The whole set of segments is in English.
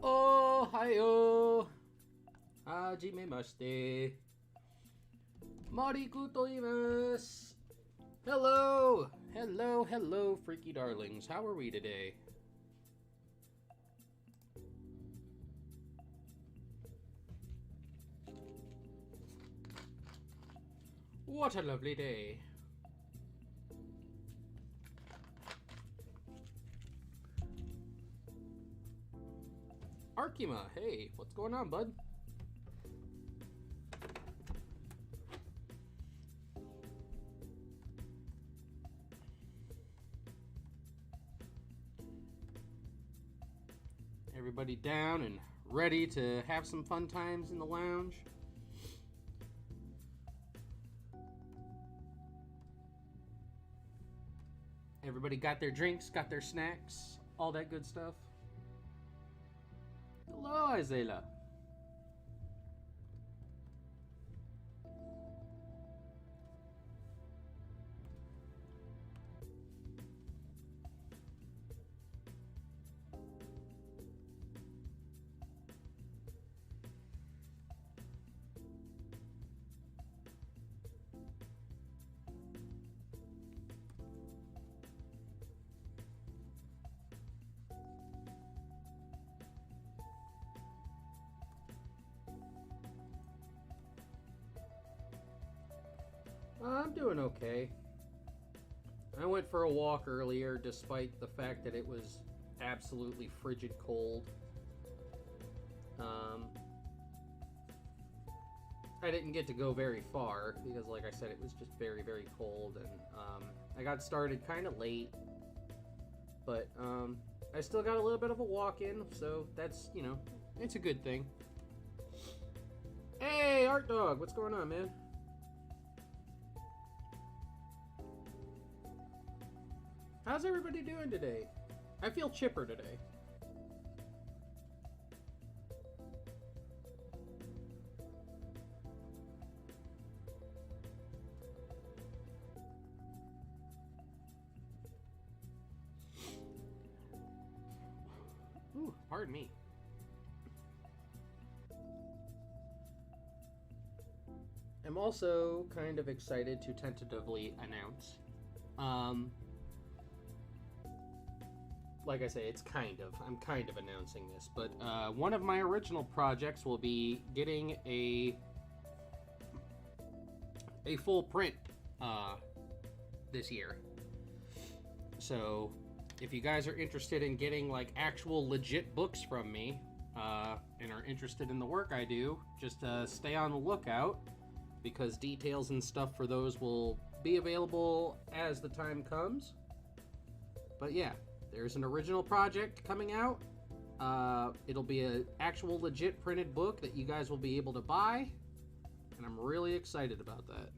Oh, hayo. Hajimemashite. Mariku to imasu. Hello. Hello, hello, freaky darlings. How are we today? What a lovely day. Arkima, hey, what's going on, bud? Everybody down and ready to have some fun times in the lounge? Everybody got their drinks, got their snacks, all that good stuff? Hello, Isela. I'm doing okay. I went for a walk earlier despite the fact that it was absolutely frigid cold. I didn't get to go very far because, like I said, it was just very, very cold, and I got started kind of late, but I still got a little bit of a walk in, so that's, you know, it's a good thing. Hey, Art Dog, what's going on, man? How's everybody doing today? I feel chipper today. Ooh, pardon me. I'm also kind of excited to tentatively announce. Like I say, I'm kind of announcing this, but one of my original projects will be getting a full print this year. So if you guys are interested in getting like actual legit books from me and are interested in the work I do, just stay on the lookout, because details and stuff for those will be available as the time comes. But yeah, there's an original project coming out. It'll be an actual legit printed book that you guys will be able to buy, and I'm really excited about that.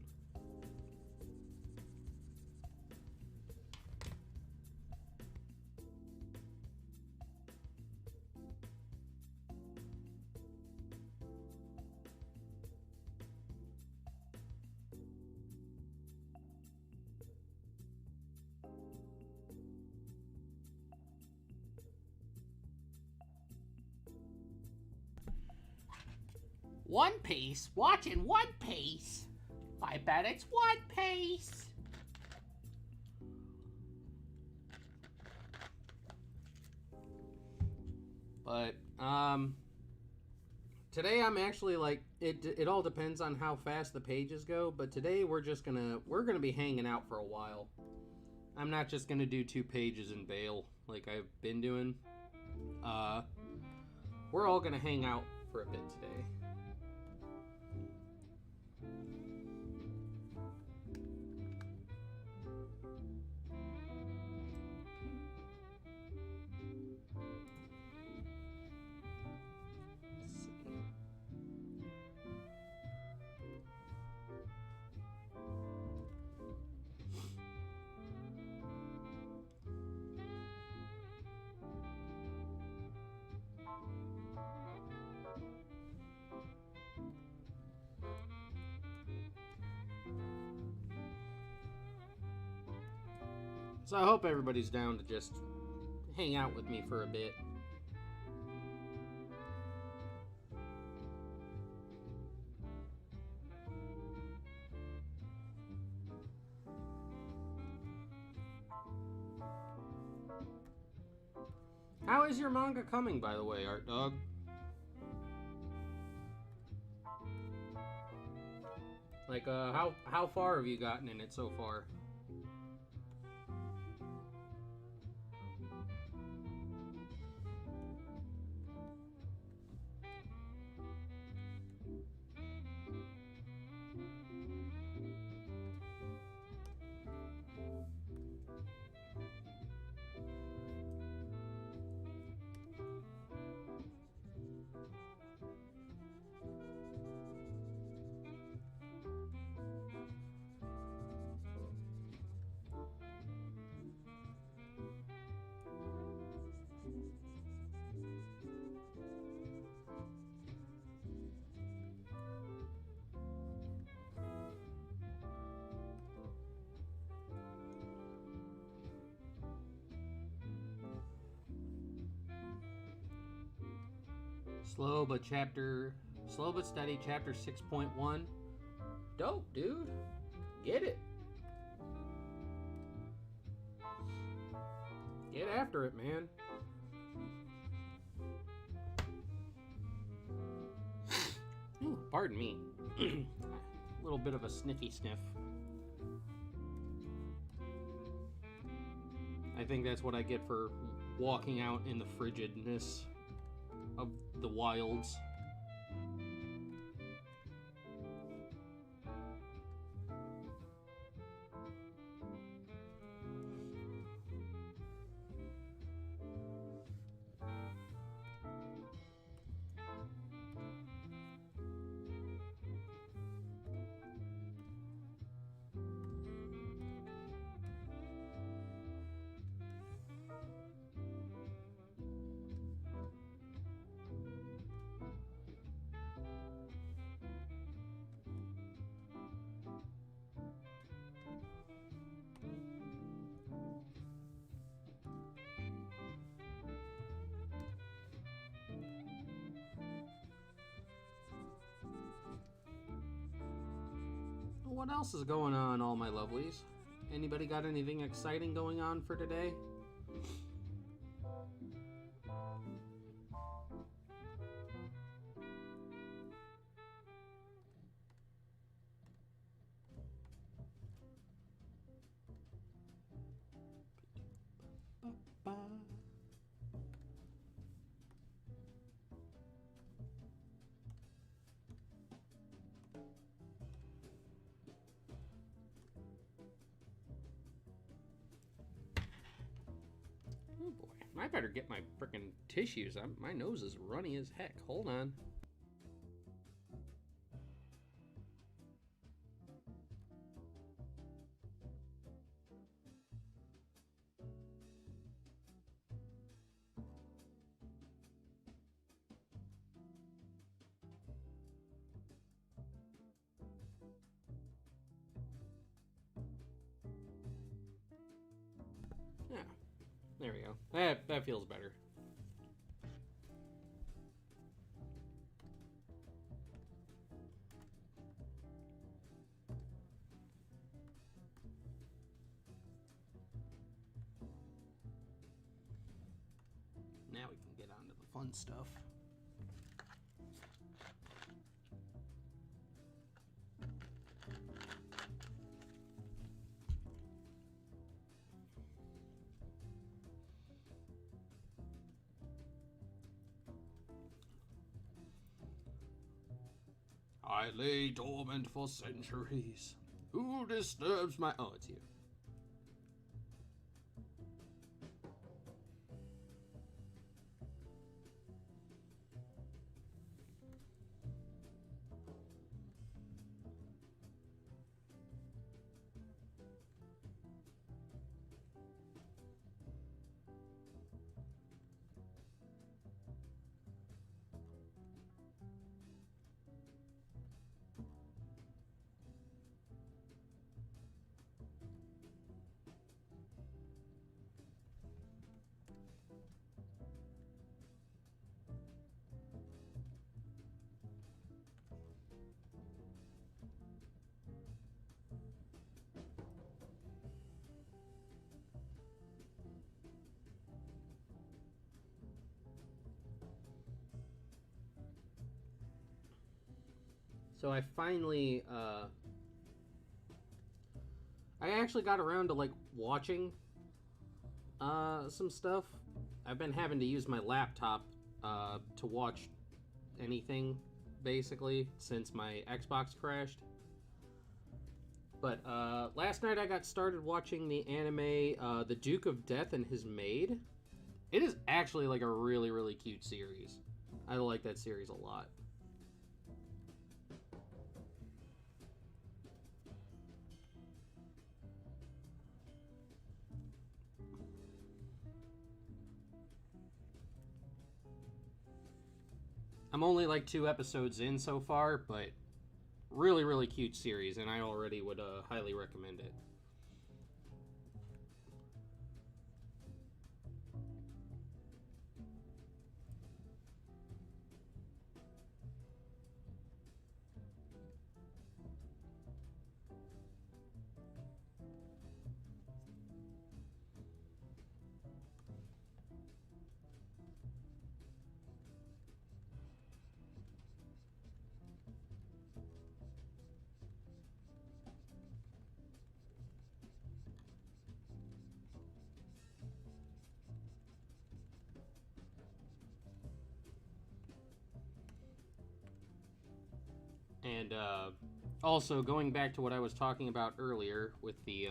One Piece? Watching One Piece? I bet it's One Piece. But today I'm actually like it all depends on how fast the pages go, but today we're gonna be hanging out for a while. I'm not just gonna do 2 pages and bail like I've been doing. We're all gonna hang out for a bit today. So I hope everybody's down to just hang out with me for a bit. How is your manga coming, by the way, Art Dog? Like, how far have you gotten in it so far? Slow but steady, chapter 6.1. Dope, dude. Get it. Get after it, man. Ooh, pardon me. A little bit of a sniffy sniff. I think that's what I get for walking out in the frigidness of the wilds. What else is going on, all my lovelies? Anybody got anything exciting going on for today? Oh boy, I better get my frickin' tissues. My nose is runny as heck. Hold on. Yeah. There we go. That feels better. Now we can get on to the fun stuff. I lay dormant for centuries. Who disturbs my... Oh, it's you. So I finally, I actually got around to, like, watching, some stuff. I've been having to use my laptop, to watch anything, basically, since my Xbox crashed. But, last night I got started watching the anime, The Duke of Death and His Maid. It is actually, like, a really, really cute series. I like that series a lot. I'm only like 2 episodes in so far, but really, really cute series, and I already would highly recommend it. And also, going back to what I was talking about earlier with the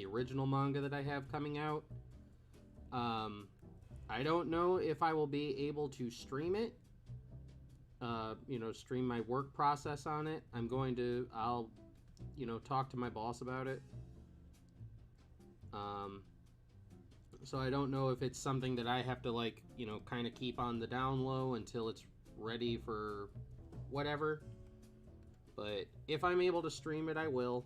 original manga that I have coming out, I don't know if I will be able to stream it. Stream my work process on it. I'll talk to my boss about it. So I don't know if it's something that I have to, like, kind of keep on the down low until it's ready for whatever. But if I'm able to stream it, I will.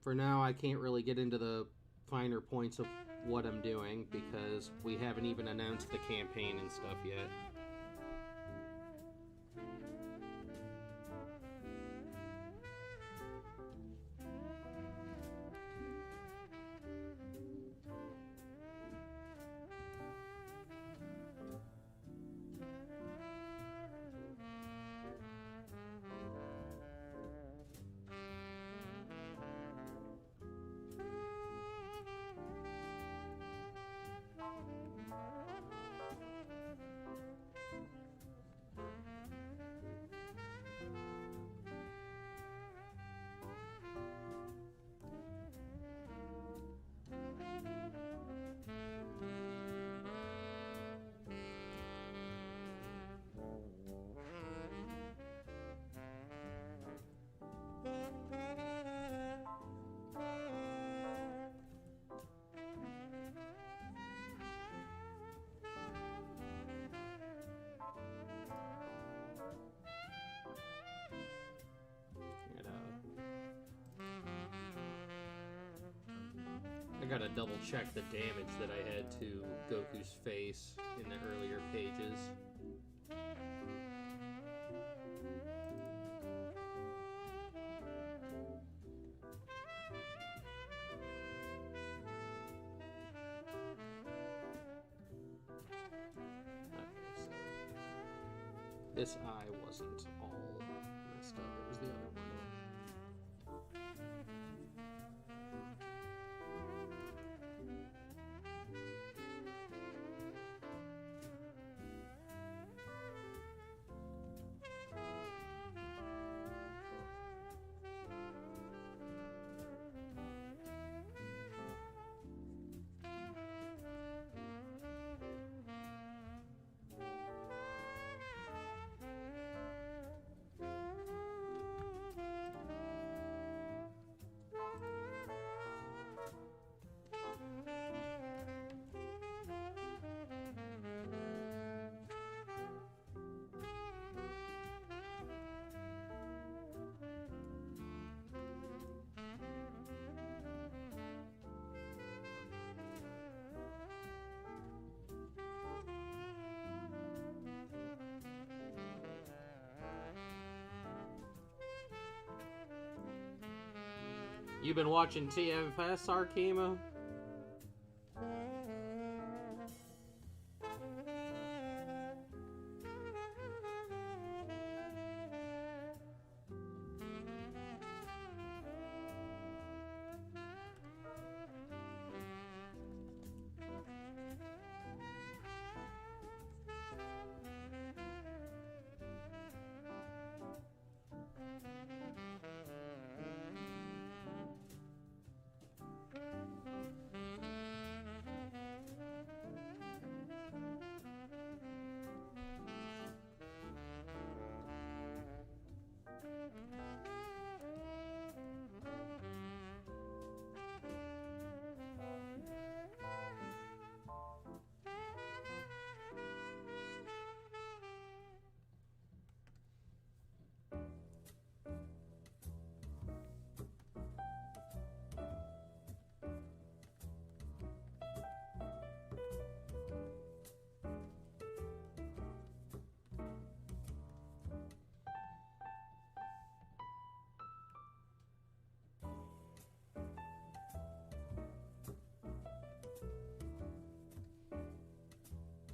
For now, I can't really get into the finer points of what I'm doing because we haven't even announced the campaign and stuff yet. I gotta double check the damage that I had to Goku's face in the earlier pages. This eye wasn't all messed up, it was the other one. You been watching TFS, Arkema?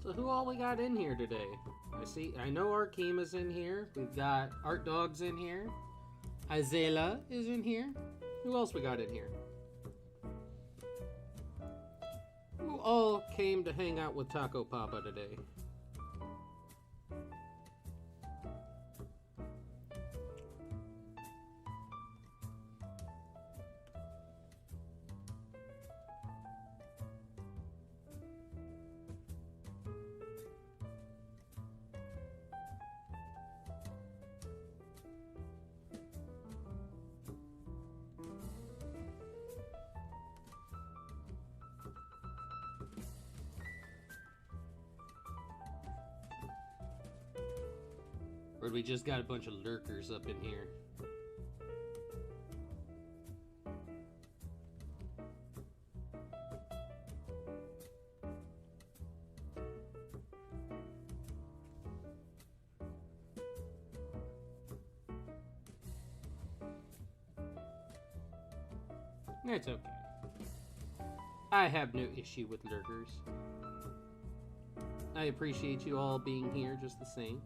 So who all we got in here today? I know Arkema's in here. We've got Art Dog's in here. Azela is in here. Who else we got in here? Who all came to hang out with Taco Papa today? Or we just got a bunch of lurkers up in here? It's okay. I have no issue with lurkers. I appreciate you all being here just the same.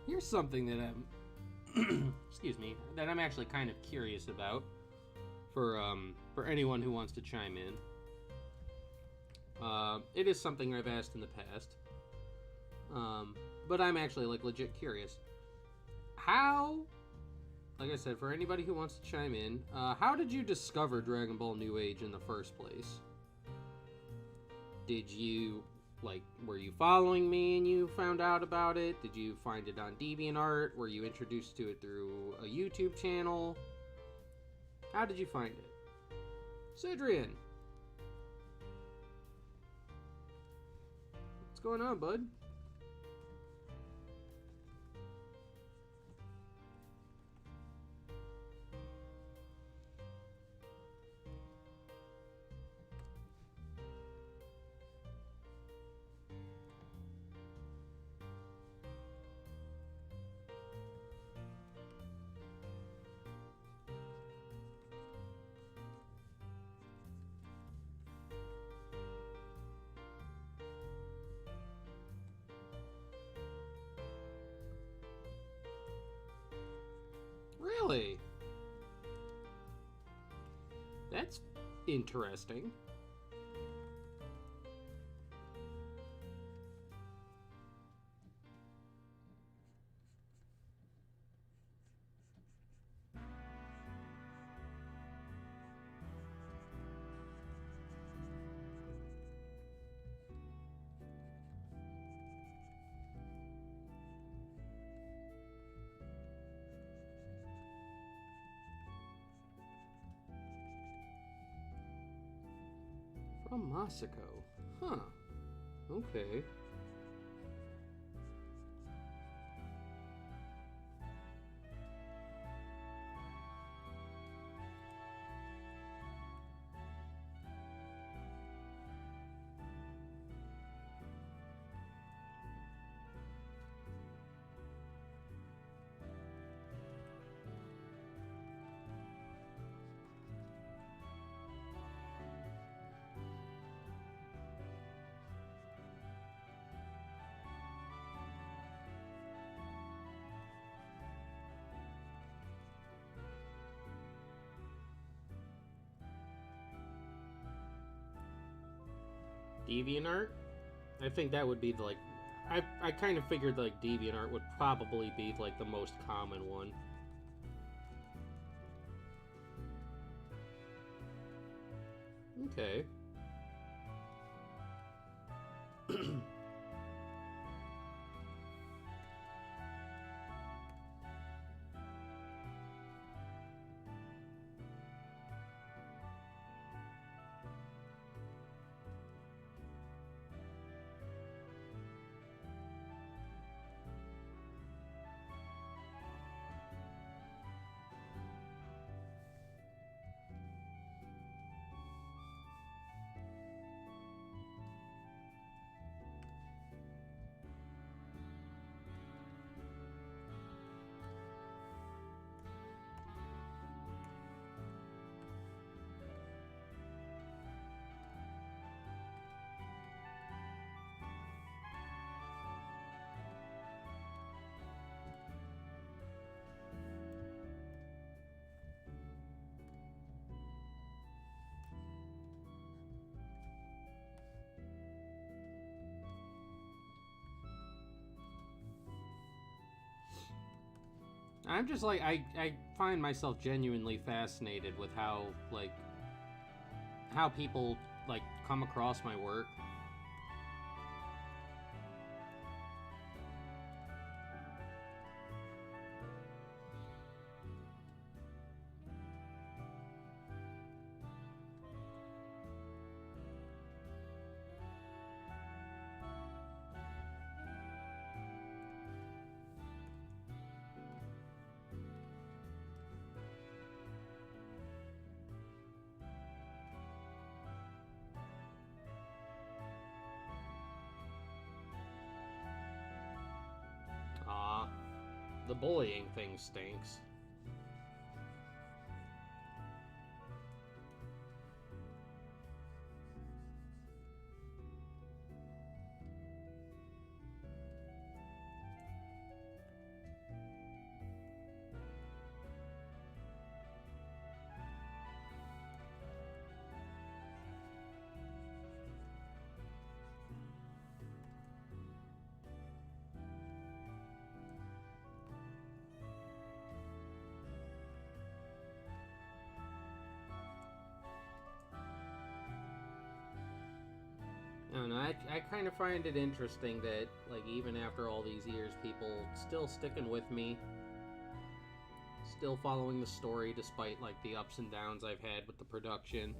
Here's something that I'm, excuse me, that I'm actually kind of curious about for anyone who wants to chime in. It is something I've asked in the past, but I'm actually like legit curious. How, like I said, for anybody who wants to chime in, how did you discover Dragon Ball New Age in the first place? Did you, like, were you following me and you found out about it? Did you find it on DeviantArt? Were you introduced to it through a YouTube channel? How did you find it? Sidrian! What's going on, bud? That's interesting. From Masako. Huh. Okay. DeviantArt? I think that would be the, like... I kind of figured, like, DeviantArt would probably be, like, the most common one. Okay. I'm just like, I find myself genuinely fascinated with how, like, how people, like, come across my work. The bullying thing stinks. I don't know, I kind of find it interesting that, like, even after all these years, people still sticking with me, still following the story despite, like, the ups and downs I've had with the production.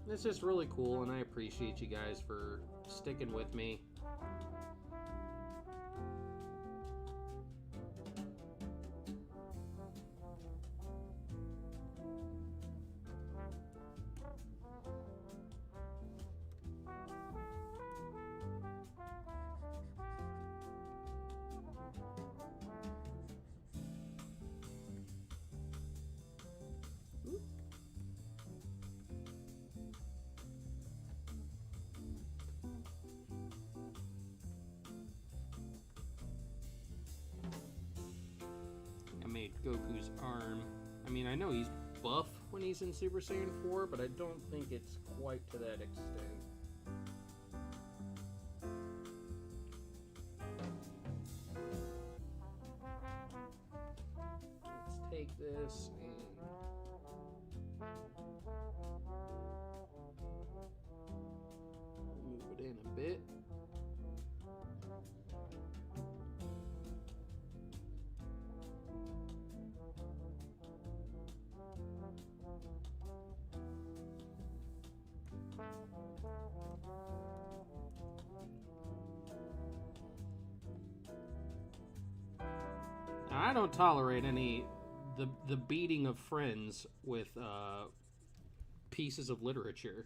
It's just really cool, and I appreciate you guys for sticking with me. made Goku's arm. I mean, I know he's buff when he's in Super Saiyan 4, but I don't think it's quite to that extent. Let's take this and move it in a bit. I don't tolerate the beating of friends with pieces of literature.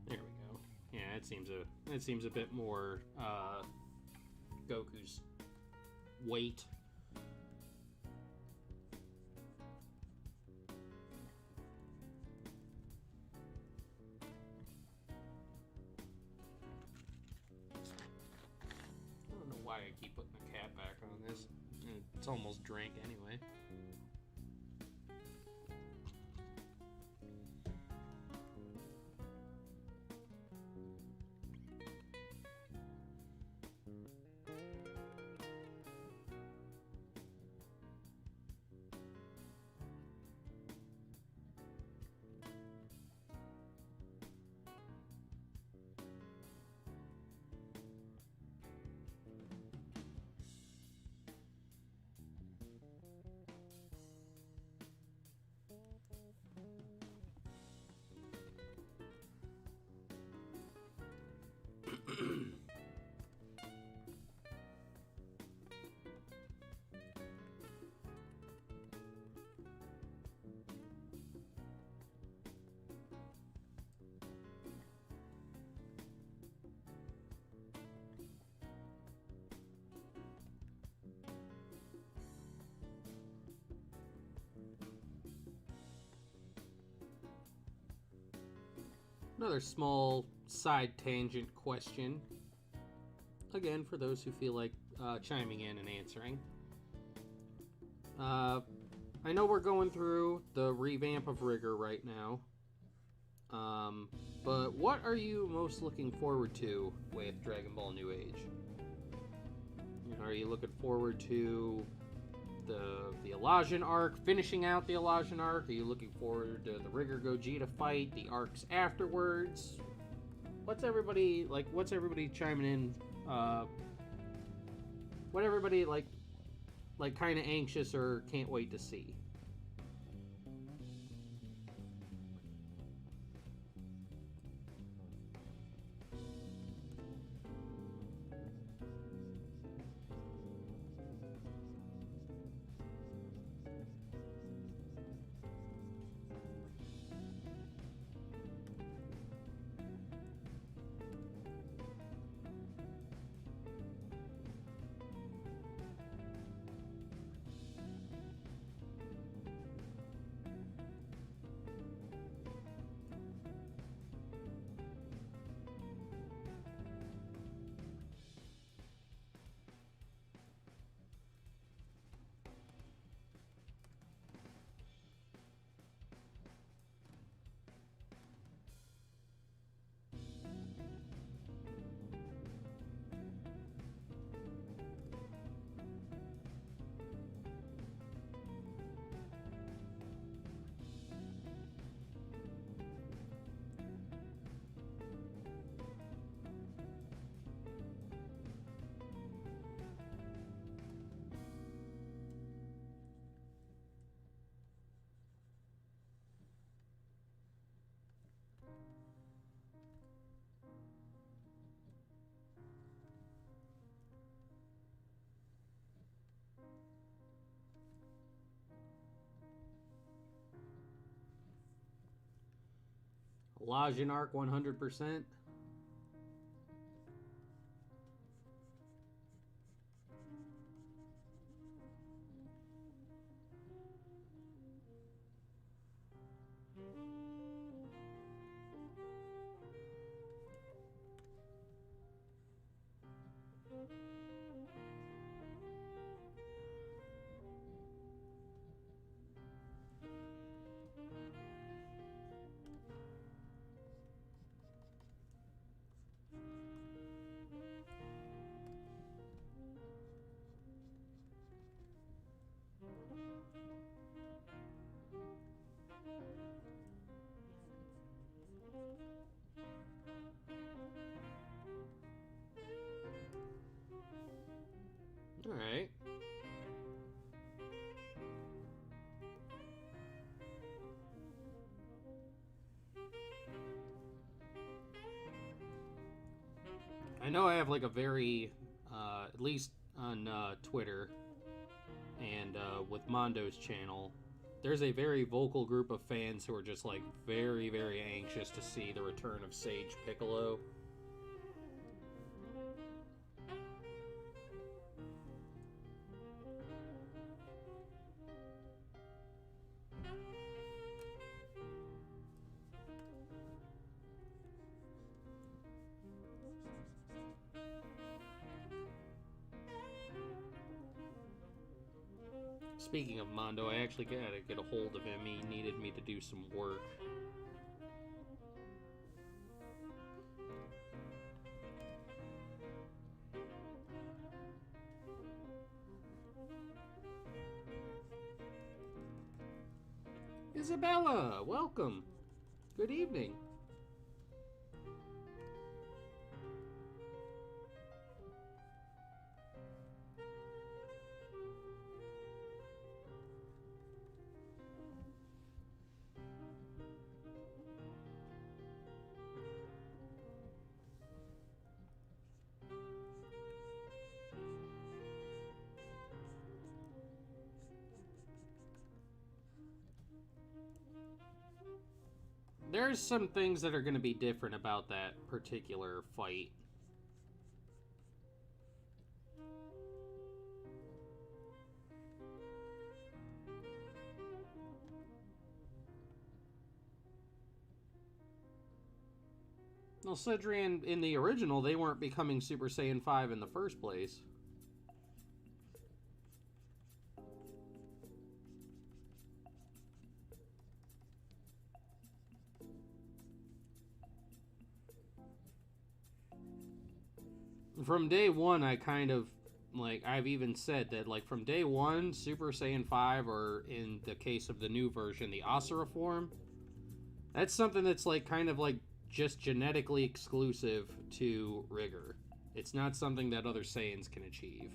There we go. Yeah, it seems a bit more Goku's weight. I don't know why I keep putting the cap back on this. It's almost drank anyway. Another small side tangent question. Again, for those who feel like chiming in and answering. I know we're going through the revamp of Rigor right now. But what are you most looking forward to with Dragon Ball New Age? You know, are you looking forward to the Elijah arc, finishing out the Elijah arc? Are you looking forward to the Rigor Gogeta fight, the arcs afterwards? What's everybody chiming in? What everybody like kind of anxious or can't wait to see? Elijah arc 100%. Alright. I know I have like a very, at least on Twitter and with Mondo's channel, there's a very vocal group of fans who are just like very, very anxious to see the return of Sage Piccolo. Speaking of Mondo, I actually gotta get a hold of him. He needed me to do some work. Isabella, welcome. Good evening. There's some things that are going to be different about that particular fight. Well, Cedrian, in the original, they weren't becoming Super Saiyan 5 in the first place. From day one, I kind of, like, I've even said that, like, from day one, Super Saiyan 5, or in the case of the new version, the Asura form, that's something that's, like, kind of, like, just genetically exclusive to Rigor. It's not something that other Saiyans can achieve.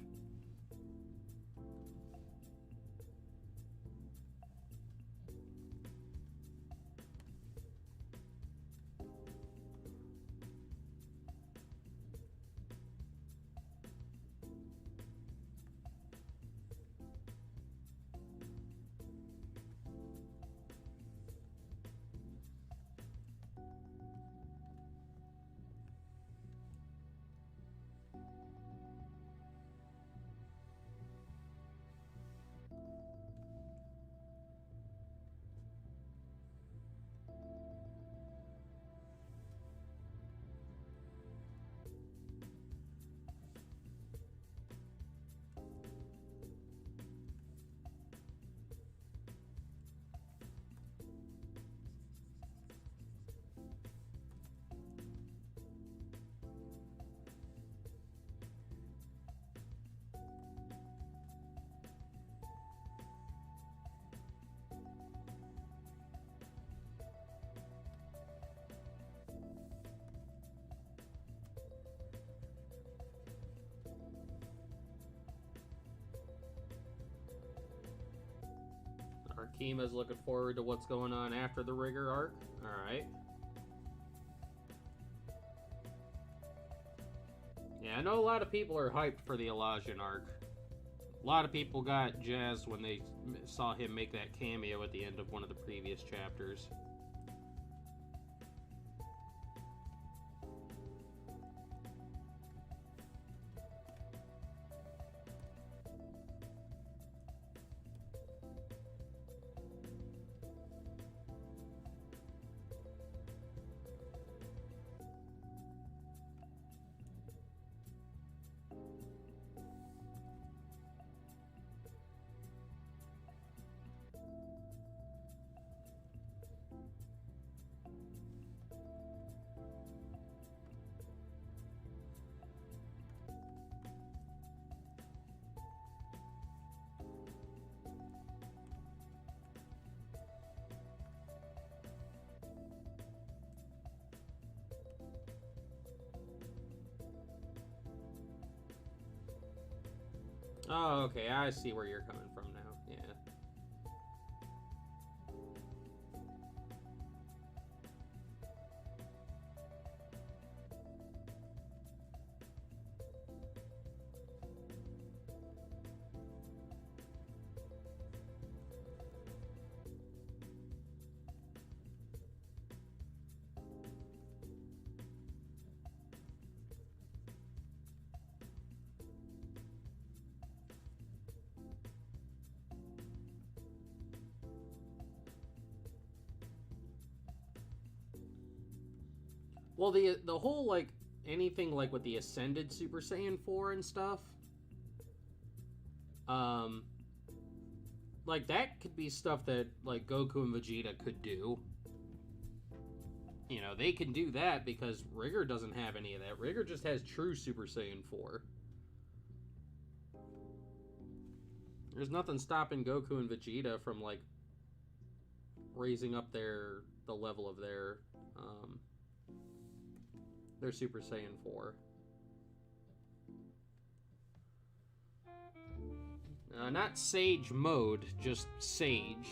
Arkima's looking forward to what's going on after the Rigor arc. Alright. Yeah, I know a lot of people are hyped for the Elijah arc. A lot of people got jazzed when they saw him make that cameo at the end of one of the previous chapters. Oh, okay, I see where you're coming from now. Yeah. Well, the whole, like, anything, like, with the Ascended Super Saiyan 4 and stuff, like, that could be stuff that, like, Goku and Vegeta could do. You know, they can do that because Rigger doesn't have any of that. Rigger just has true Super Saiyan 4. There's nothing stopping Goku and Vegeta from, like, raising up the level of their Super Saiyan 4. Not Sage mode, just Sage.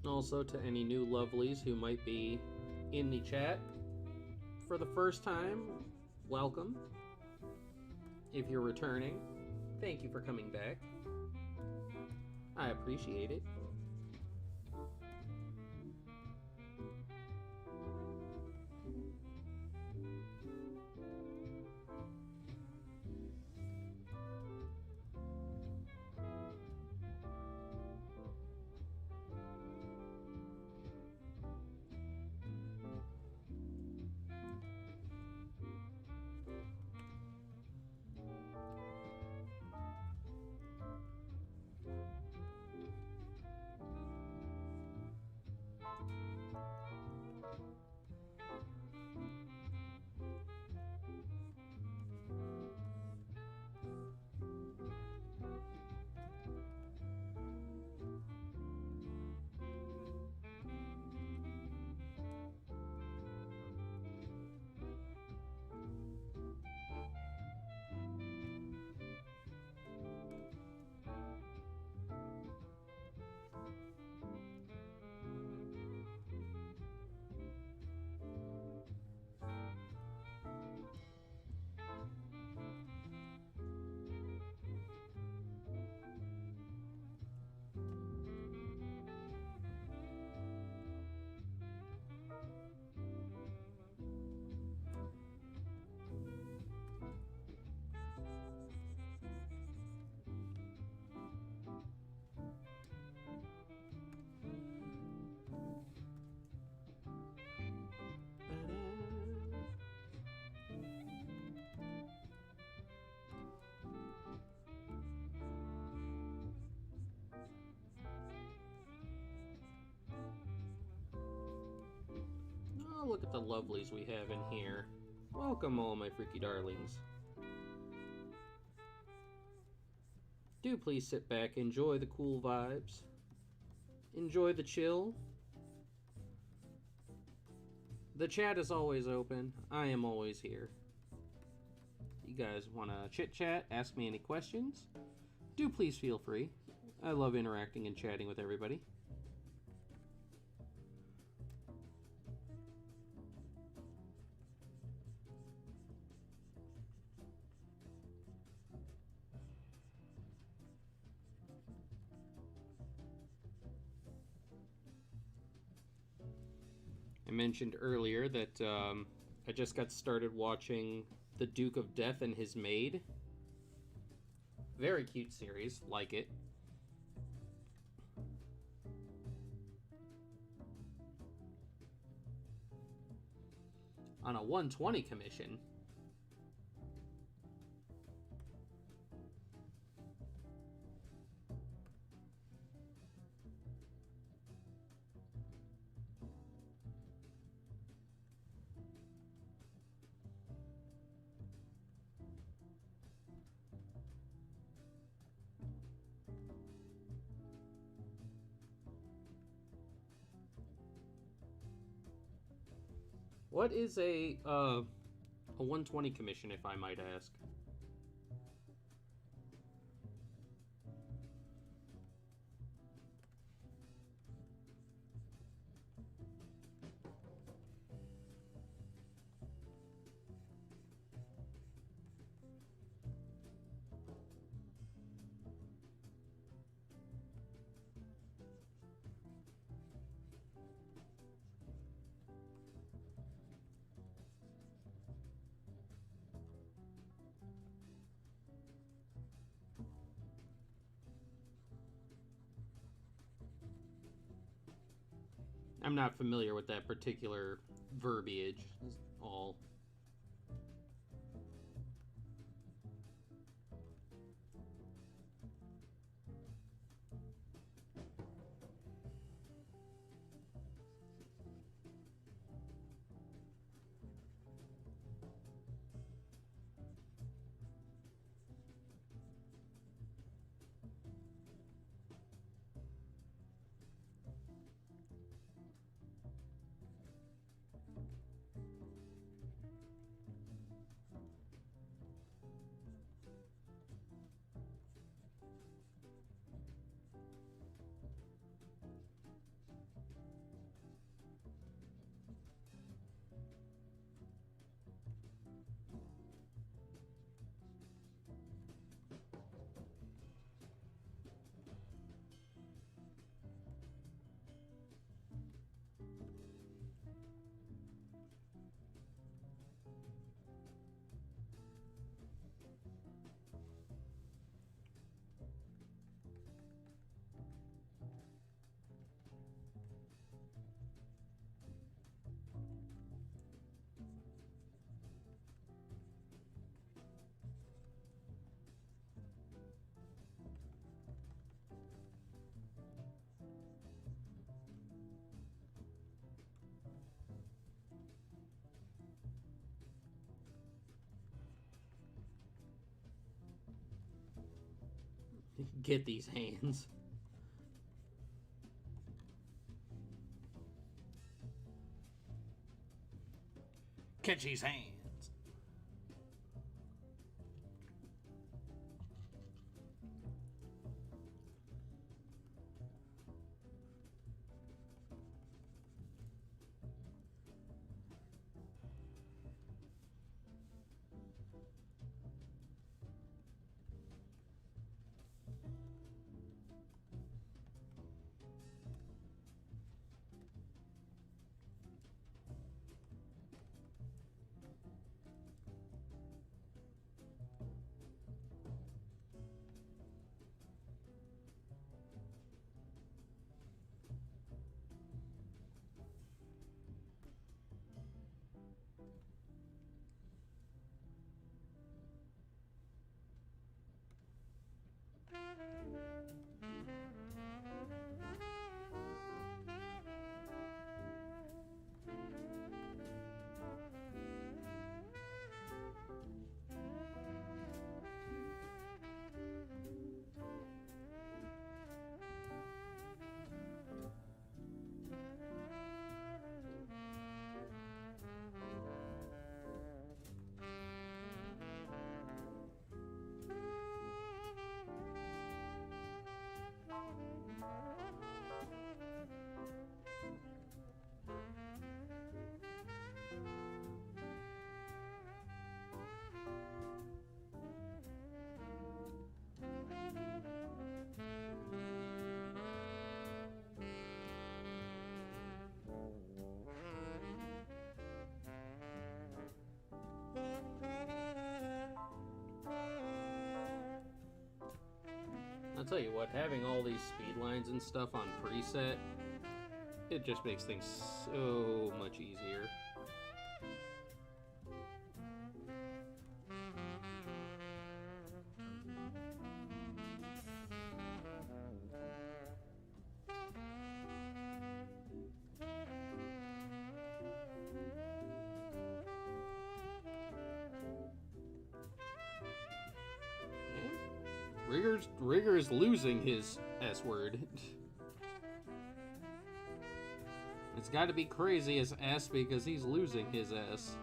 Also, to any new lovelies who might be in the chat for the first time, welcome. If you're returning, thank you for coming back. I appreciate it. Oh, look at the lovelies we have in here. Welcome, all my freaky darlings. Do please sit back, enjoy the cool vibes. Enjoy the chill. The chat is always open. I am always here. You guys want to chit-chat, ask me any questions? Do please feel free. I love interacting and chatting with everybody. I mentioned earlier that I just got started watching The Duke of Death and His Maid. Very cute series, like it. On a 120 commission. What is a 120 commission, if I might ask? I'm not familiar with that particular verbiage, is all. Get these hands. Catch these hands. I'll tell you what, having all these speed lines and stuff on preset, it just makes things so much easier. Rigger is losing his S word. It's got to be crazy as S because he's losing his S.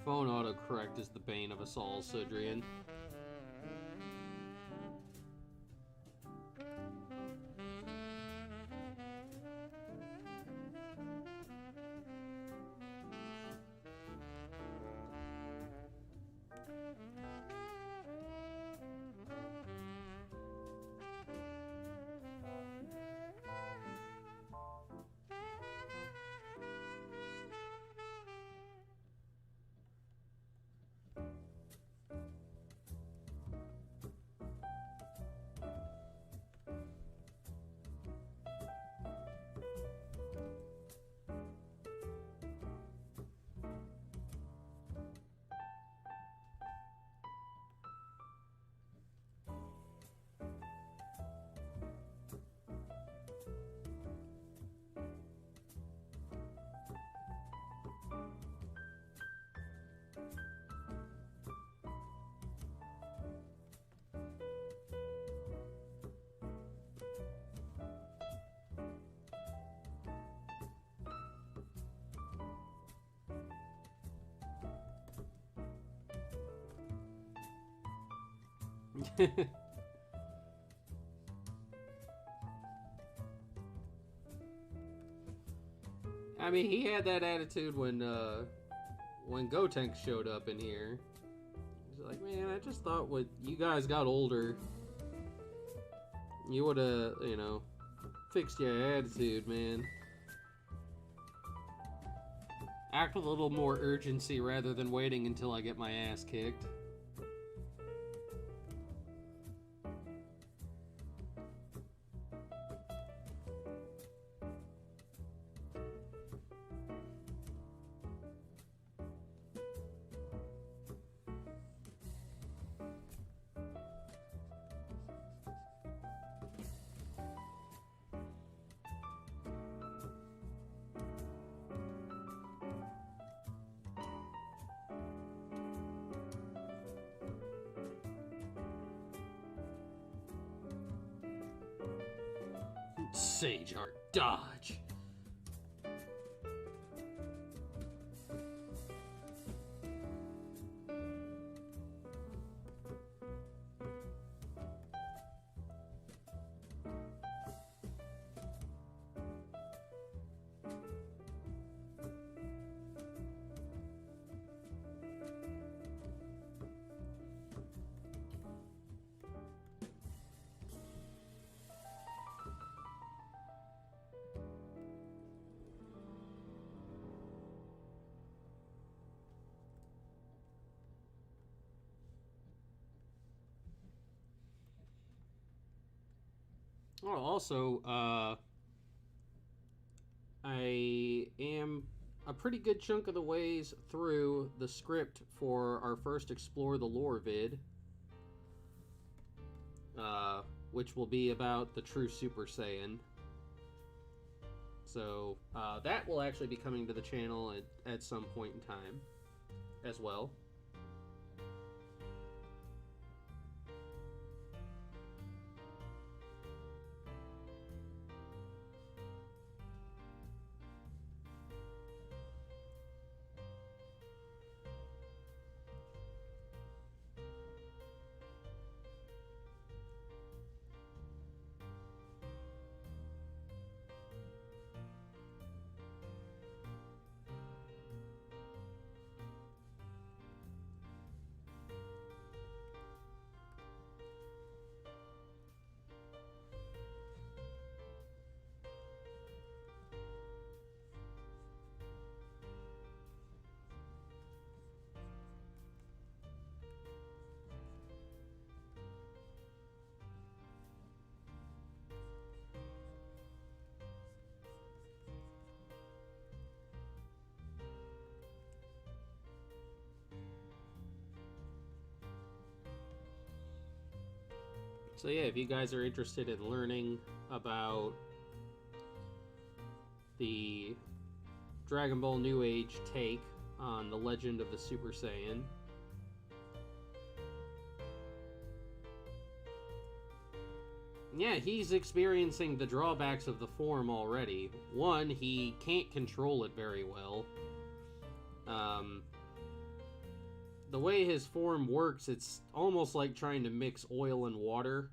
Phone autocorrect is the bane of us all, Sudrian. I mean, he had that attitude when Gotenk showed up in here. He's like, man, I just thought when you guys got older, you would have, you know, fixed your attitude, man. Act with a little more urgency rather than waiting until I get my ass kicked. Sage Art dodge. Oh, also, I am a pretty good chunk of the ways through the script for our first Explore the Lore vid, which will be about the true Super Saiyan. So that will actually be coming to the channel at some point in time as well. So yeah, if you guys are interested in learning about the Dragon Ball New Age take on the legend of the Super Saiyan, yeah, he's experiencing the drawbacks of the form already. One, he can't control it very well. The way his form works, it's almost like trying to mix oil and water.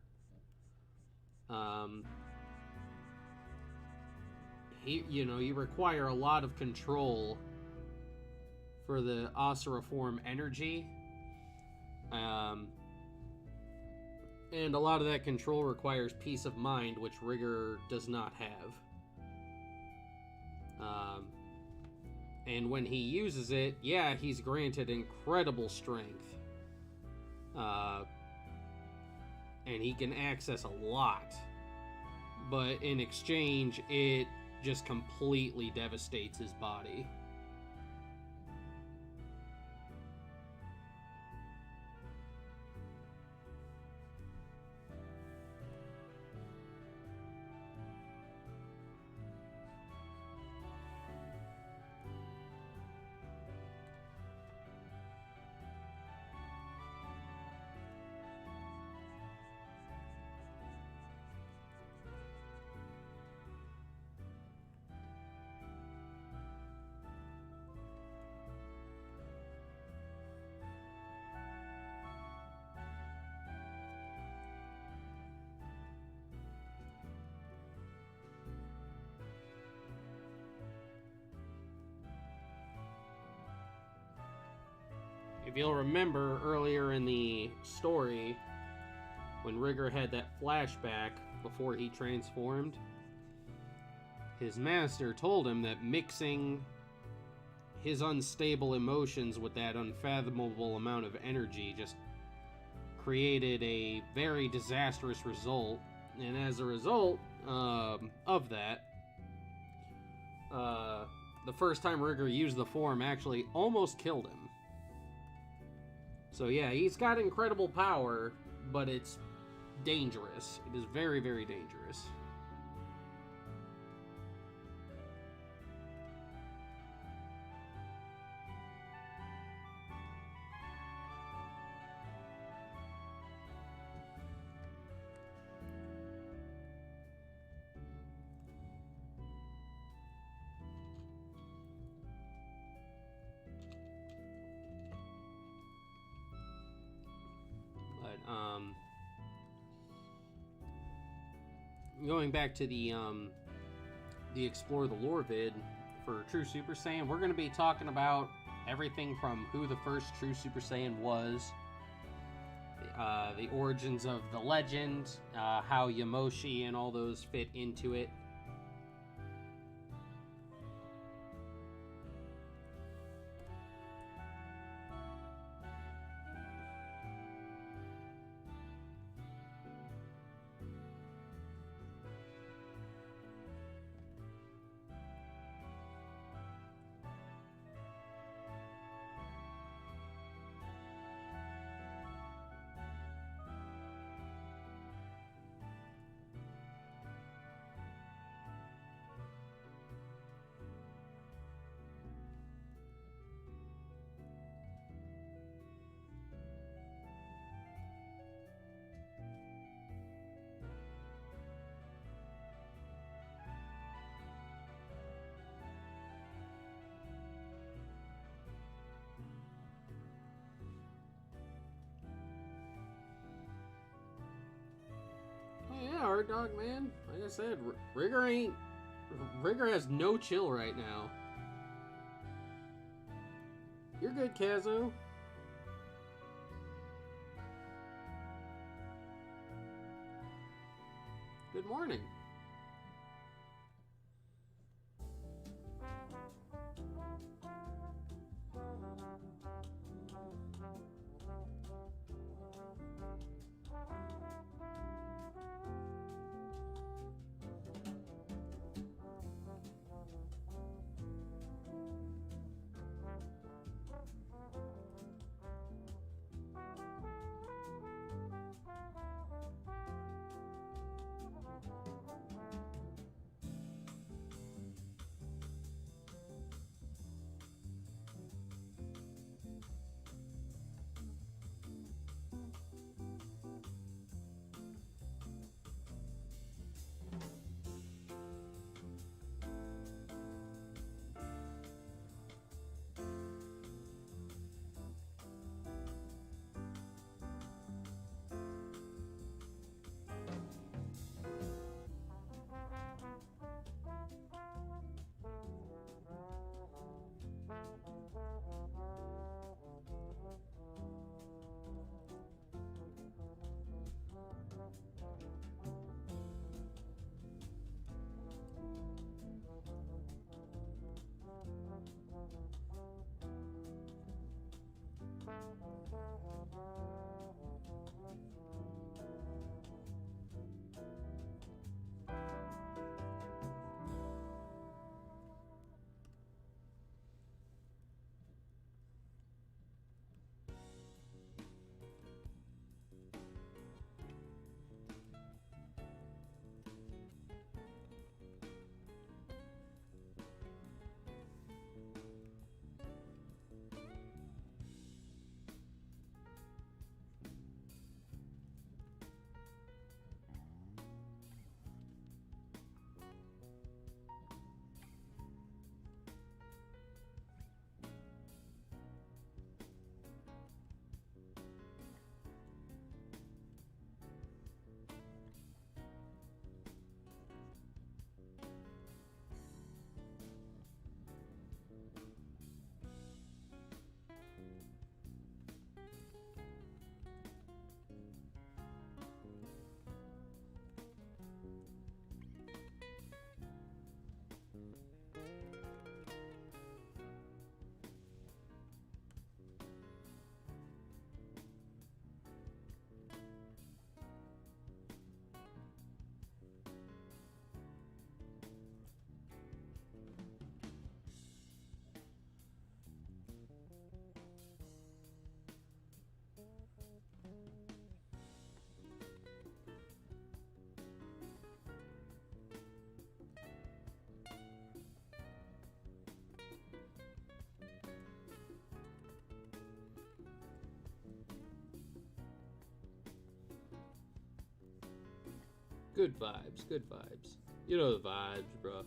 You require a lot of control for the Asura form energy. And a lot of that control requires peace of mind, which Rigger does not have. And when he uses it, yeah, he's granted incredible strength. And he can access a lot. But in exchange, it just completely devastates his body. If you'll remember earlier in the story, when Rigger had that flashback before he transformed, his master told him that mixing his unstable emotions with that unfathomable amount of energy just created a very disastrous result. And as a result of that, the first time Rigger used the form actually almost killed him. So yeah, he's got incredible power, but it's dangerous. It is very, very dangerous. Going back to the Explore the Lore vid for True Super Saiyan, we're going to be talking about everything from who the first True Super Saiyan was, the origins of the legend, how Yamoshi and all those fit into it. Hard Dog, man. Like I said, Rigger has no chill right now. You're good, Kazo. Good morning. Good vibes, good vibes. You know the vibes, bro.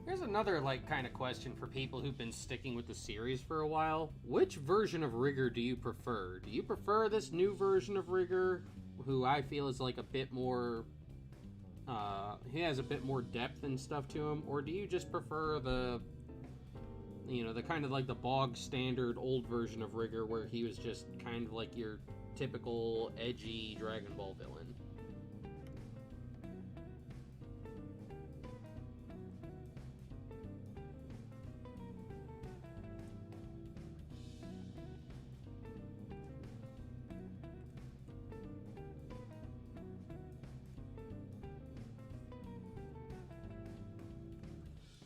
Here's another, like, kind of question for people who've been sticking with the series for a while. Which version of Rigger do you prefer? Do you prefer this new version of Rigger, who I feel is, like, a bit more... he has a bit more depth and stuff to him? Or do you just prefer the... you know, the kind of, like, the bog standard old version of Rigger, where he was just kind of like your typical edgy Dragon Ball villain?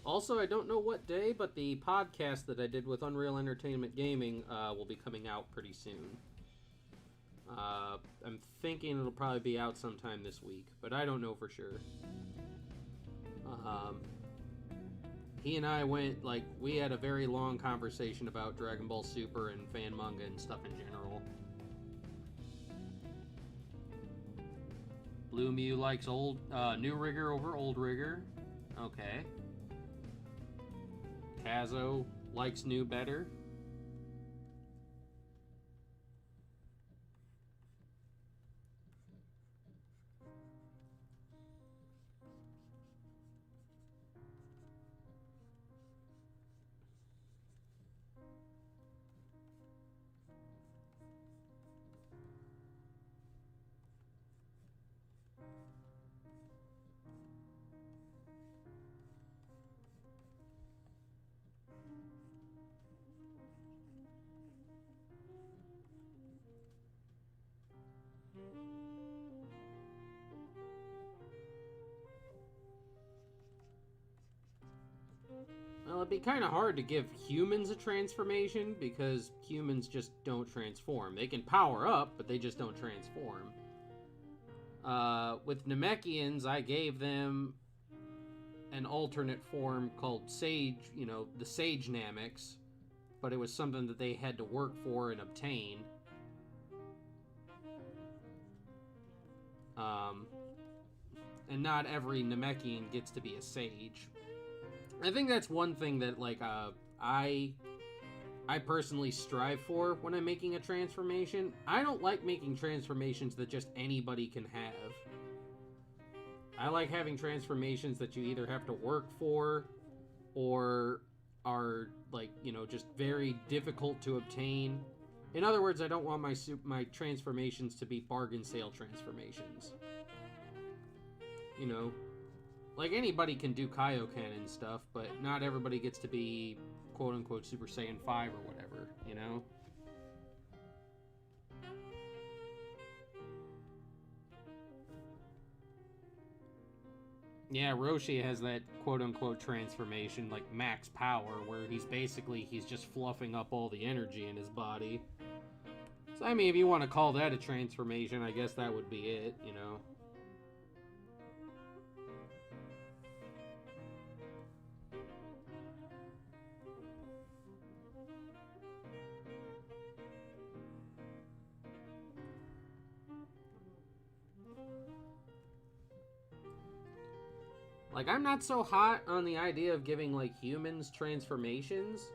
Also, I don't know what day, but the podcast that I did with Unreal Entertainment Gaming will be coming out pretty soon. I'm thinking it'll probably be out sometime this week, but I don't know for sure. He and I we had a very long conversation about Dragon Ball Super and fan manga and stuff in general. Blue Mew likes new rigger over old rigger. Okay. Kazo likes new better. Well, it'd be kind of hard to give humans a transformation because humans just don't transform. They can power up, but they just don't transform. With Namekians, I gave them an alternate form called Sage, the Sage Namex, but it was something that they had to work for and obtain. And not every Namekian gets to be a Sage. I think that's one thing that, I personally strive for when I'm making a transformation. I don't like making transformations that just anybody can have. I like having transformations that you either have to work for or are, just very difficult to obtain. In other words, I don't want my transformations to be bargain sale transformations. Anybody can do Kaioken and stuff, but not everybody gets to be quote-unquote Super Saiyan 5 or whatever, Yeah, Roshi has that quote-unquote transformation, like max power, where he's just fluffing up all the energy in his body. So, if you want to call that a transformation, I guess that would be it, I'm not so hot on the idea of giving, humans transformations.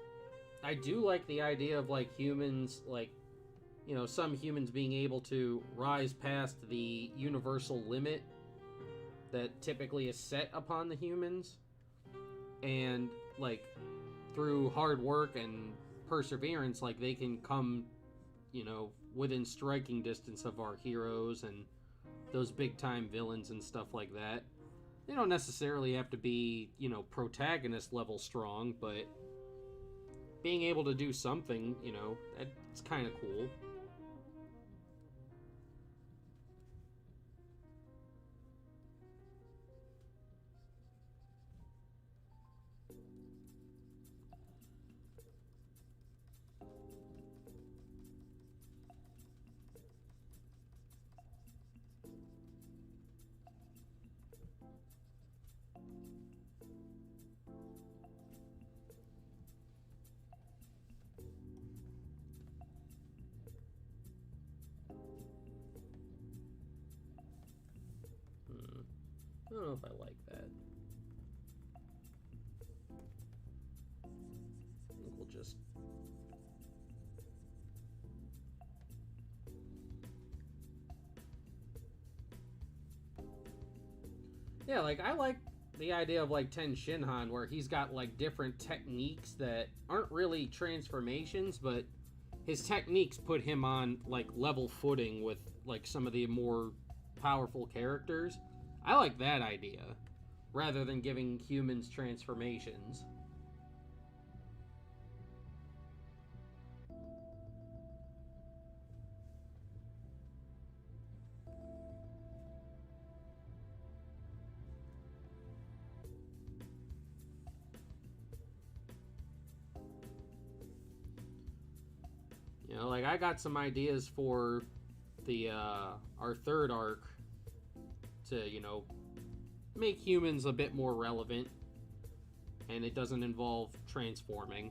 I do like the idea of, humans, some humans being able to rise past the universal limit that typically is set upon the humans. And, through hard work and perseverance, they can come, within striking distance of our heroes and those big-time villains and stuff like that. They don't necessarily have to be, protagonist level strong, but being able to do something, it's kind of cool. I don't know if I like that. I think we'll just... Yeah, I like the idea of, Ten Shinhan, where he's got, different techniques that aren't really transformations, but his techniques put him on, level footing with, some of the more powerful characters. I like that idea, rather than giving humans transformations. You know, like, I got some ideas for the, our third arc to, you know, make humans a bit more relevant. And it doesn't involve transforming.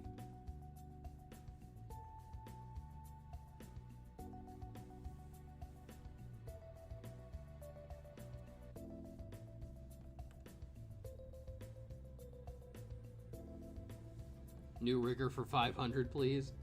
New rigger for 500, please.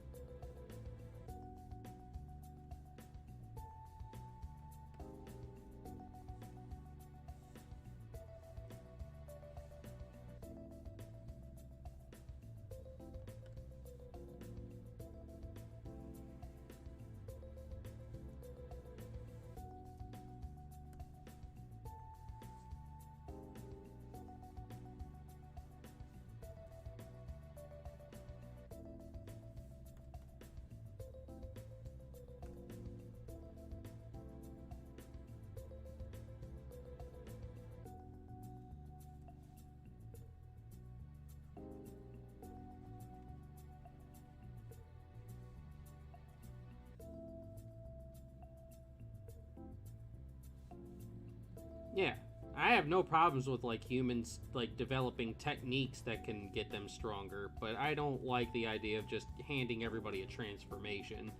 Yeah, I have no problems with, like, humans, like, developing techniques that can get them stronger, but I don't like the idea of just handing everybody a transformation.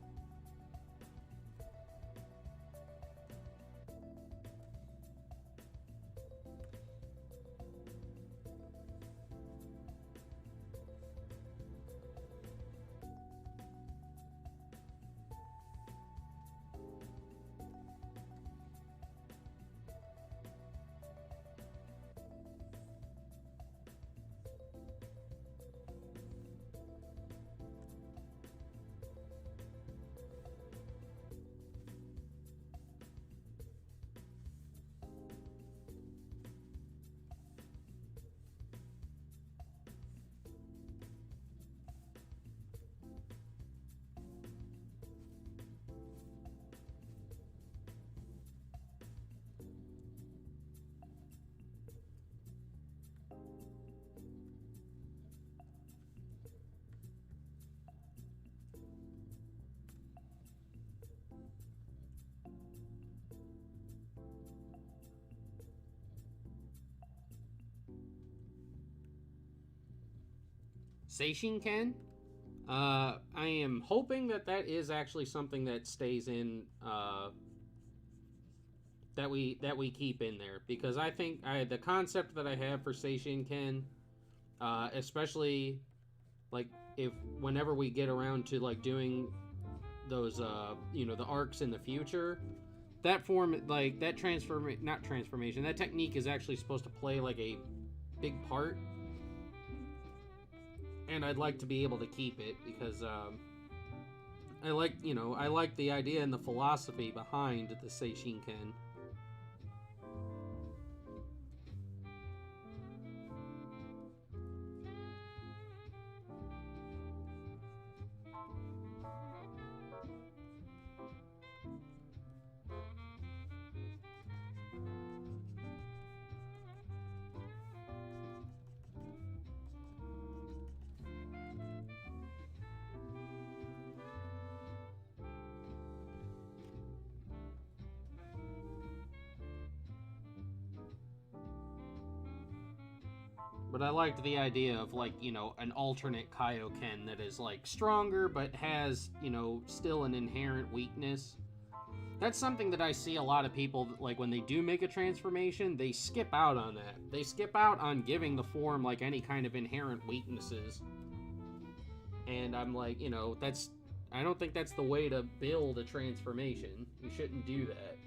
Seishin Ken? I am hoping that that is actually something that stays in, that we keep in there, because I think the concept that I have for Seishin Ken, especially like if whenever we get around to like doing those you know, the arcs in the future, that form, like that not transformation, that technique is actually supposed to play like a big part, and I'd like to be able to keep it because I like, you know, I like the idea and the philosophy behind the Seishin Ken. But I liked the idea of, like, you know, an alternate Kaioken that is, like, stronger, but has, you know, still an inherent weakness. That's something that I see a lot of people, like, when they do make a transformation, they skip out on that. They skip out on giving the form, like, any kind of inherent weaknesses. And I'm like, you know, I don't think that's the way to build a transformation. You shouldn't do that.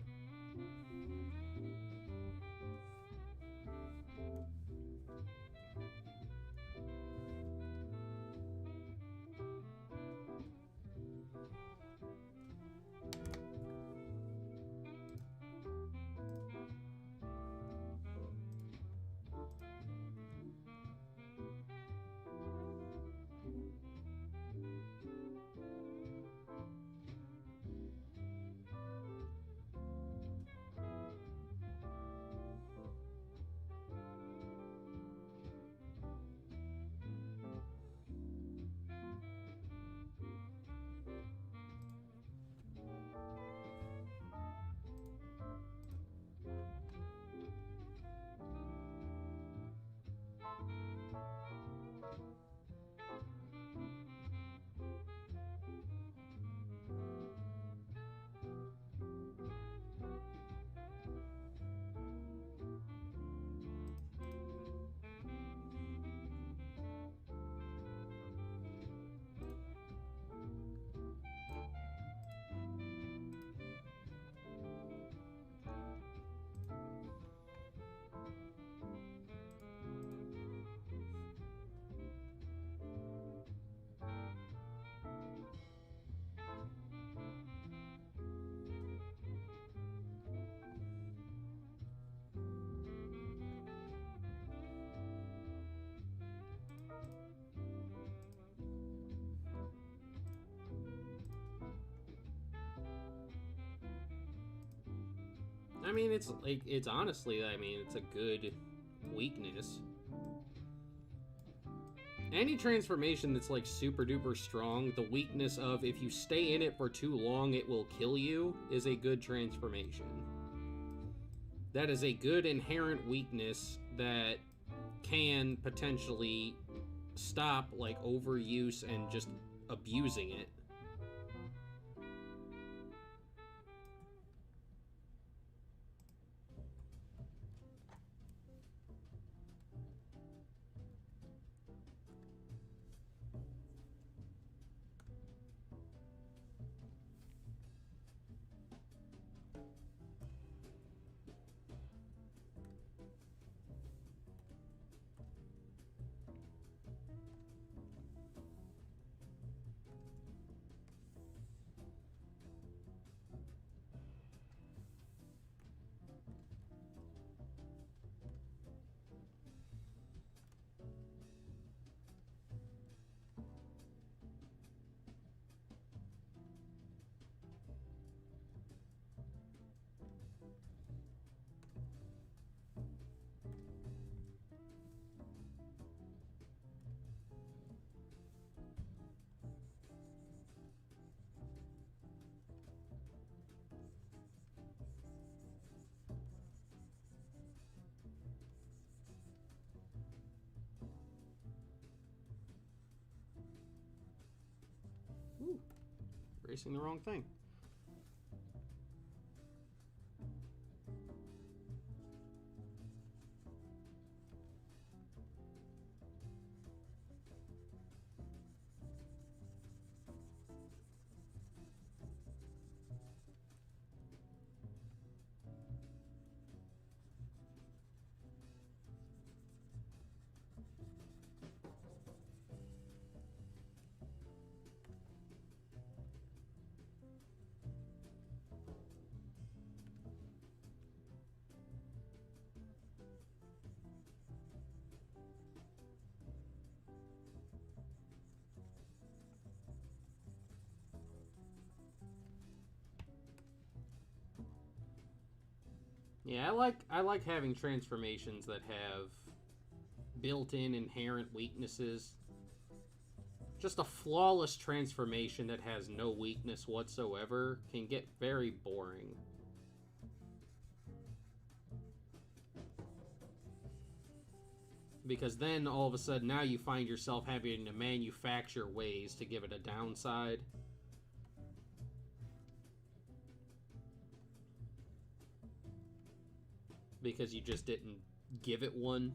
I mean, it's like, it's honestly, I mean, it's a good weakness. Any transformation that's like super duper strong, the weakness of if you stay in it for too long, it will kill you, is a good transformation. That is a good inherent weakness that can potentially stop like overuse and just abusing it. Ooh, erasing the wrong thing. Yeah, I like having transformations that have built-in inherent weaknesses. Just a flawless transformation that has no weakness whatsoever can get very boring. Because then all of a sudden now you find yourself having to manufacture ways to give it a downside. Because you just didn't give it one.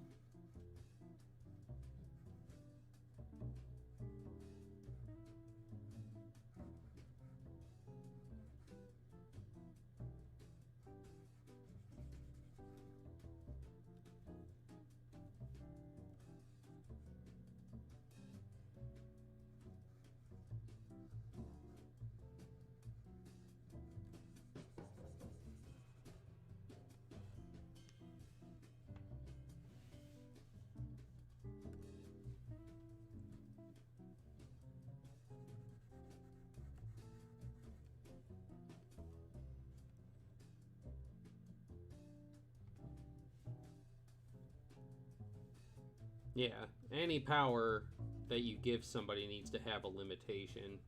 Yeah, any power that you give somebody needs to have a limitation.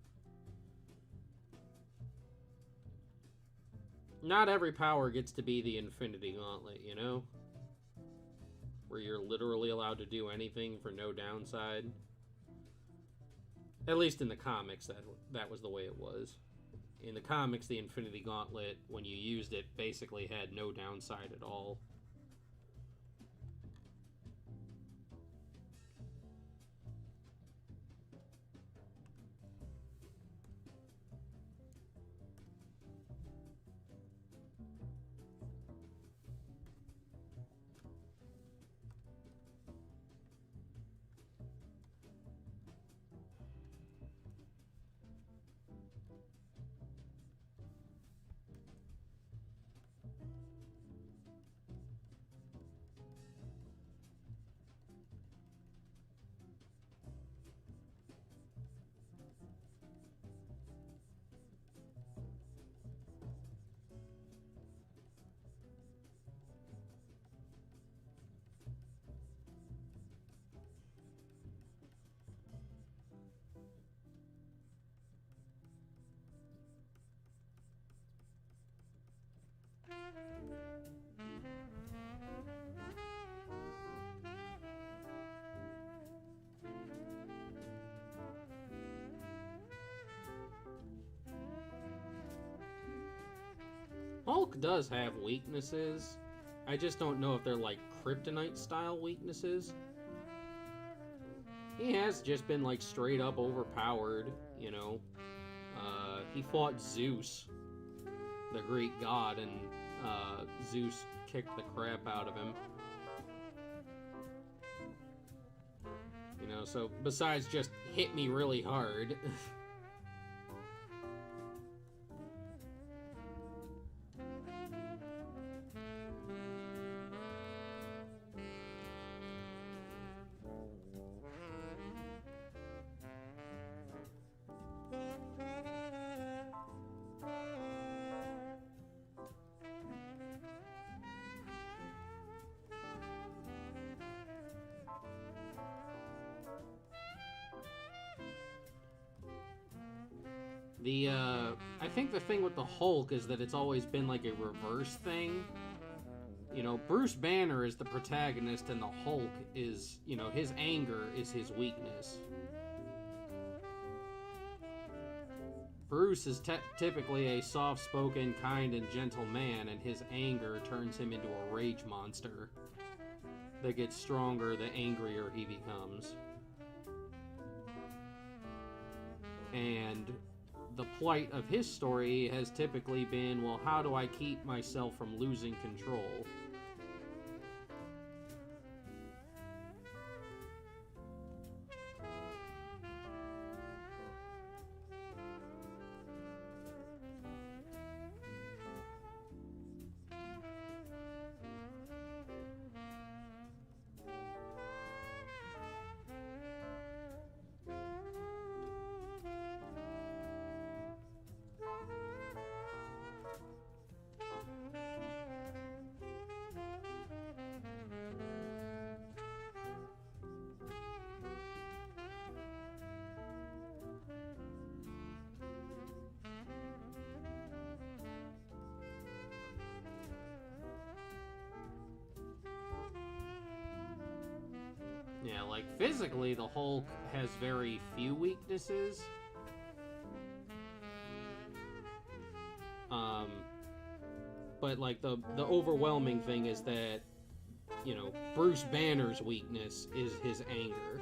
Not every power gets to be the Infinity Gauntlet, you know? Where you're literally allowed to do anything for no downside. At least in the comics, that was the way it was. In the comics, the Infinity Gauntlet, when you used it, basically had no downside at all. Hulk does have weaknesses. I just don't know if they're like kryptonite-style weaknesses. He has just been like straight up overpowered, you know. He fought Zeus, the Greek god, and Zeus kicked the crap out of him. You know, so besides just hit me really hard. I think the thing with the Hulk is that it's always been like a reverse thing. You know, Bruce Banner is the protagonist and the Hulk is, you know, his anger is his weakness. Bruce is typically a soft-spoken, kind, and gentle man, and his anger turns him into a rage monster that gets stronger the angrier he becomes. And the plight of his story has typically been, well, how do I keep myself from losing control? Yeah, like, physically, the Hulk has very few weaknesses. But, like, the overwhelming thing is that, you know, Bruce Banner's weakness is his anger.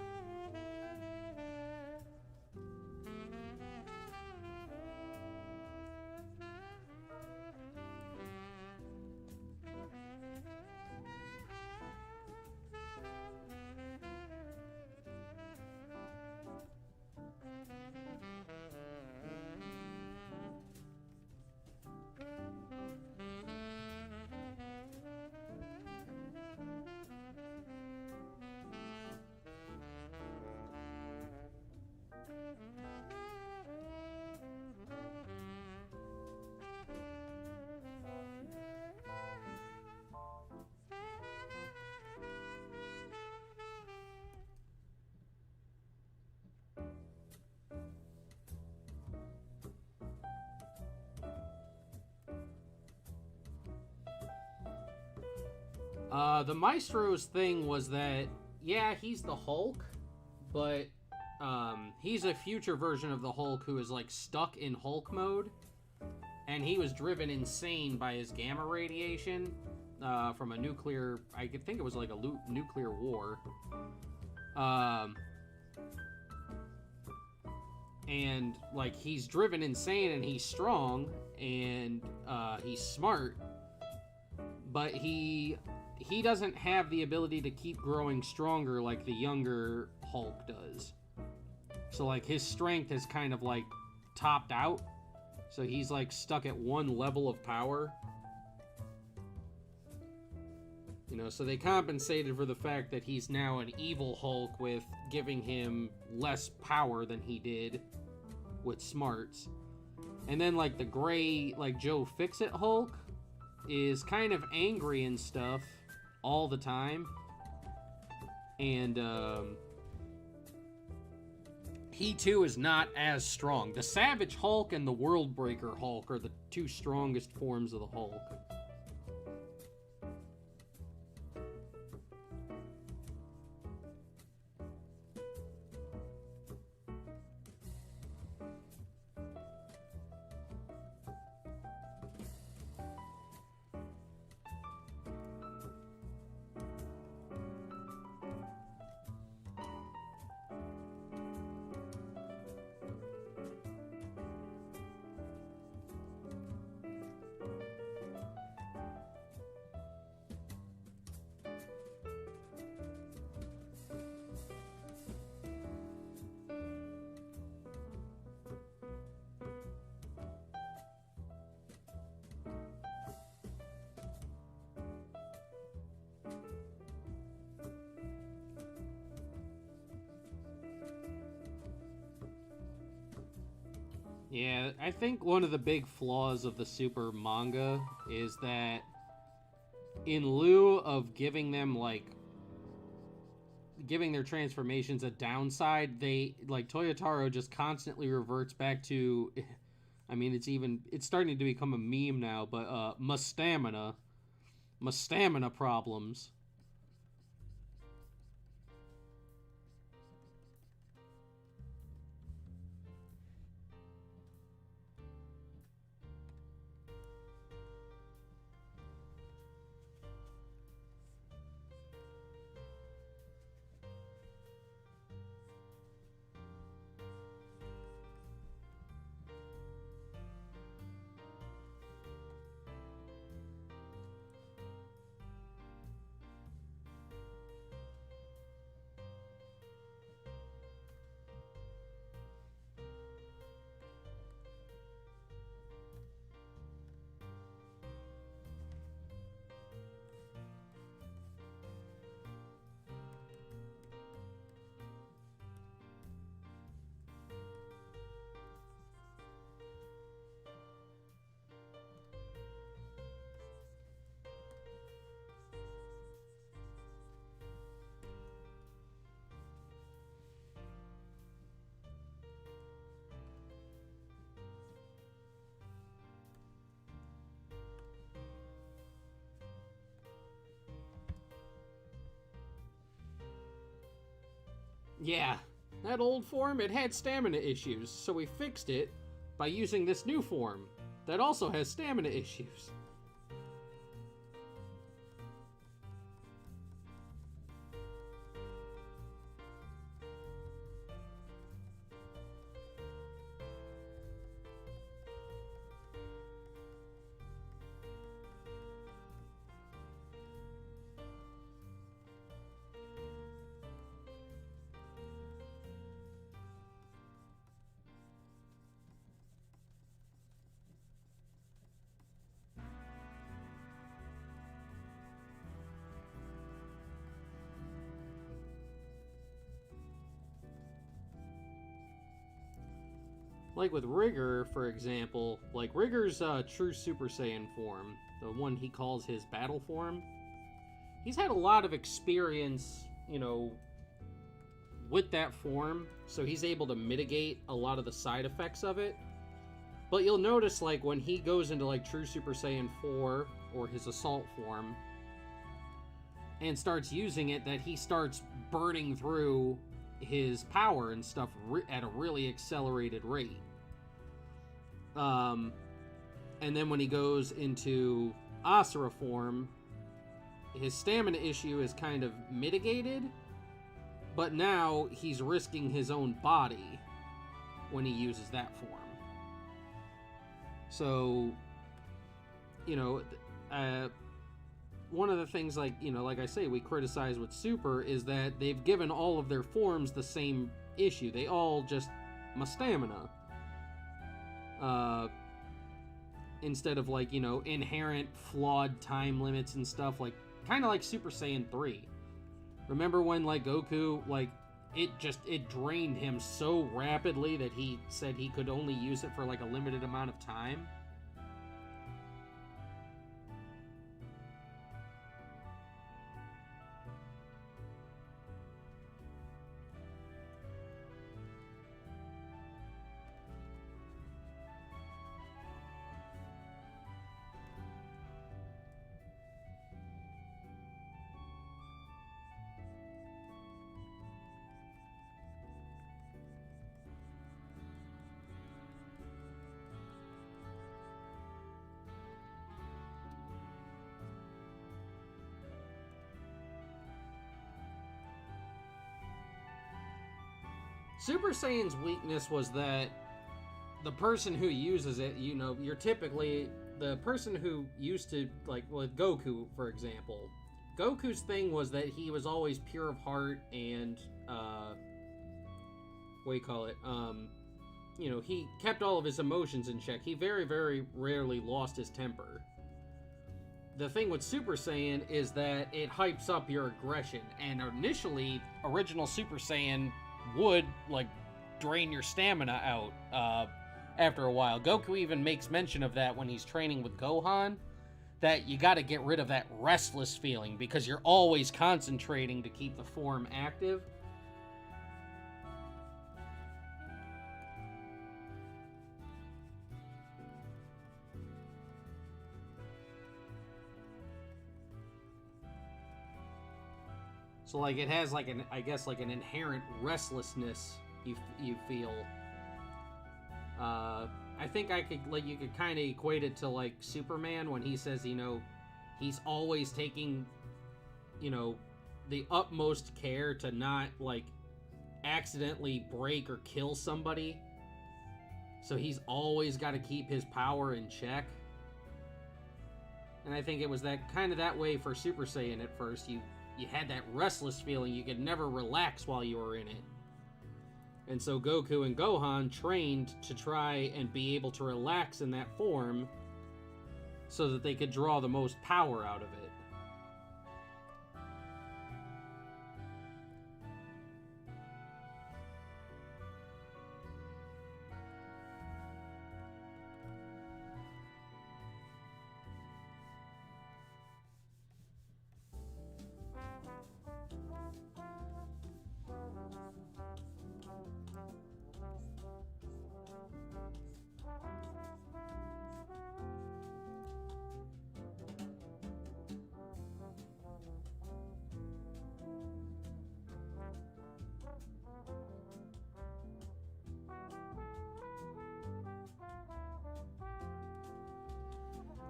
The Maestro's thing was that, yeah, he's the Hulk, but he's a future version of the Hulk who is, like, stuck in Hulk mode, and he was driven insane by his gamma radiation from a nuclear, I could think it was like a nuclear war. And, like, he's driven insane and he's strong and he's smart, but he doesn't have the ability to keep growing stronger like the younger Hulk does. So, like, his strength is kind of, like, topped out. So he's, like, stuck at one level of power. You know, so they compensated for the fact that he's now an evil Hulk with giving him less power than he did with smarts. And then, like, the gray, like, Joe Fix-It Hulk is kind of angry and stuff all the time, and he too is not as strong. The Savage Hulk and the World Breaker Hulk are the two strongest forms of the Hulk. Yeah, I think one of the big flaws of the Super manga is that in lieu of giving them, like, giving their transformations a downside, they, like, Toyotaro just constantly reverts back to, I mean, it's starting to become a meme now, but, my stamina problems. Yeah, that old form, it had stamina issues, so we fixed it by using this new form that also has stamina issues. Like with Rigger, for example, like Rigger's true Super Saiyan form, the one he calls his battle form, he's had a lot of experience, you know, with that form, so he's able to mitigate a lot of the side effects of it. But you'll notice, like, when he goes into, like, true Super Saiyan 4, or his assault form, and starts using it, that he starts burning through his power and stuff at a really accelerated rate. And then when he goes into Asura form, his stamina issue is kind of mitigated, but now he's risking his own body when he uses that form. So, you know, one of the things, like, you know, like I say, we criticize with Super is that they've given all of their forms the same issue. They all just stamina. Instead of, like, you know, inherent flawed time limits and stuff, like, kind of like Super Saiyan 3. Remember when, like, Goku, like, it drained him so rapidly that he said he could only use it for, like, a limited amount of time? Super Saiyan's weakness was that the person who uses it, you know, you're typically the person who used to, like, with Goku, for example. Goku's thing was that he was always pure of heart and, what do you call it? You know, he kept all of his emotions in check. He very, very rarely lost his temper. The thing with Super Saiyan is that it hypes up your aggression, and initially, original Super Saiyan would, like, drain your stamina out. after a while. Goku even makes mention of that when he's training with Gohan, that you got to get rid of that restless feeling because you're always concentrating to keep the form active. So, like, it has, like, I guess, like, an inherent restlessness you feel. I think you could kind of equate it to, like, Superman when he says, he's always taking, the utmost care to not, like, accidentally break or kill somebody. So he's always got to keep his power in check. And I think it was that way for Super Saiyan at first. You had that restless feeling. You could never relax while you were in it. And so Goku and Gohan trained to try and be able to relax in that form so that they could draw the most power out of it.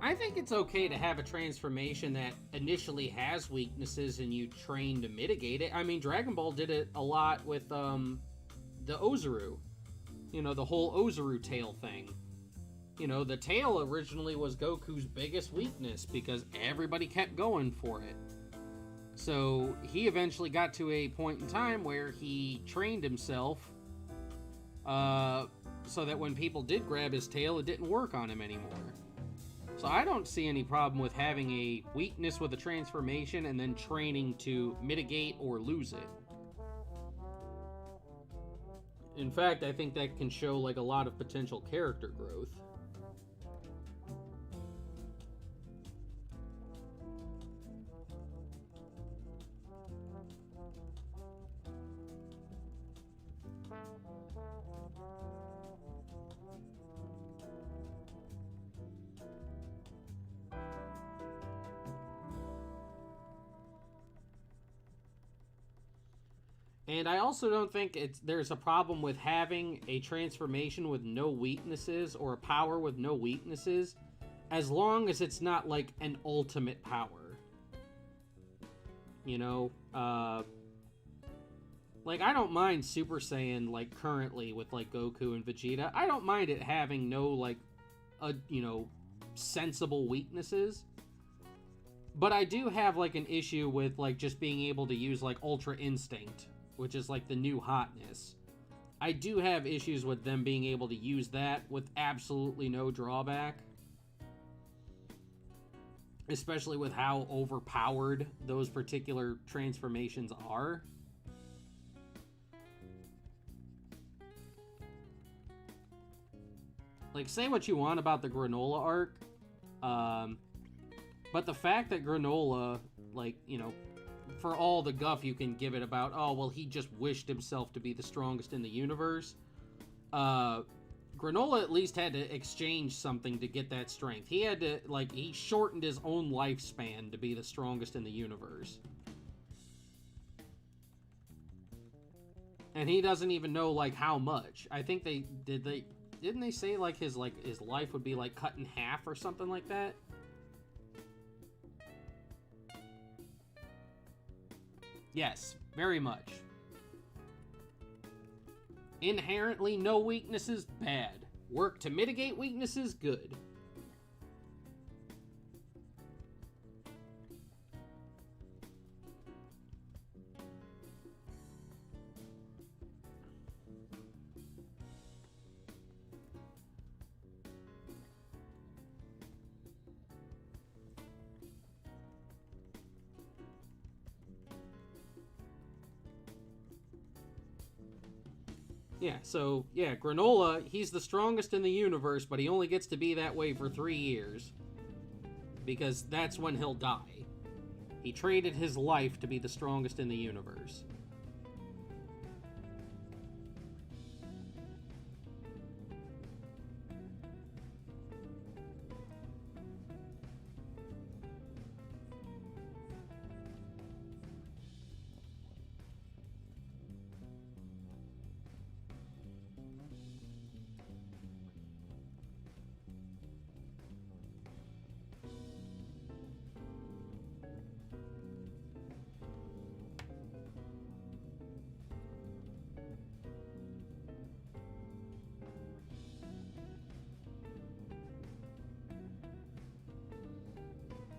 I think it's okay to have a transformation that initially has weaknesses and you train to mitigate it. I mean, Dragon Ball did it a lot with the Ozaru. The whole Ozaru tail thing. The tail originally was Goku's biggest weakness because everybody kept going for it. So he eventually got to a point in time where he trained himself so that when people did grab his tail, it didn't work on him anymore. So I don't see any problem with having a weakness with a transformation and then training to mitigate or lose it. In fact, I think that can show like a lot of potential character growth. And I also don't think there's a problem with having a transformation with no weaknesses or a power with no weaknesses, as long as it's not like an ultimate power. Like I don't mind Super Saiyan like currently with like Goku and Vegeta. I don't mind it having no like sensible weaknesses. But I do have like an issue with like just being able to use like Ultra Instinct, which is like the new hotness. I do have issues with them being able to use that with absolutely no drawback. Especially with how overpowered those particular transformations are. Like, say what you want about the Granola arc, but the fact that Granola, like, for all the guff you can give it about, oh, well, he just wished himself to be the strongest in the universe. Granola at least had to exchange something to get that strength. He had to, he shortened his own lifespan to be the strongest in the universe. And he doesn't even know, how much. I think didn't they say, his life would be, cut in half or something like that? Yes, very much. Inherently, no weaknesses, bad. Work to mitigate weaknesses, good. Yeah, so, yeah, Granola, he's the strongest in the universe, but he only gets to be that way for 3 years. Because that's when he'll die. He traded his life to be the strongest in the universe.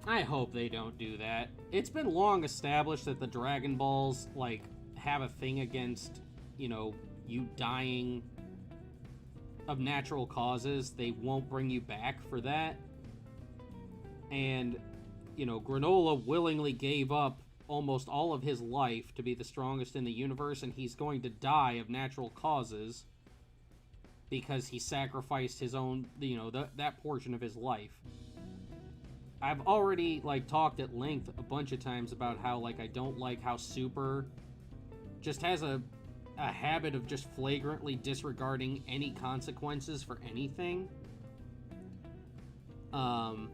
I hope they don't do that. It's been long established that the Dragon Balls, like, have a thing against, you know, you dying of natural causes. They won't bring you back for that. And, you know, Granola willingly gave up almost all of his life to be the strongest in the universe, and he's going to die of natural causes because he sacrificed his own, you know, that portion of his life. I've already, like, talked at length a bunch of times about how, like, I don't like how Super just has a habit of just flagrantly disregarding any consequences for anything. To,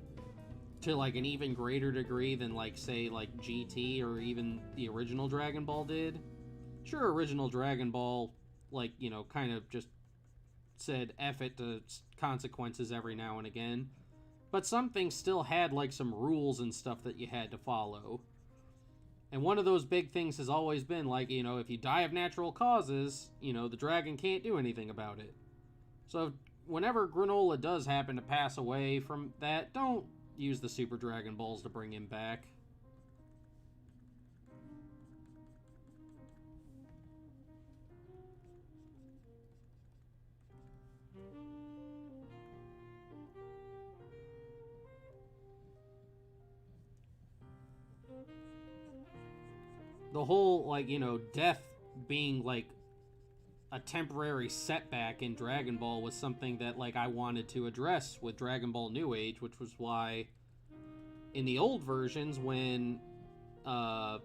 like, an even greater degree than, like, say, like, GT or even the original Dragon Ball did. Sure, original Dragon Ball, like, you know, kind of just said F it to consequences every now and again. But some things still had, like, some rules and stuff that you had to follow. And one of those big things has always been, like, you know, if you die of natural causes, you know, the dragon can't do anything about it. So whenever Granola does happen to pass away from that, don't use the Super Dragon Balls to bring him back. The whole, like, you know, death being, like, a temporary setback in Dragon Ball was something that, like, I wanted to address with Dragon Ball New Age, which was why in the old versions, when Goten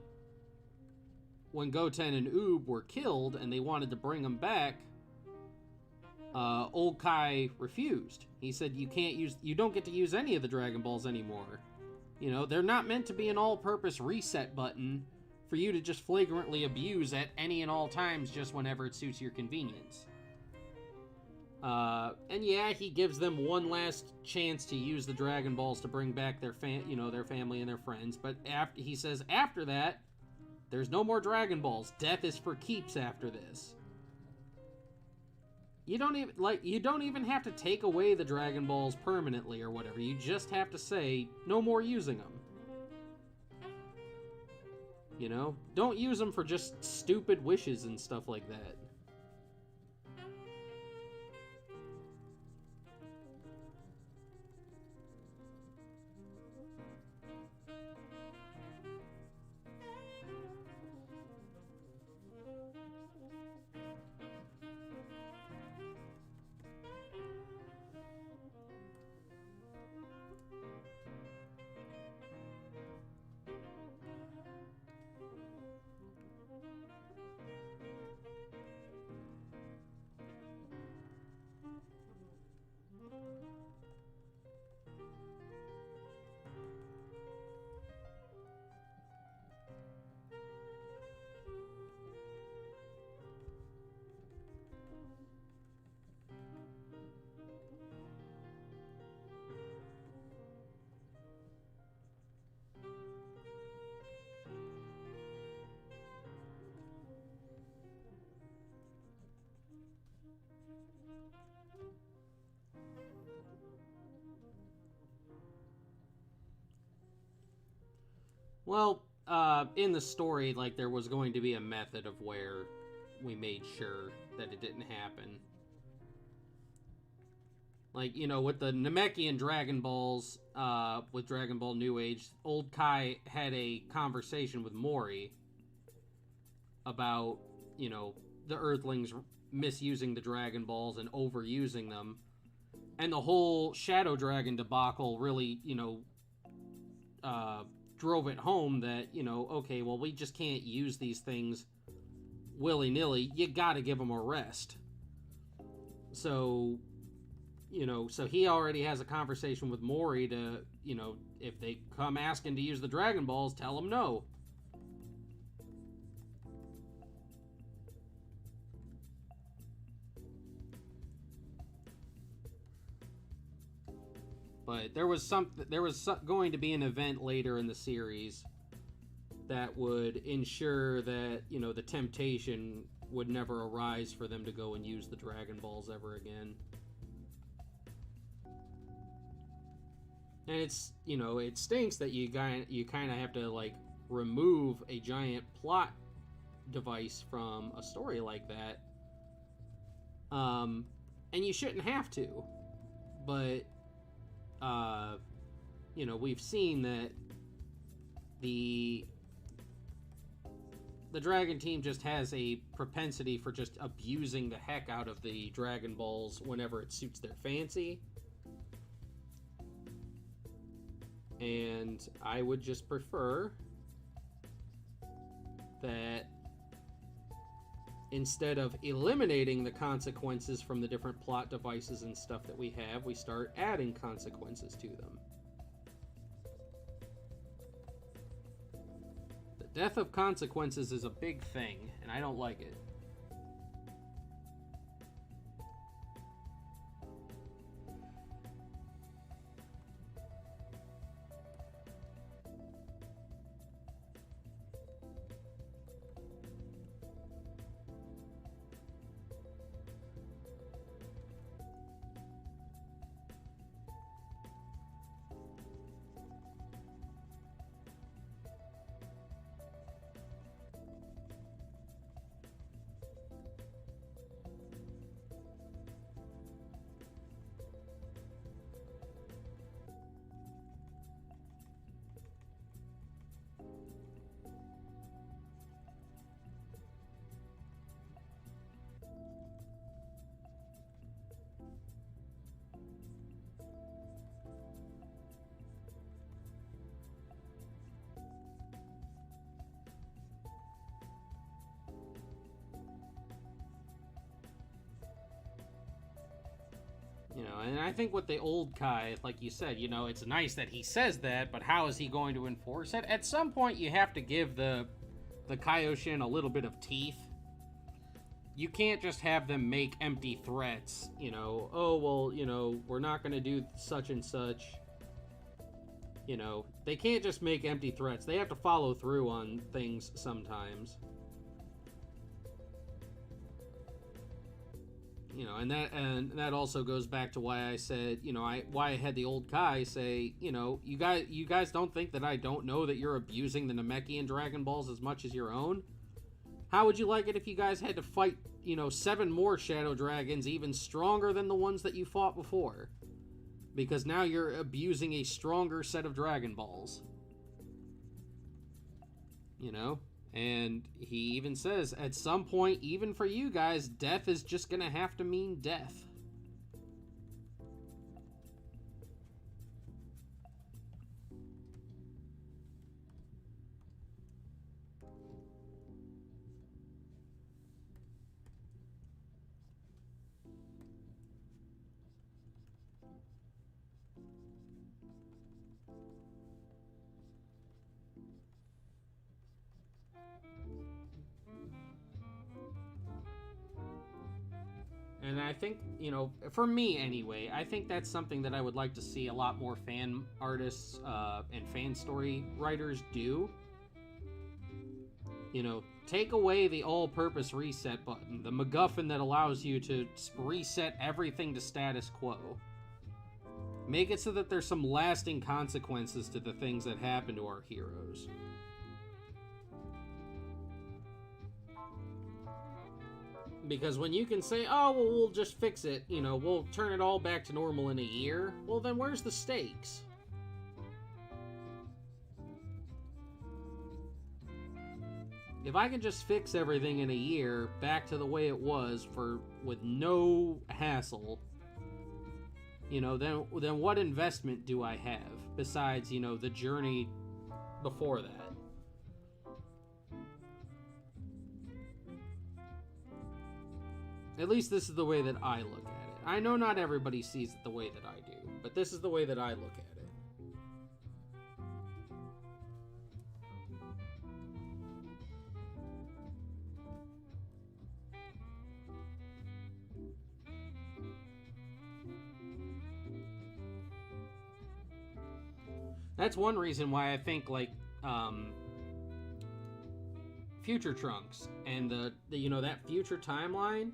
and Oob were killed and they wanted to bring them back, Old Kai refused. He said, you don't get to use any of the Dragon Balls anymore. You know, they're not meant to be an all-purpose reset button for you to just flagrantly abuse at any and all times just whenever it suits your convenience. And yeah, he gives them one last chance to use the Dragon Balls to bring back their their family and their friends, but he says after that, there's no more Dragon Balls. Death is for keeps after this. You don't even have to take away the Dragon Balls permanently or whatever. You just have to say no more using them. You know, don't use them for just stupid wishes and stuff like that. Well, in the story, like, there was going to be a method of where we made sure that it didn't happen. Like, you know, with the Namekian Dragon Balls, with Dragon Ball New Age, Old Kai had a conversation with Mori about, you know, the Earthlings misusing the Dragon Balls and overusing them. And the whole Shadow Dragon debacle really, drove it home that, okay, well, we just can't use these things willy-nilly. You gotta give them a rest. So, so he already has a conversation with Mori to, if they come asking to use the Dragon Balls, tell them no. But there was going to be an event later in the series that would ensure that, the temptation would never arise for them to go and use the Dragon Balls ever again. And it's, it stinks that you kind of have to, like, remove a giant plot device from a story like that. And you shouldn't have to. But we've seen that the Dragon Team just has a propensity for just abusing the heck out of the Dragon Balls whenever it suits their fancy. And I would just prefer that instead of eliminating the consequences from the different plot devices and stuff that we have, we start adding consequences to them. The death of consequences is a big thing, and I don't like it. And I think with the old Kai, like you said, it's nice that he says that, but how is he going to enforce it? At some point, you have to give the Kaioshin a little bit of teeth. You can't just have them make empty threats, oh, well, we're not going to do such and such. They can't just make empty threats. They have to follow through on things sometimes. And that also goes back to why I said, why I had the old Kai say, you guys don't think that I don't know that you're abusing the Namekian Dragon Balls as much as your own? How would you like it if you guys had to fight, 7 more Shadow Dragons even stronger than the ones that you fought before? Because now you're abusing a stronger set of Dragon Balls. And he even says, at some point, even for you guys, death is just gonna have to mean death. And I think, for me anyway, I think that's something that I would like to see a lot more fan artists and fan story writers do. Take away the all-purpose reset button, the MacGuffin that allows you to reset everything to status quo. Make it so that there's some lasting consequences to the things that happen to our heroes. Because when you can say, oh, well, we'll just fix it, we'll turn it all back to normal in a year, well, then where's the stakes? If I can just fix everything in a year back to the way it was with no hassle, you know, then what investment do I have besides, you know, the journey before that? At least this is the way that I look at it. I know not everybody sees it the way that I do, but this is the way that I look at it. That's one reason why I think, like, Future Trunks and the you know, that future timeline,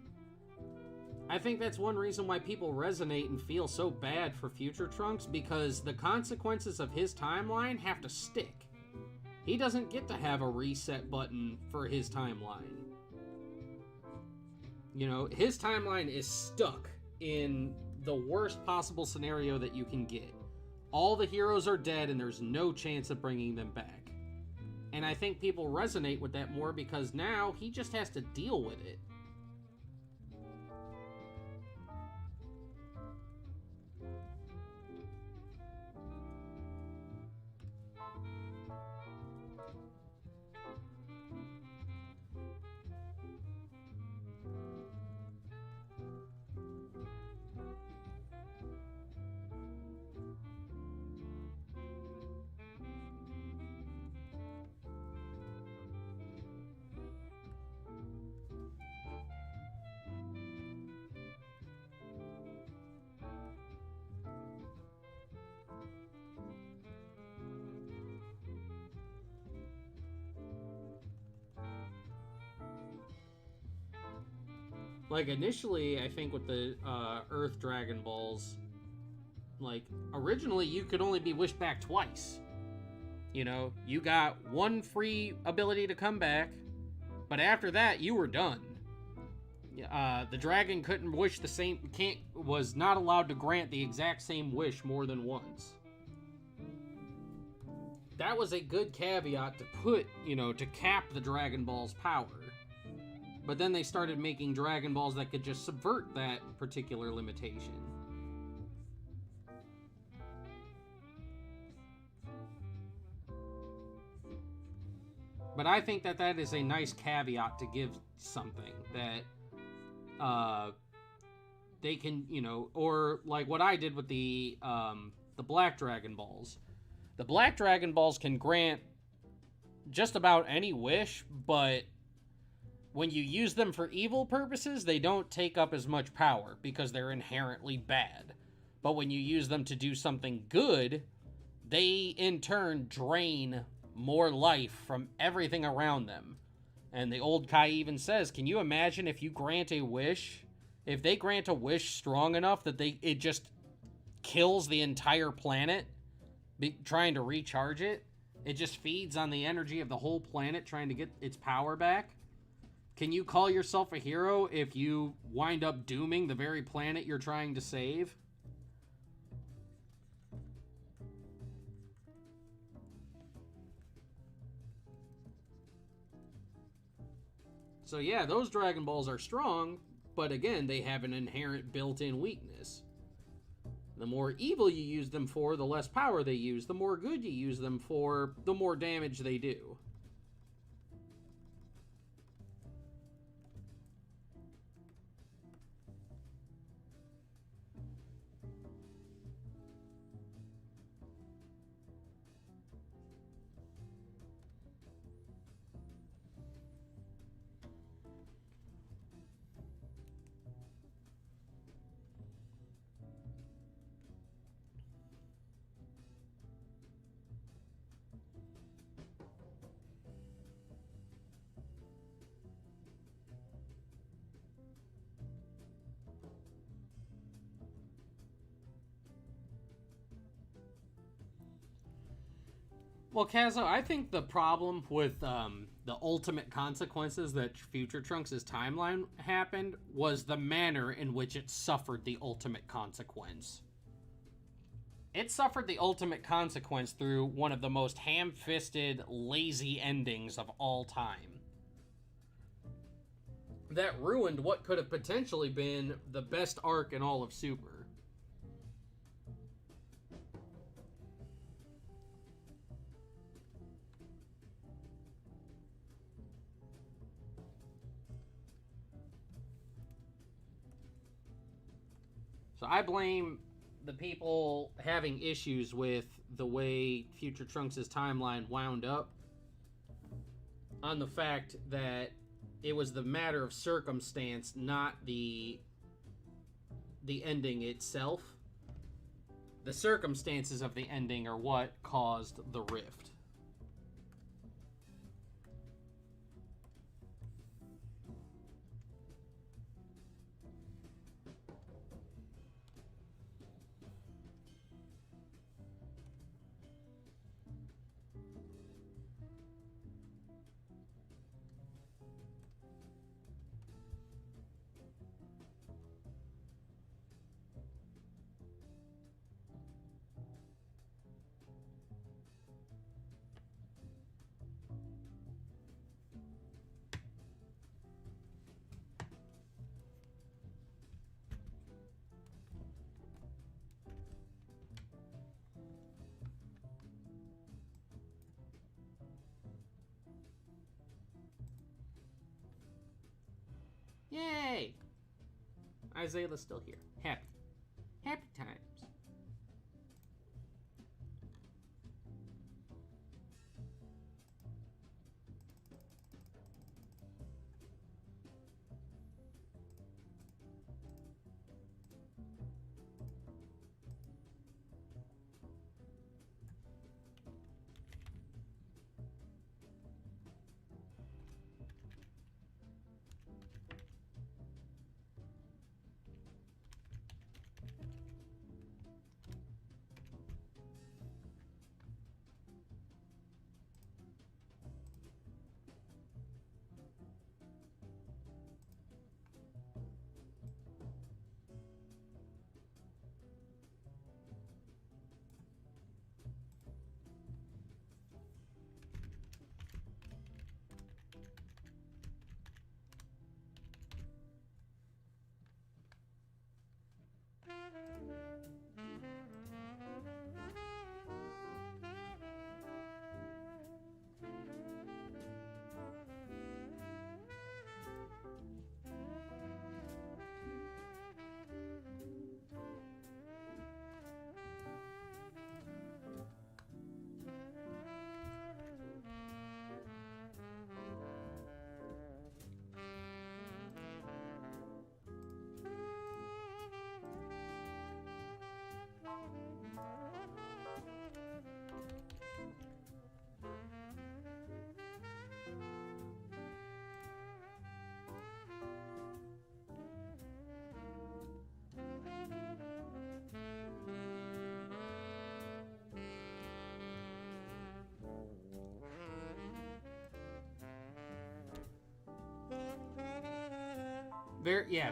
I think that's one reason why people resonate and feel so bad for Future Trunks, because the consequences of his timeline have to stick. He doesn't get to have a reset button for his timeline. You know, his timeline is stuck in the worst possible scenario that you can get. All the heroes are dead and there's no chance of bringing them back. And I think people resonate with that more because now he just has to deal with it. Like, initially, I think with the Earth Dragon Balls, like, originally you could only be wished back twice. You know, you got one free ability to come back, but after that, you were done. The dragon couldn't wish the same, was not allowed to grant the exact same wish more than once. That was a good caveat to put, you know, to cap the Dragon Ball's power. But then they started making Dragon Balls that could just subvert that particular limitation. But I think that that is a nice caveat to give something that they can, you know, or like what I did with the Black Dragon Balls. The Black Dragon Balls can grant just about any wish, but when you use them for evil purposes, they don't take up as much power because they're inherently bad. But when you use them to do something good, they in turn drain more life from everything around them. And the old Kai even says, can you imagine if you grant a wish? If they grant a wish strong enough that it just kills the entire planet, trying to recharge it, it just feeds on the energy of the whole planet trying to get its power back. Can you call yourself a hero if you wind up dooming the very planet you're trying to save? So yeah, those Dragon Balls are strong, but again, they have an inherent built-in weakness. The more evil you use them for, the less power they use. The more good you use them for, the more damage they do. Well, Kazo, I think the problem with the ultimate consequences that Future Trunks' timeline happened was the manner in which it suffered the ultimate consequence. It suffered the ultimate consequence through one of the most ham-fisted, lazy endings of all time. that ruined what could have potentially been the best arc in all of Super. So I blame the people having issues with the way Future Trunks' timeline wound up on the fact that it was the matter of circumstance, not the ending itself. The circumstances of the ending are what caused the rift. Yay! Isaiah's still here. Happy. Happy times.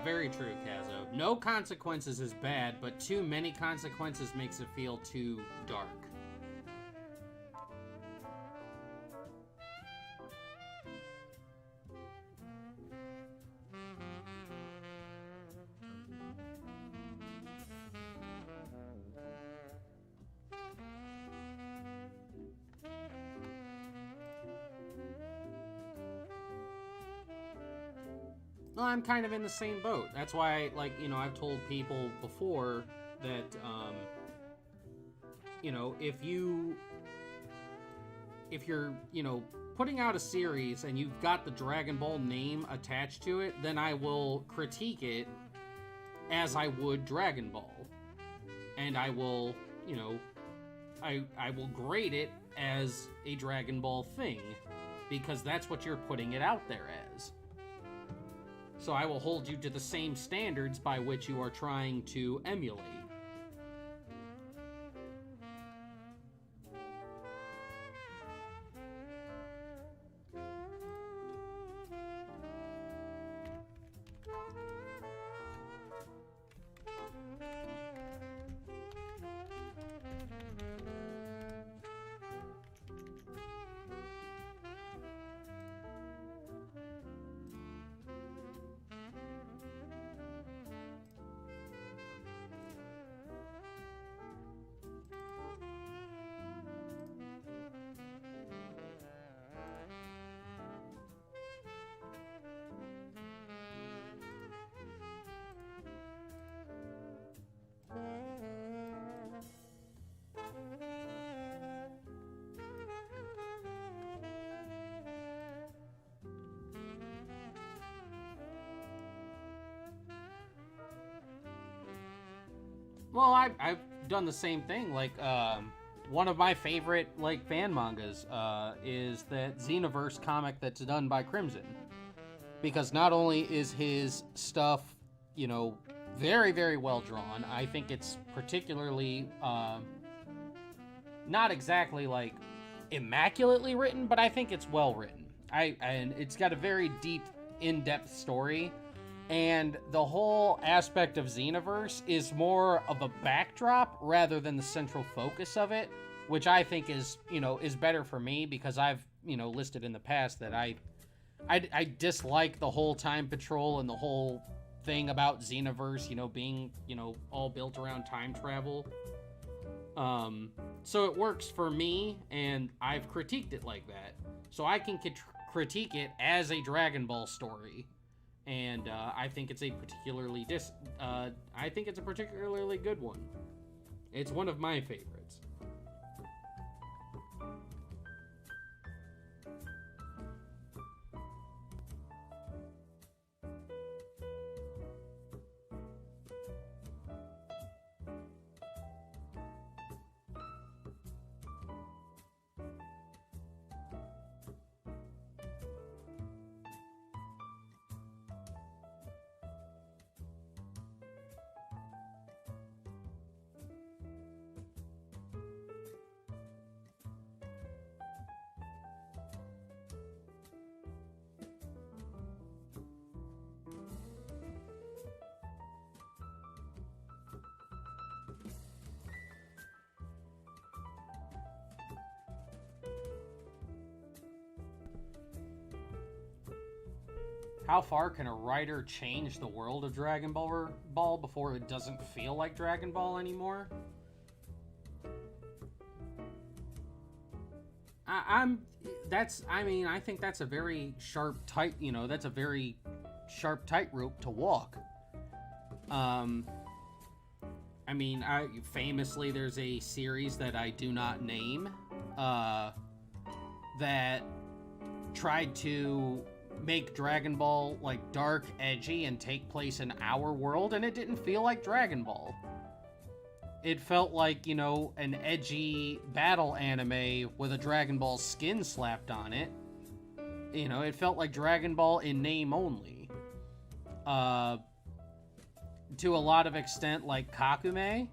Very true, Kazo. No consequences is bad, but too many consequences makes it feel too dark. Well, I'm kind of in the same boat. That's why, like, you know, I've told people before that, you know, if you're, you know, putting out a series and you've got the Dragon Ball name attached to it, then I will critique it as I would Dragon Ball. And I will, you know, I will grade it as a Dragon Ball thing, because that's what you're putting it out there as. So I will hold you to the same standards by which you are trying to emulate. Well, I've done the same thing. Like, one of my favorite, like, fan mangas is that Xenoverse comic that's done by Crimson. Because not only is his stuff, you know, very, very well drawn, I think it's particularly, not exactly, like, immaculately written, but I think it's well written. And it's got a very deep, in-depth story. And the whole aspect of Xenoverse is more of a backdrop rather than the central focus of it, which I think is, you know, is better for me because I've, you know, listed in the past that I dislike the whole Time Patrol and the whole thing about Xenoverse, you know, being, you know, all built around time travel. So it works for me, and I've critiqued it like that. So I can critique it as a Dragon Ball story. And I think it's a particularly good one. It's one of my favorites. How far can a writer change the world of Dragon Ball before it doesn't feel like Dragon Ball anymore? I think that's a very sharp tightrope to walk. Famously, there's a series that I do not name, that tried to make Dragon Ball, like, dark, edgy, and take place in our world, and it didn't feel like Dragon Ball. It felt like, you know, an edgy battle anime with a Dragon Ball skin slapped on it. You know, it felt like Dragon Ball in name only. To a lot of extent, like Kakume.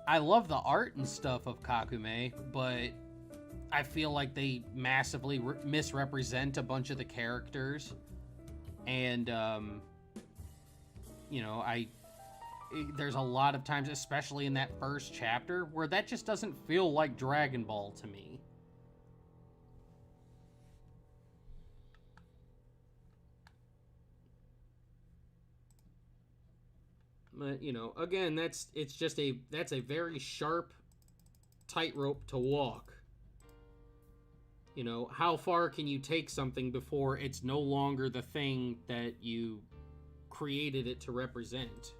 I love the art and stuff of Kakume, but I feel like they massively misrepresent a bunch of the characters. And, there's a lot of times, especially in that first chapter, where that just doesn't feel like Dragon Ball to me. But, you know, again, that's a very sharp tightrope to walk. You know, how far can you take something before it's no longer the thing that you created it to represent?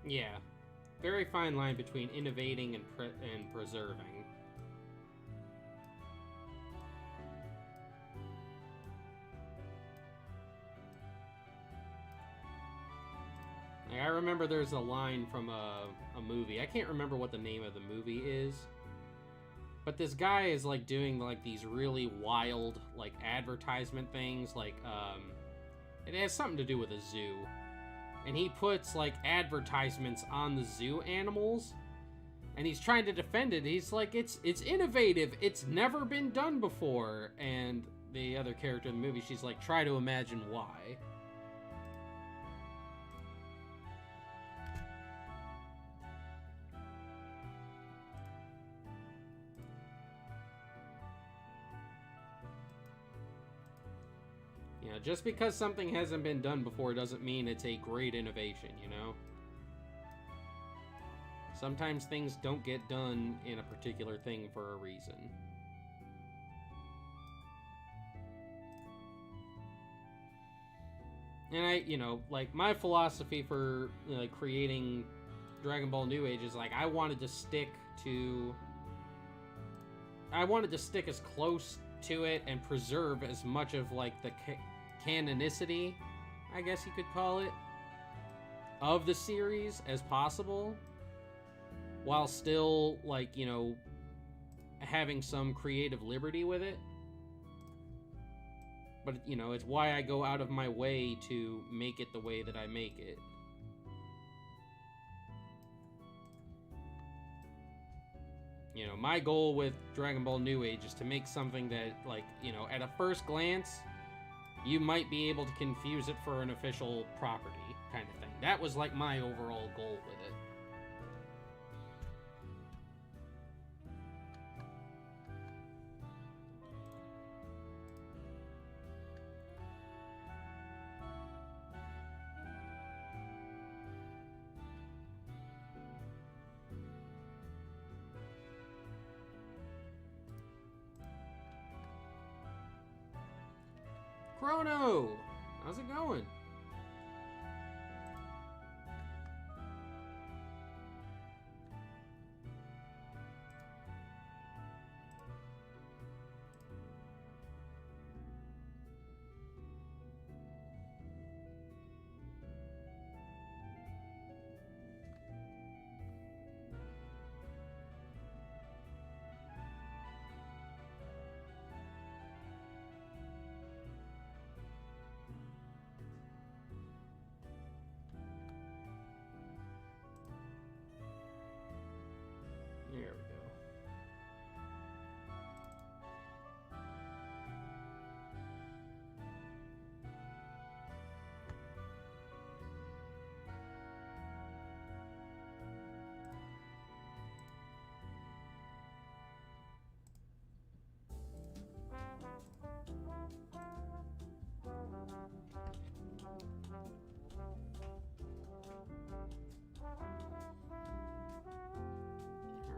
Yeah. Very fine line between innovating and preserving. Like, I remember there's a line from a movie. I can't remember what the name of the movie is. But this guy is, like, doing, like, these really wild, like, advertisement things. Like, it has something to do with a zoo. And he puts, like, advertisements on the zoo animals. And he's trying to defend it. He's like, it's innovative. It's never been done before. And the other character in the movie, she's like, try to imagine why. You know, just because something hasn't been done before doesn't mean it's a great innovation, you know? Sometimes things don't get done in a particular thing for a reason. And you know, like, my philosophy for, like, creating Dragon Ball New Age is, like, I wanted to stick as close to it and preserve as much of, like, the canonicity, I guess you could call it, of the series as possible, while still, like, you know, having some creative liberty with it. But, you know, it's why I go out of my way to make it the way that I make it. You know, my goal with Dragon Ball New Age is to make something that, like, you know, at a first glance, you might be able to confuse it for an official property kind of thing. That was, like, my overall goal with it. Chrono! How's it going? There we go.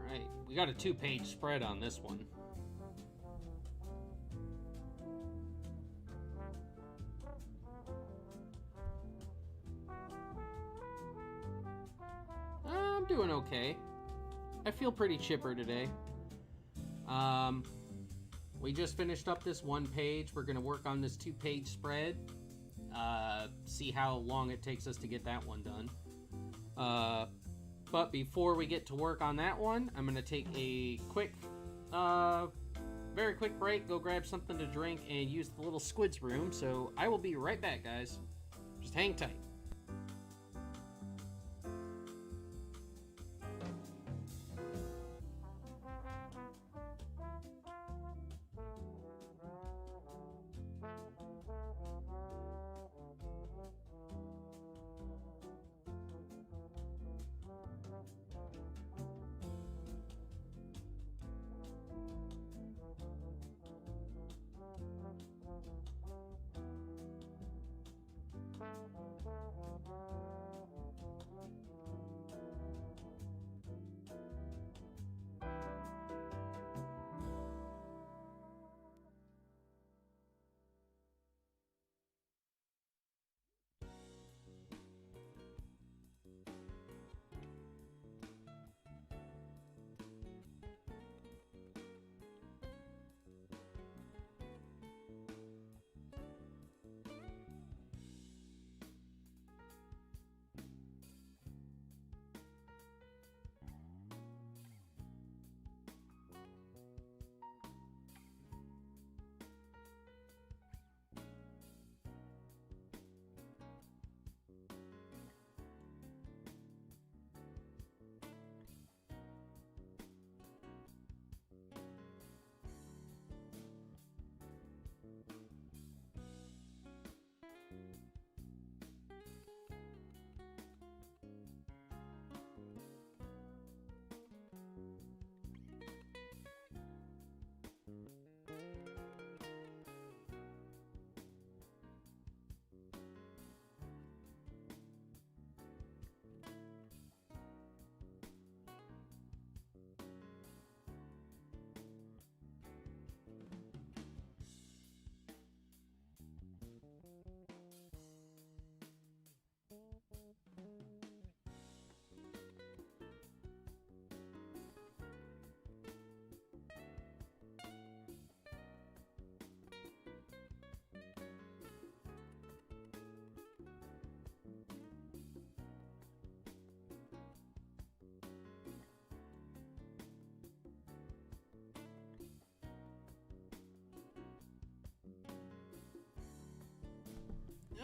Alright, we got a 2-page spread on this one. I'm doing okay. I feel pretty chipper today. We just finished up this 1 page. We're going to work on this 2-page spread. See how long it takes us to get that one done. But before we get to work on that one, I'm going to take a quick, very quick break, go grab something to drink, and use the little squids room. So I will be right back, guys. Just hang tight.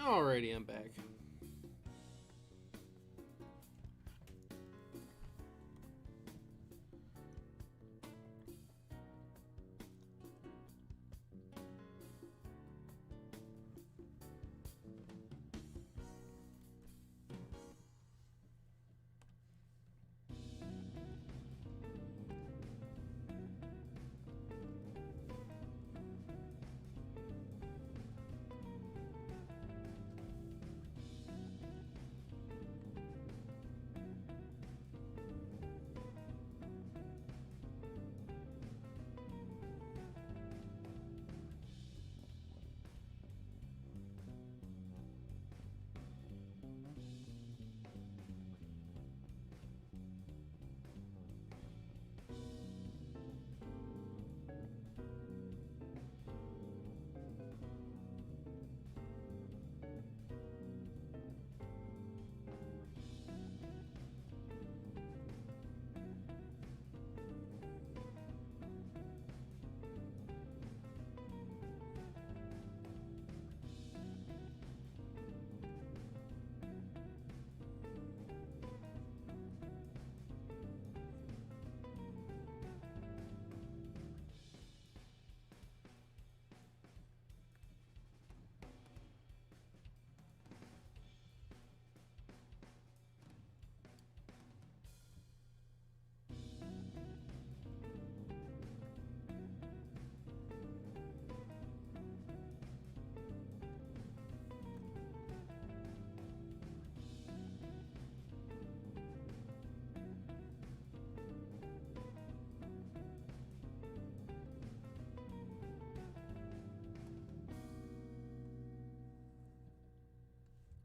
Alrighty, I'm back.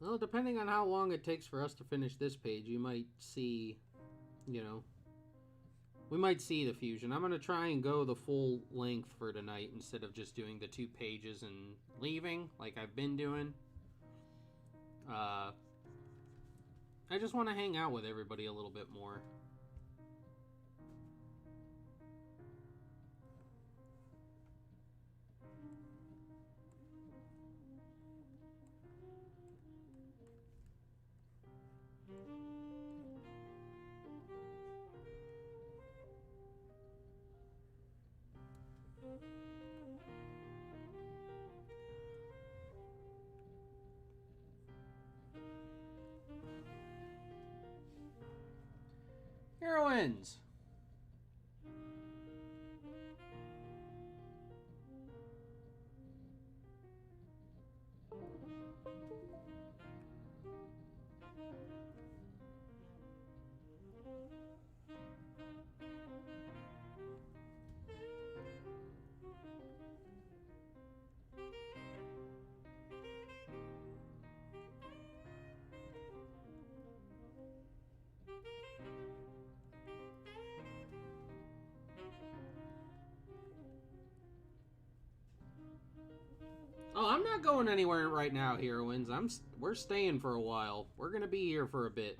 Well, depending on how long it takes for us to finish this page, you might see, you know, we might see the fusion. I'm going to try and go the full length for tonight instead of just doing the 2 pages and leaving like I've been doing. I just want to hang out with everybody a little bit more. Heroines! Oh, I'm not going anywhere right now, heroines. We're staying for a while. We're gonna be here for a bit.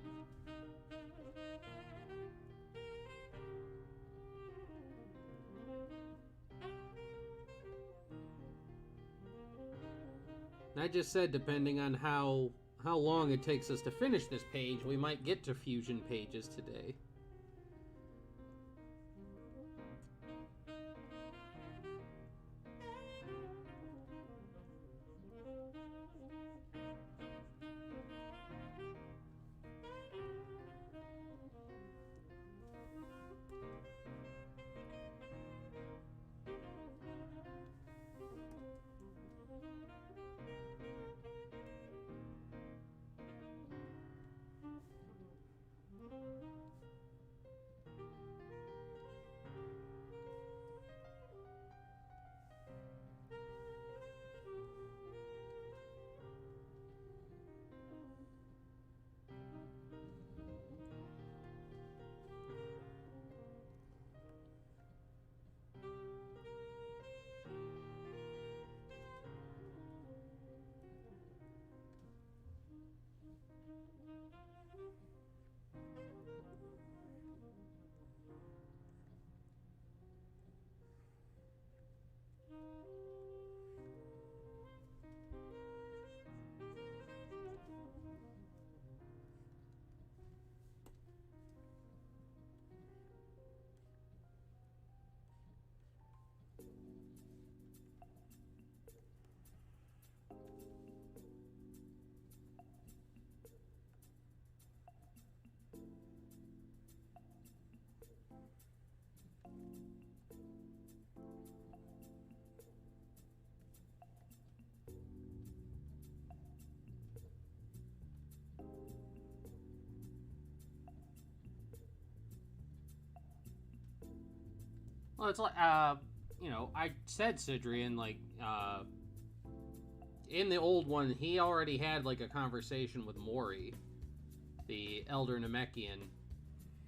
I just said depending on how long it takes us to finish this page, we might get to fusion pages today. Well, it's like, you know, I said Sidrian, like, in the old one, he already had, like, a conversation with Mori, the Elder Namekian,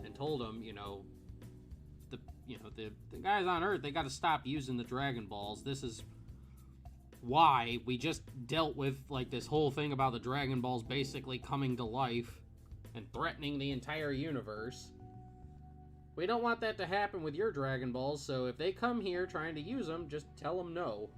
and told him, you know, the guys on Earth, they gotta stop using the Dragon Balls. This is why we just dealt with, like, this whole thing about the Dragon Balls basically coming to life and threatening the entire universe. We don't want that to happen with your Dragon Balls, so if they come here trying to use them, just tell them no.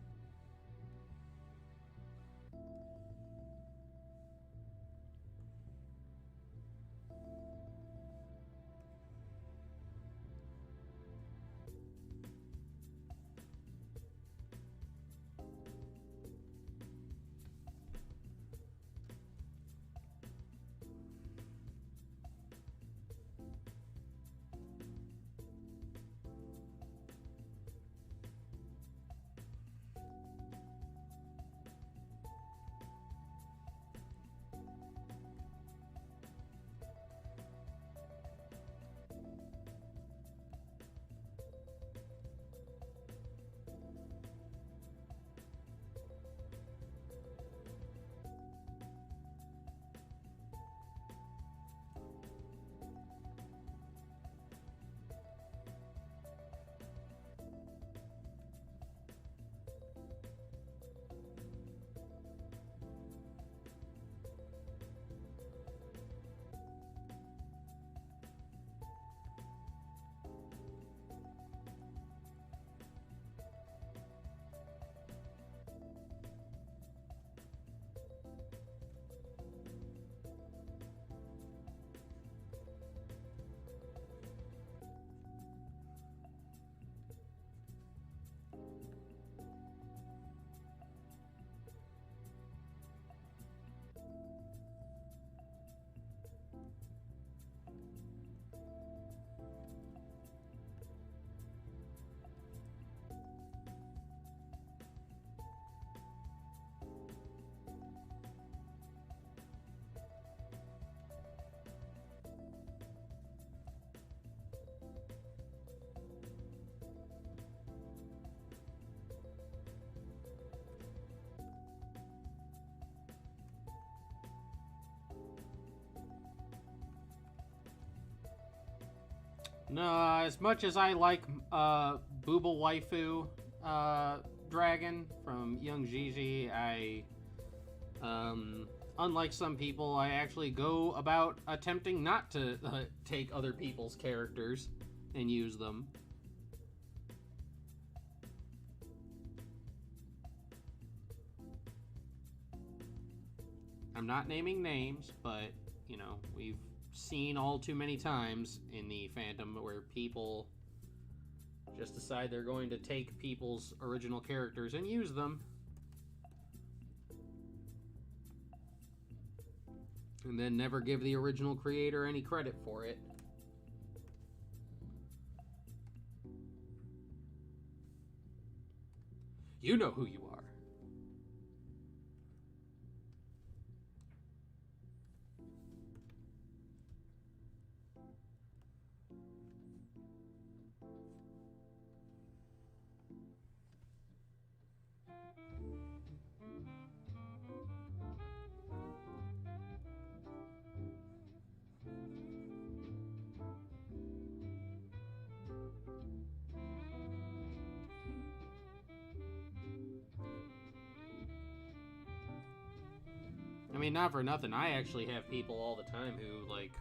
No, as much as I like Booba Waifu Dragon from Young Gigi, unlike some people, I actually go about attempting not to take other people's characters and use them. I'm not naming names, but, you know, we've seen all too many times in the fandom where people just decide they're going to take people's original characters and use them. And then never give the original creator any credit for it. You know who you are. I mean, not for nothing, I actually have people all the time who, like,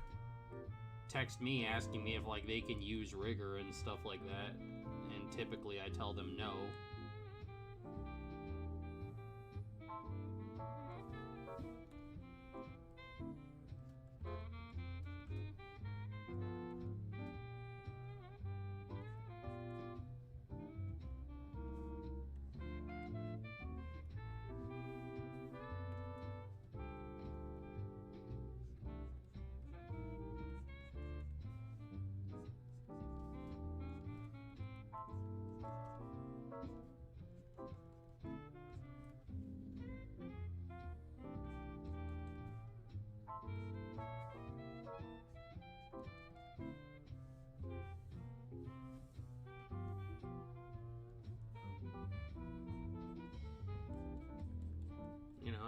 text me asking me if, like, they can use rigor and stuff like that, and typically I tell them no.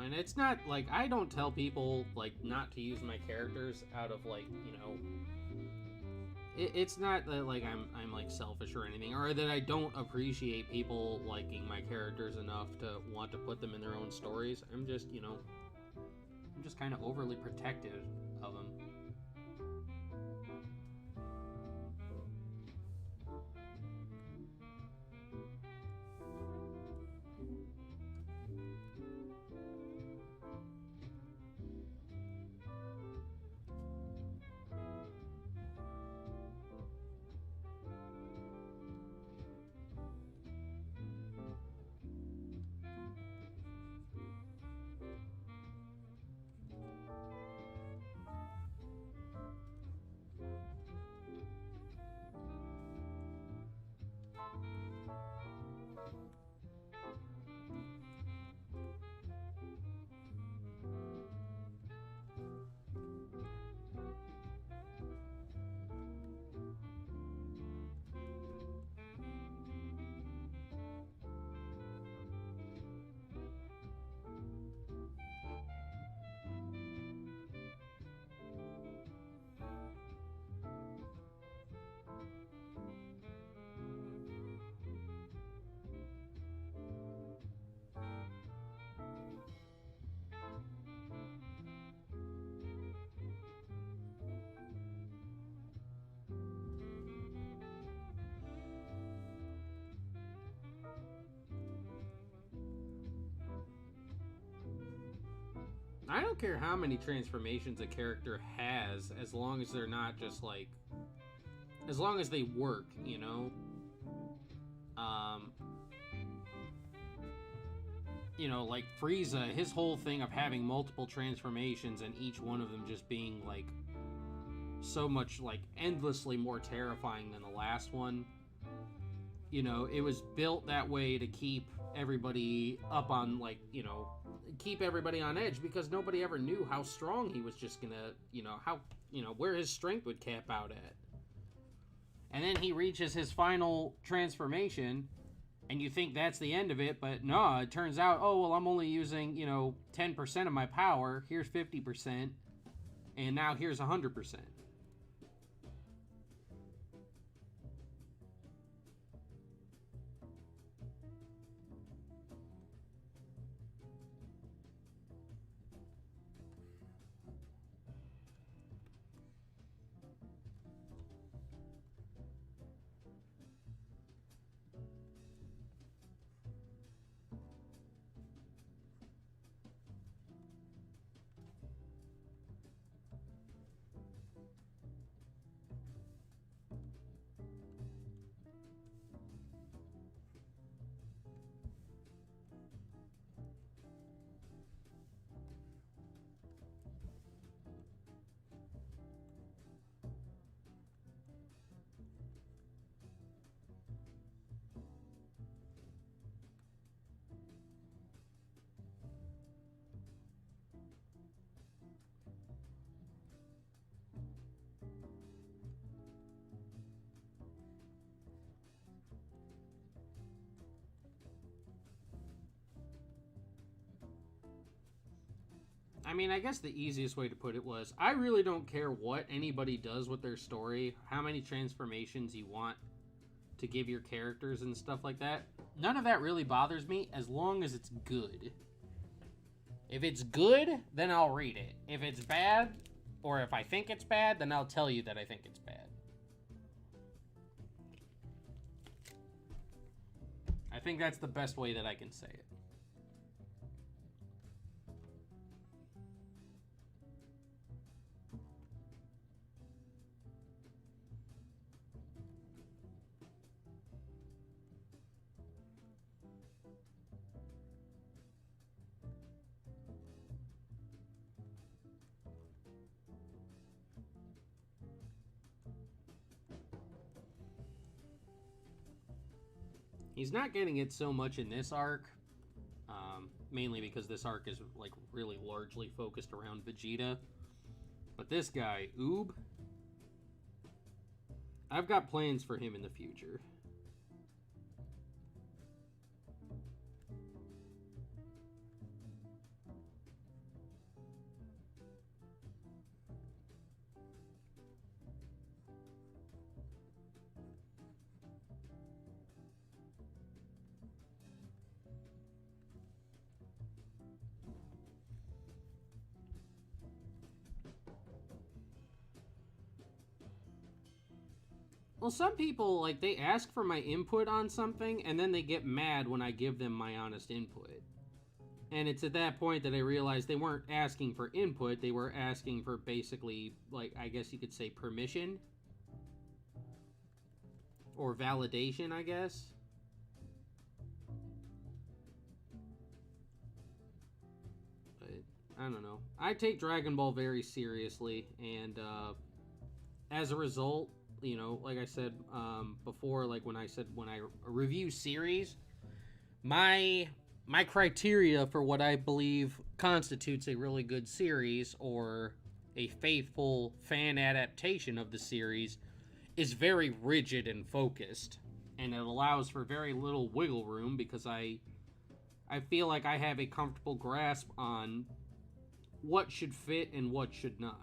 And it's not, like, I don't tell people, like, not to use my characters out of, like, you know... It's not that, like, I'm, like, selfish or anything, or that I don't appreciate people liking my characters enough to want to put them in their own stories. I'm just, you know... I'm just kind of overly protective of them. I don't care how many transformations a character has, as long as they're not just, like... As long as they work, you know? You know, like Frieza, his whole thing of having multiple transformations and each one of them just being, like, so much, like, endlessly more terrifying than the last one. You know, it was built that way to keep everybody up on, like, you know, keep everybody on edge, because nobody ever knew how strong he was just gonna, you know, how, you know, where his strength would cap out at. And then he reaches his final transformation, and you think that's the end of it, but no, it turns out, oh, well, I'm only using, you know, 10% of my power, here's 50%, and now here's 100%. I mean, I guess the easiest way to put it was, I really don't care what anybody does with their story, how many transformations you want to give your characters and stuff like that. None of that really bothers me, as long as it's good. If it's good, then I'll read it. If it's bad, or if I think it's bad, then I'll tell you that I think it's bad. I think that's the best way that I can say it. He's not getting it so much in this arc, mainly because this arc is like really largely focused around Vegeta. But this guy, Oob, I've got plans for him in the future. Well, some people, like, they ask for my input on something, and then they get mad when I give them my honest input. And it's at that point that I realized they weren't asking for input, they were asking for basically, like, I guess you could say permission. Or validation, I guess. But, I don't know. I take Dragon Ball very seriously, and, as a result, you know, like I said before, like when I review series, my criteria for what I believe constitutes a really good series or a faithful fan adaptation of the series is very rigid and focused, and it allows for very little wiggle room because I feel like I have a comfortable grasp on what should fit and what should not.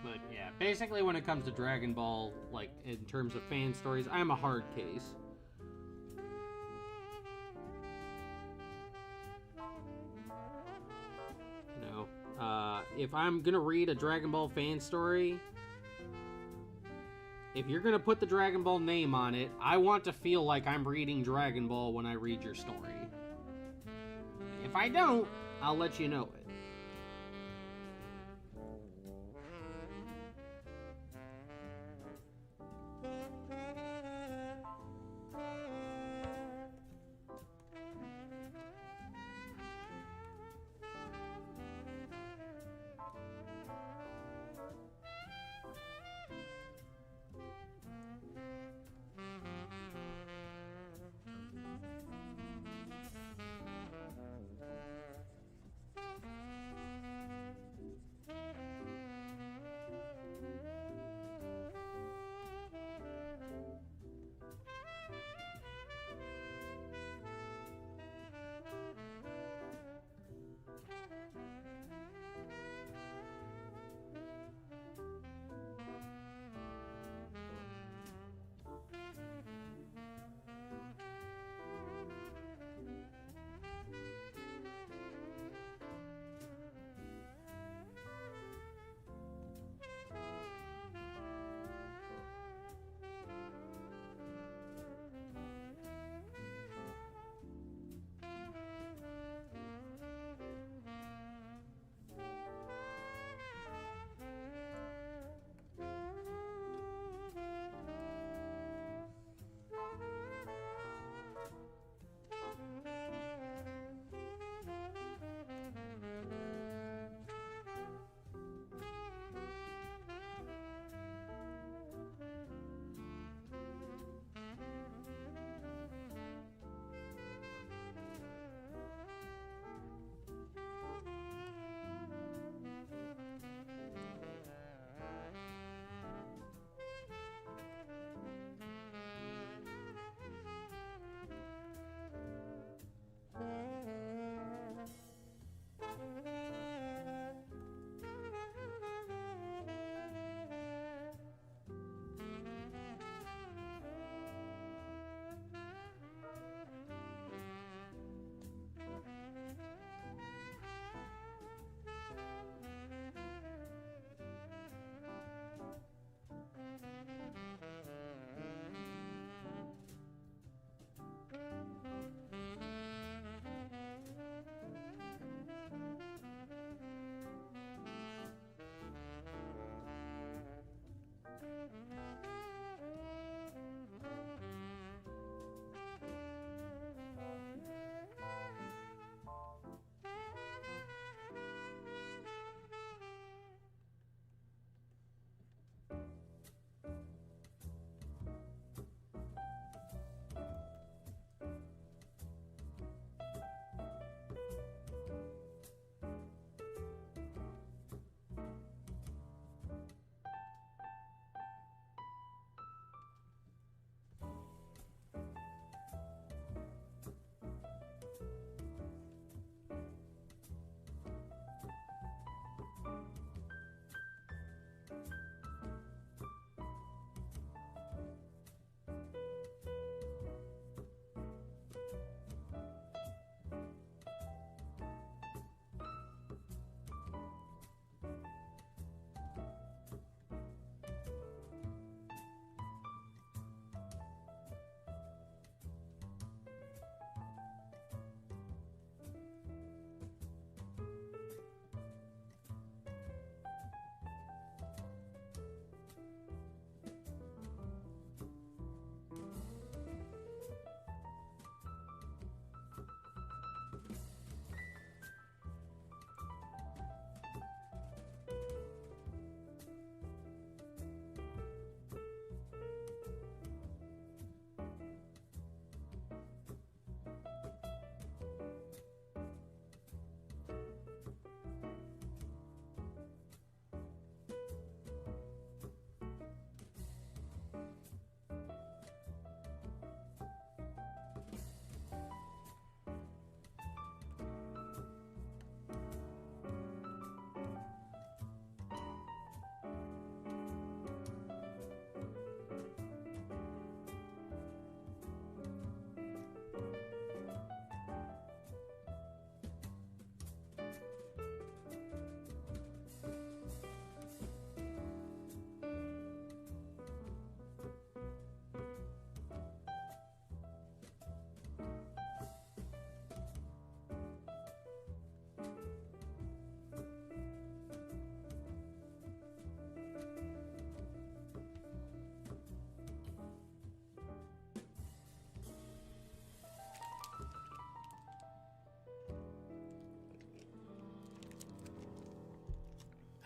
But yeah, basically when it comes to Dragon Ball, like in terms of fan stories, I'm a hard case. You know, if I'm gonna read a Dragon Ball fan story, if you're gonna put the Dragon Ball name on it, I want to feel like I'm reading Dragon Ball when I read your story. If I don't, I'll let you know it.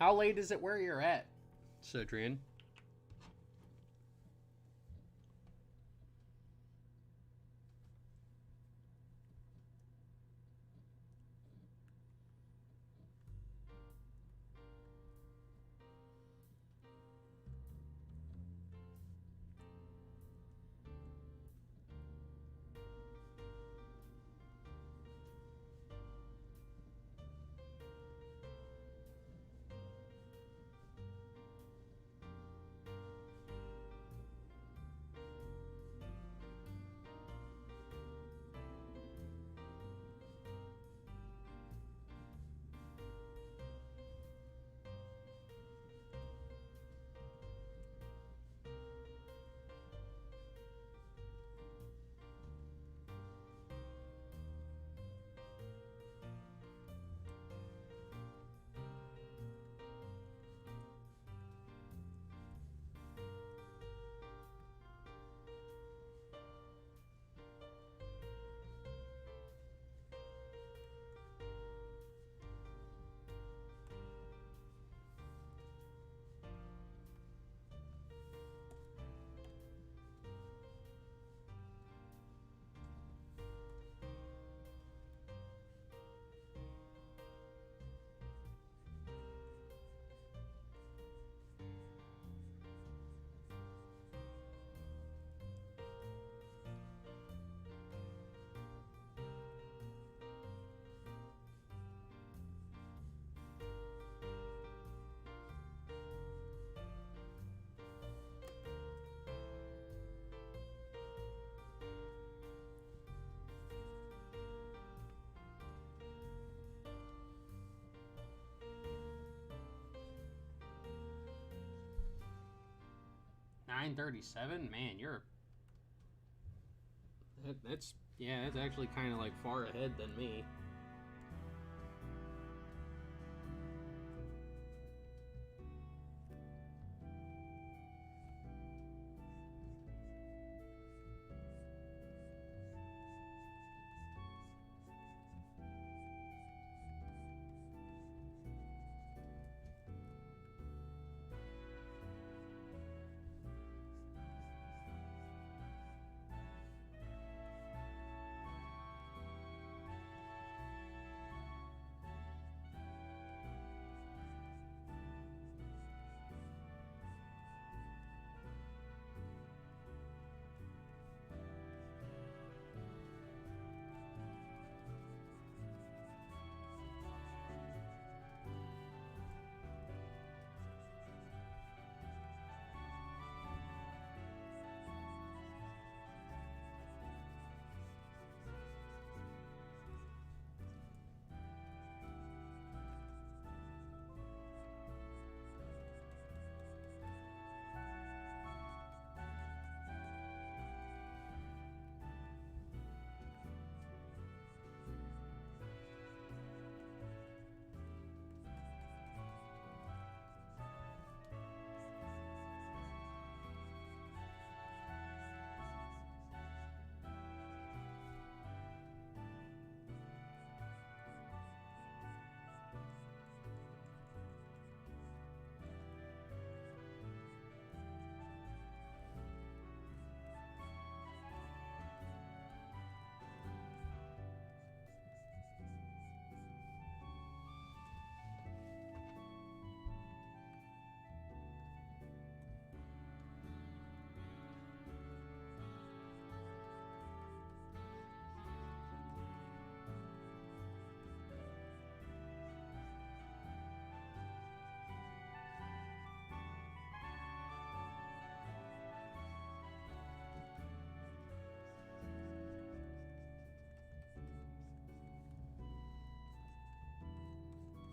How late is it where you're at, Cedrian? $937? Man, you're... That's actually kind of like far ahead than me.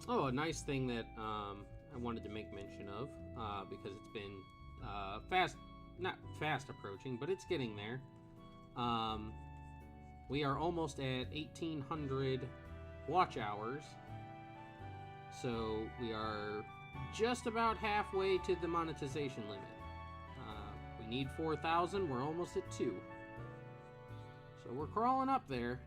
Oh, a nice thing that I wanted to make mention of, because it's been not fast approaching, but it's getting there. We are almost at 1,800 watch hours, so we are just about halfway to the monetization limit. We need 4,000, we're almost at 2. So we're crawling up there.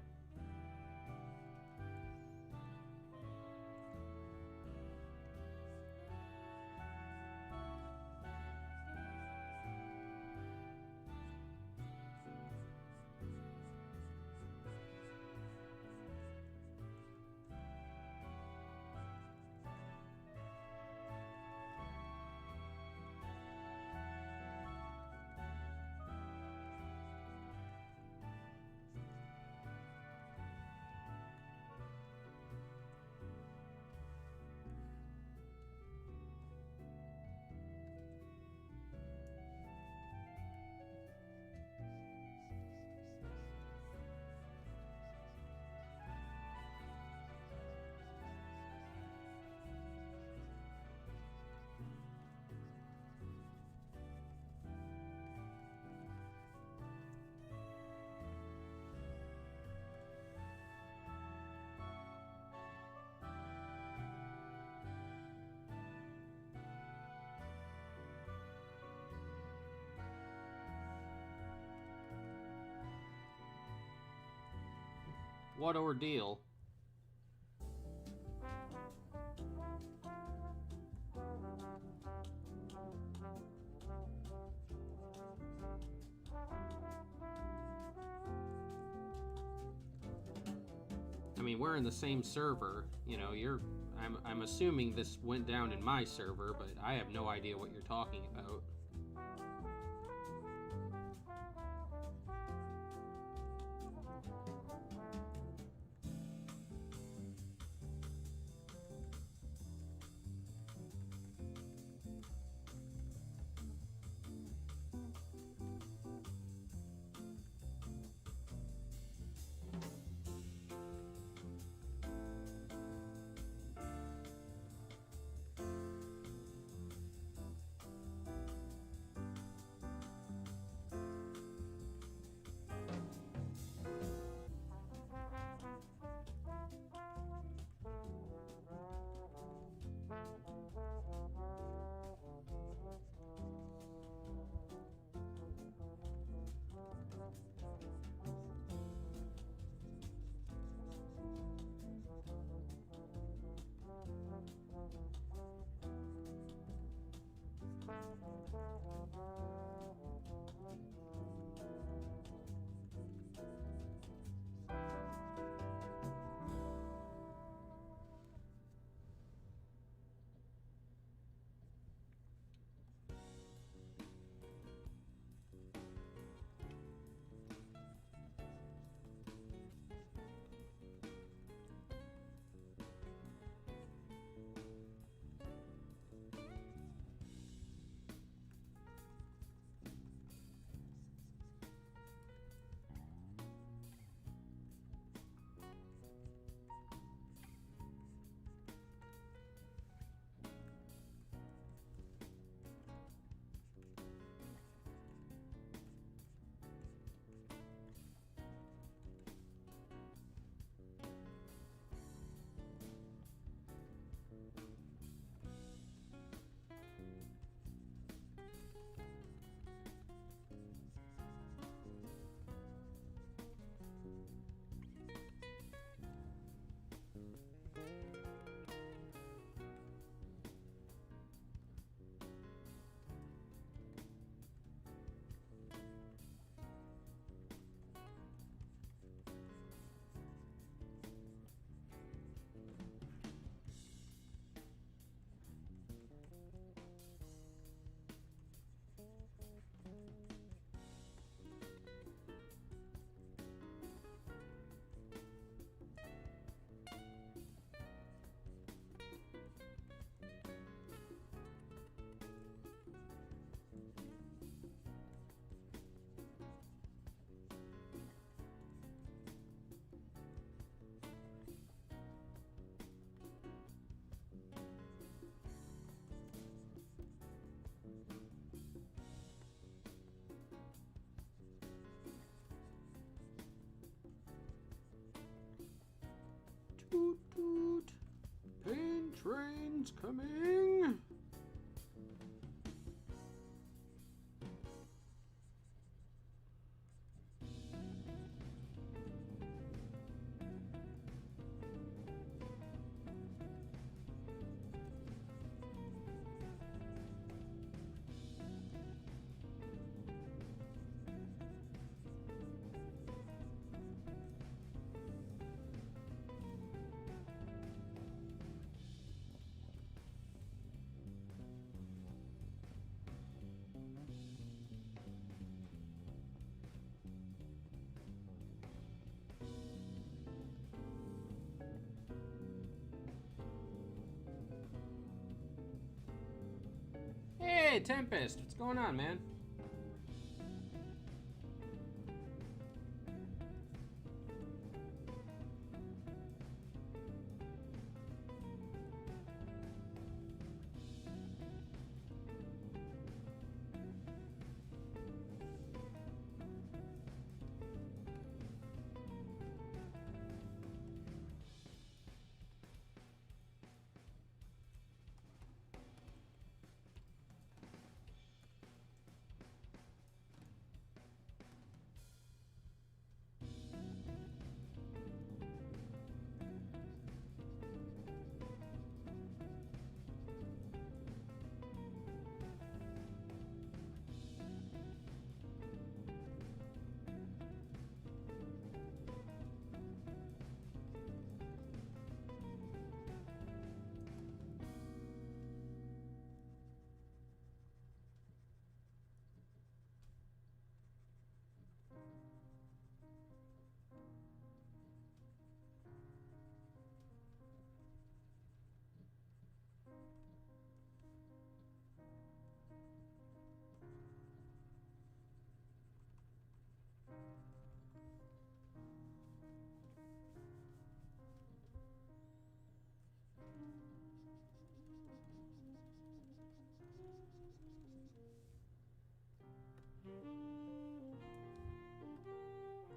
What ordeal? I mean, we're in the same server. You know, I'm assuming this went down in my server, but I have no idea what you're talking about. Toot toot. Pain train's coming. Hey, Tempest, what's going on, man?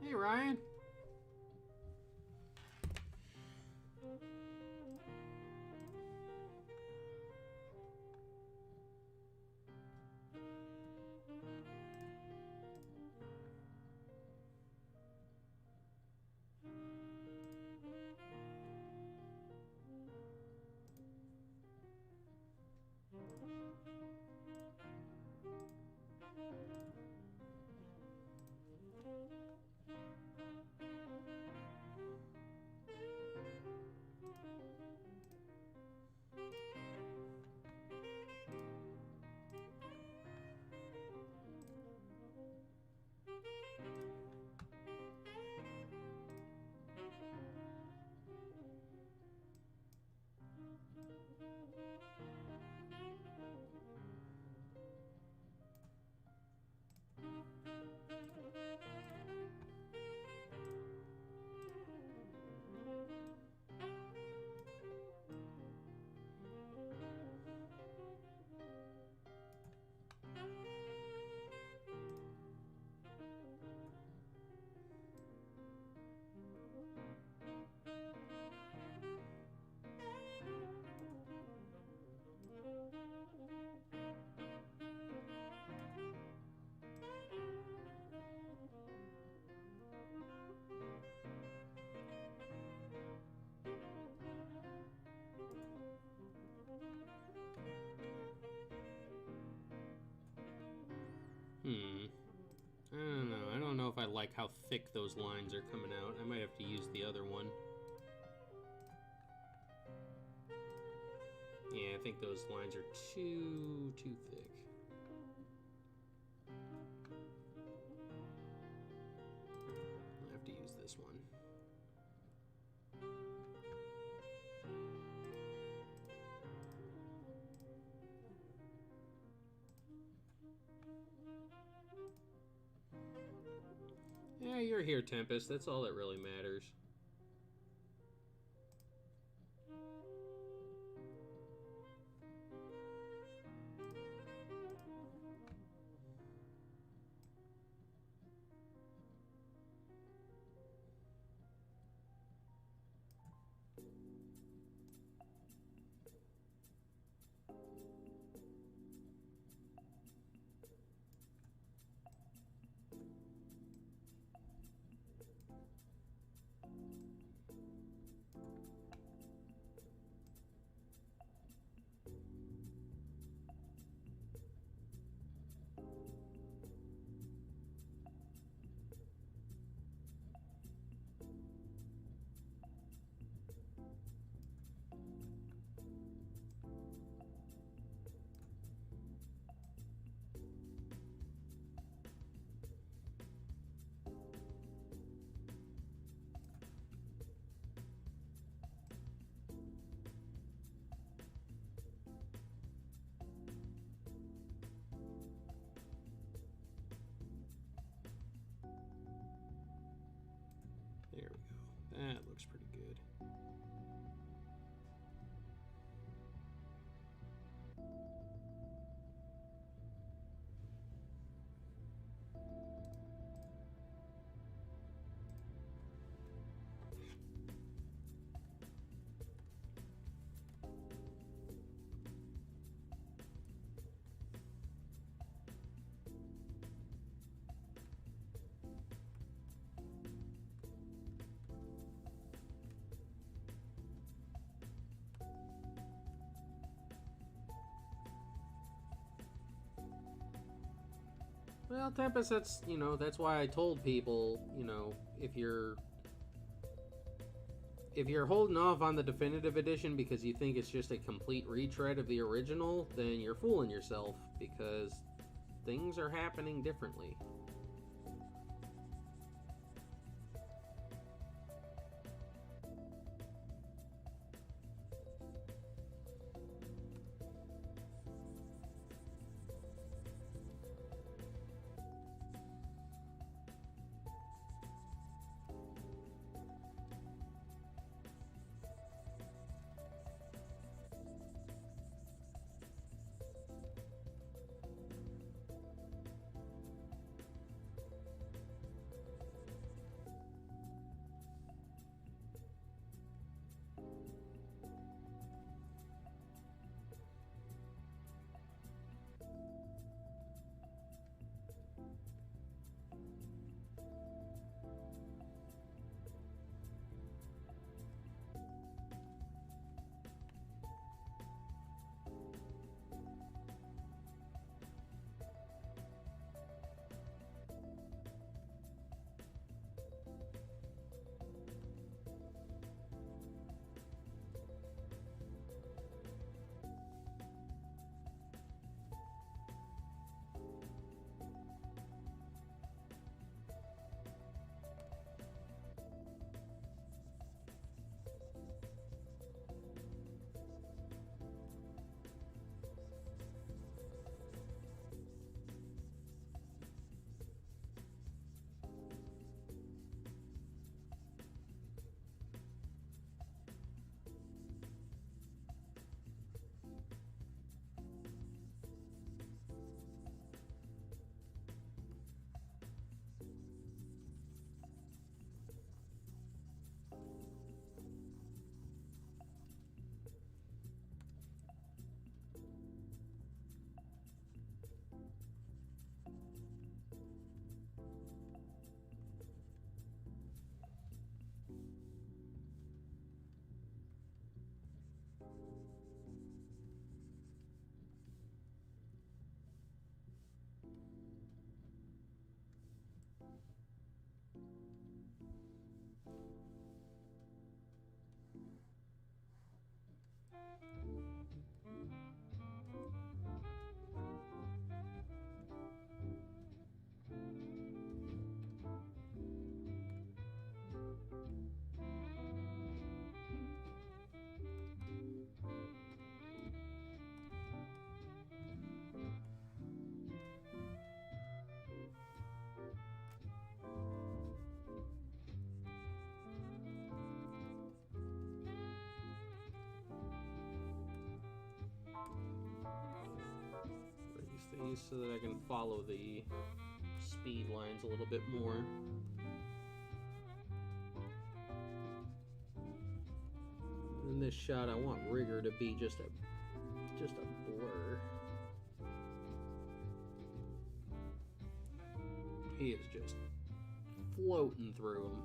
Hey, Ryan. I don't know. I don't know if I like how thick those lines are coming out. I might have to use the other one. Yeah, I think those lines are too thick. I have to use this one. Yeah, you're here, Tempest. That's all that really matters. There we go. That looks pretty good. Well, Tempest, that's, that's why I told people, if you're holding off on the definitive edition because you think it's just a complete retread of the original, then you're fooling yourself, because things are happening differently. so that I can follow the speed lines a little bit more. In this shot, I want rigor to be just a blur. He is just floating through them.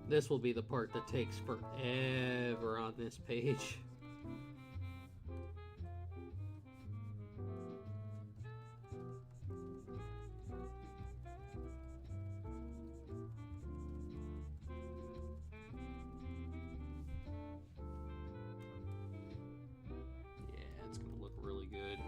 This will be the part that takes forever on this page. Yeah, it's gonna look really good.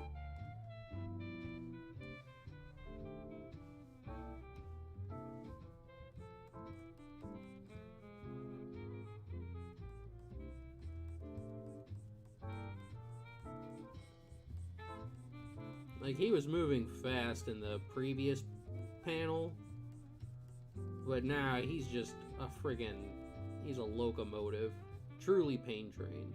Like, he was moving fast in the previous panel, but now he's just a he's a locomotive. Truly pain trained.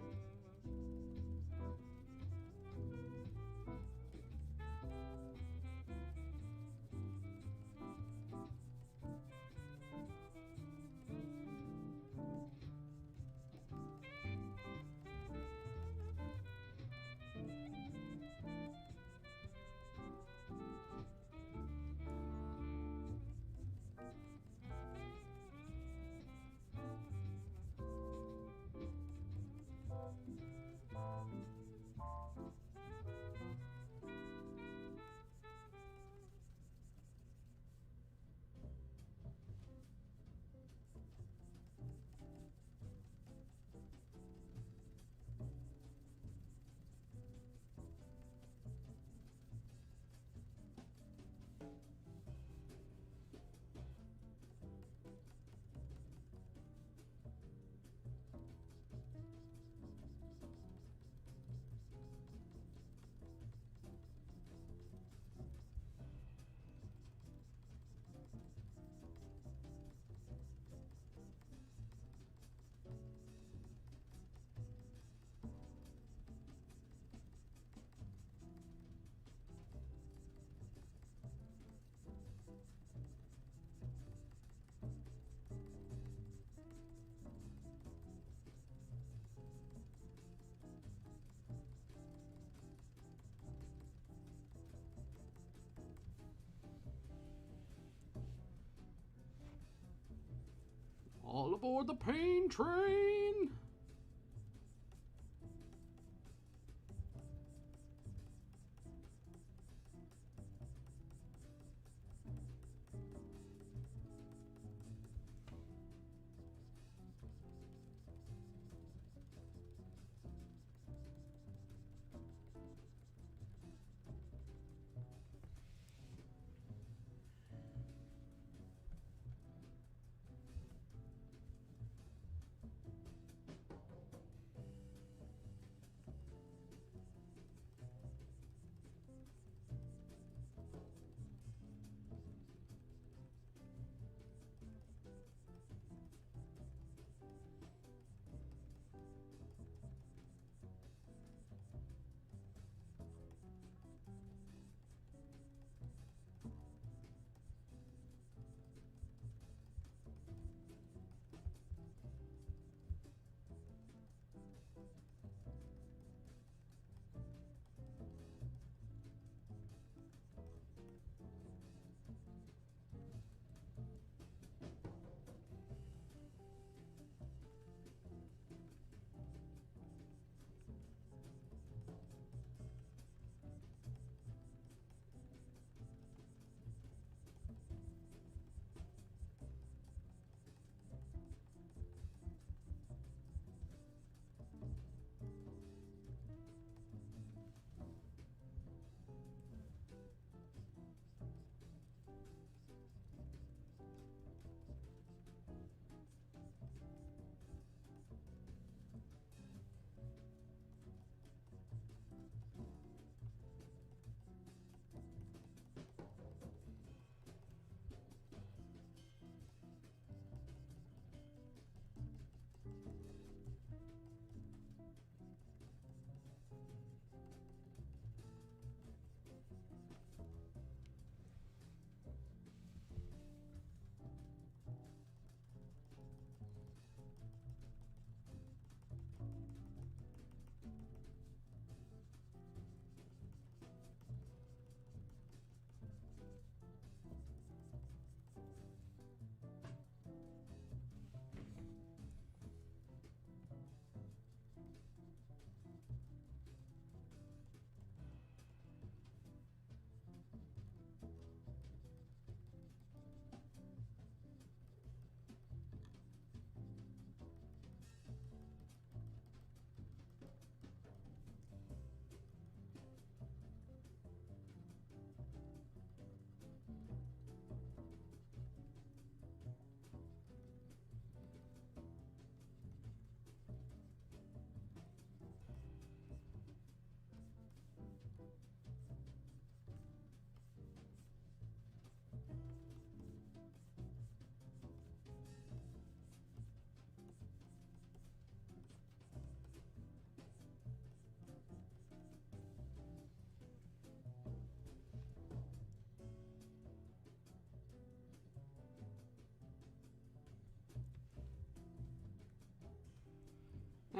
All aboard the pain train!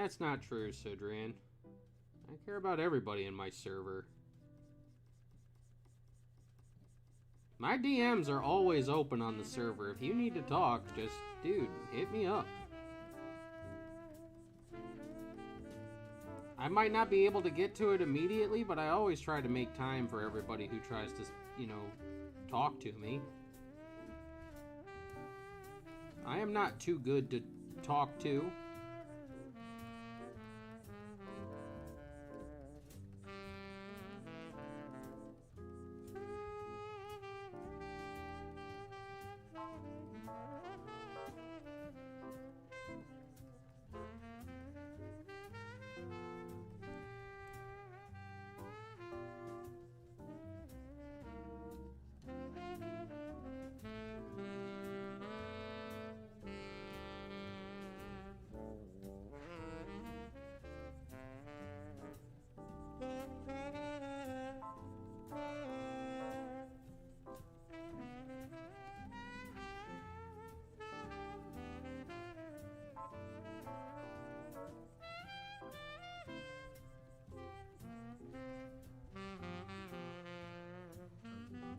That's not true, Sudrian. I care about everybody in my server. My DMs are always open on the server. If you need to talk, just, dude, hit me up. I might not be able to get to it immediately, but I always try to make time for everybody who tries to, you know, talk to me. I am not too good to talk to.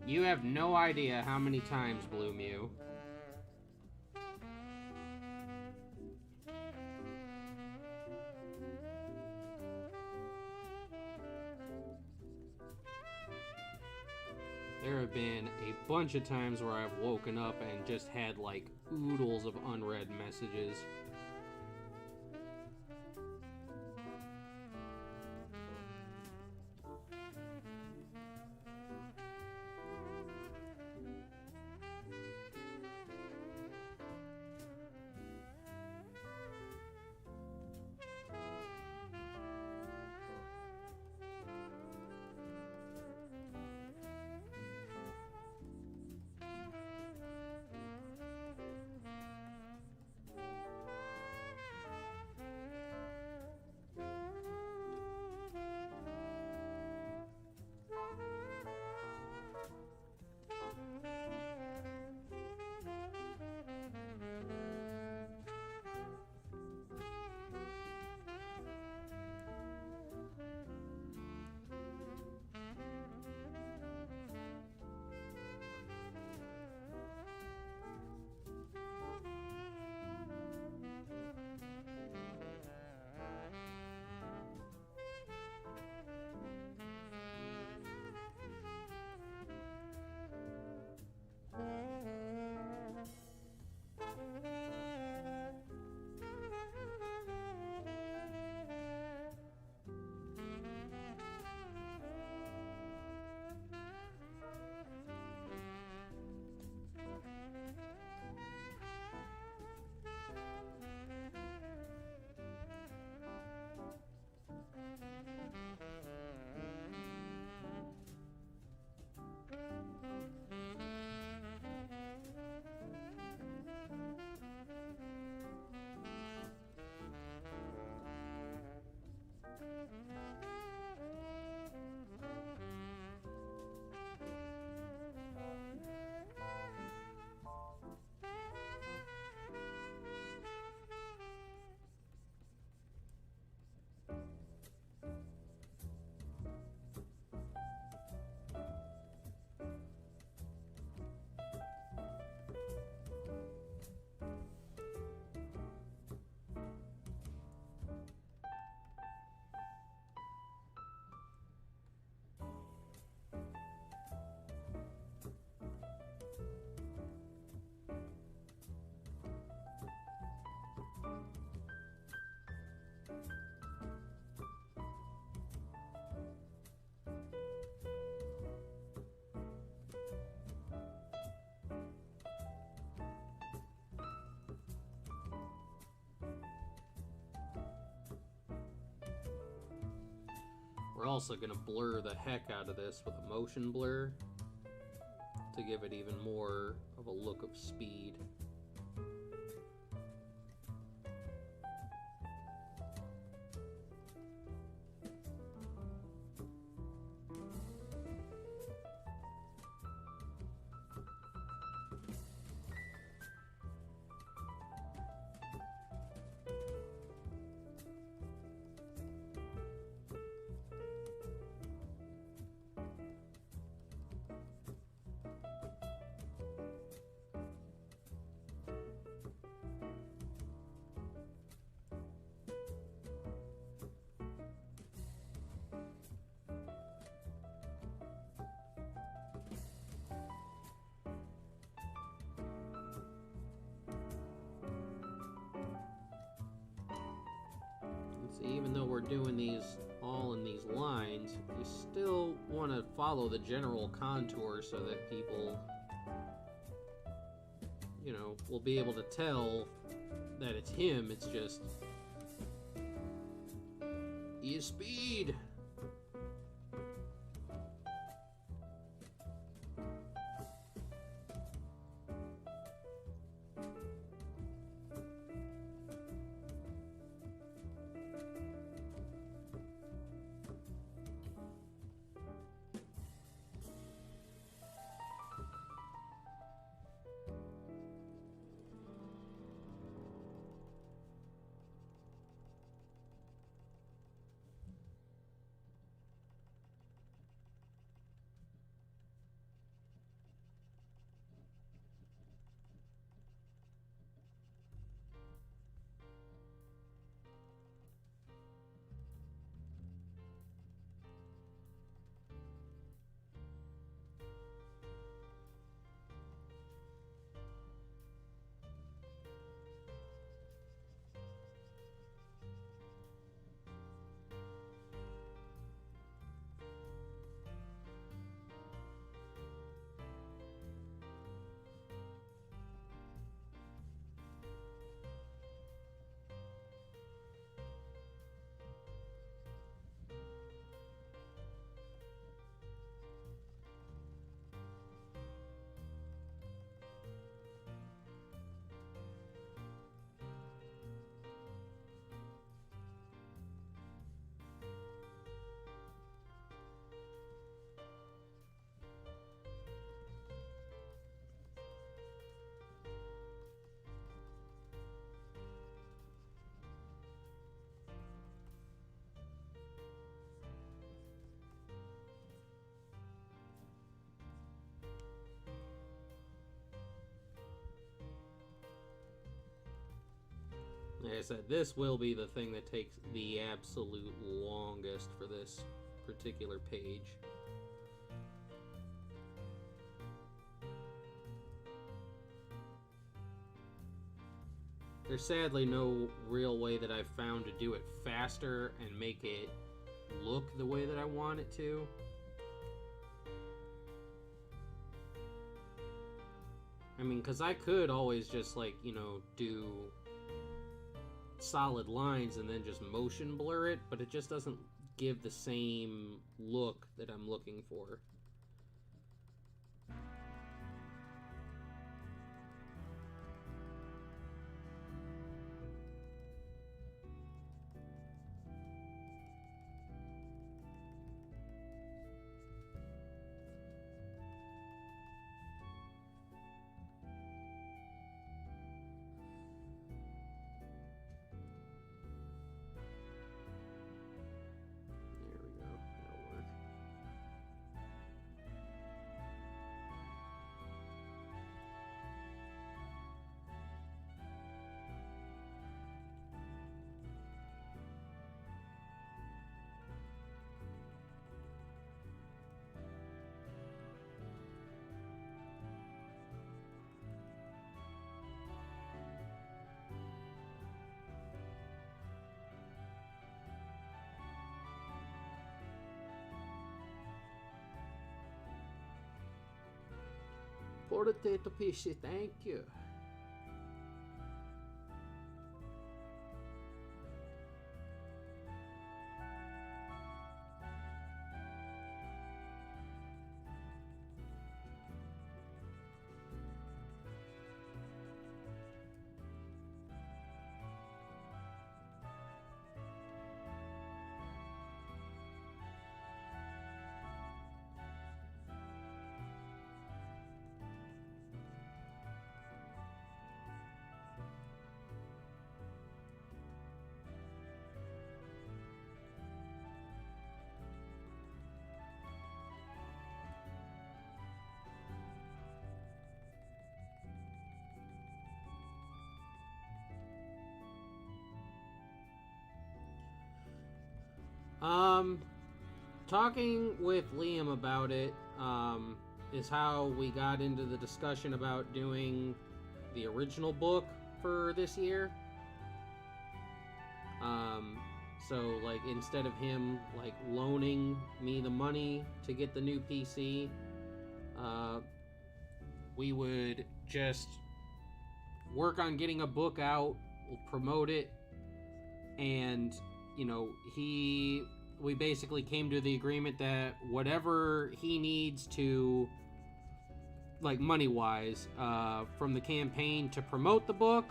You have no idea how many times, Blue Mew. There have been a bunch of times where I've woken up and just had like oodles of unread messages. We're also going to blur the heck out of this with a motion blur to give it even more of a look of speed. So even though we're doing these all in these lines, you still want to follow the general contour so that people, you know, will be able to tell that it's him. It's just his speed. Like I said, this will be the thing that takes the absolute longest for this particular page. There's sadly no real way that I've found to do it faster and make it look the way that I want it to. I mean, because I could always just, like, you know, do solid lines and then just motion blur it, but it just doesn't give the same look that I'm looking for. Potato Pishy, thank you. Talking with Liam about it, is how we got into the discussion about doing the original book for this year. So, like, instead of him, like, loaning me the money to get the new PC, we would just work on getting a book out, we'll promote it, and, you know, we basically came to the agreement that whatever he needs to, like, money-wise, from the campaign to promote the book,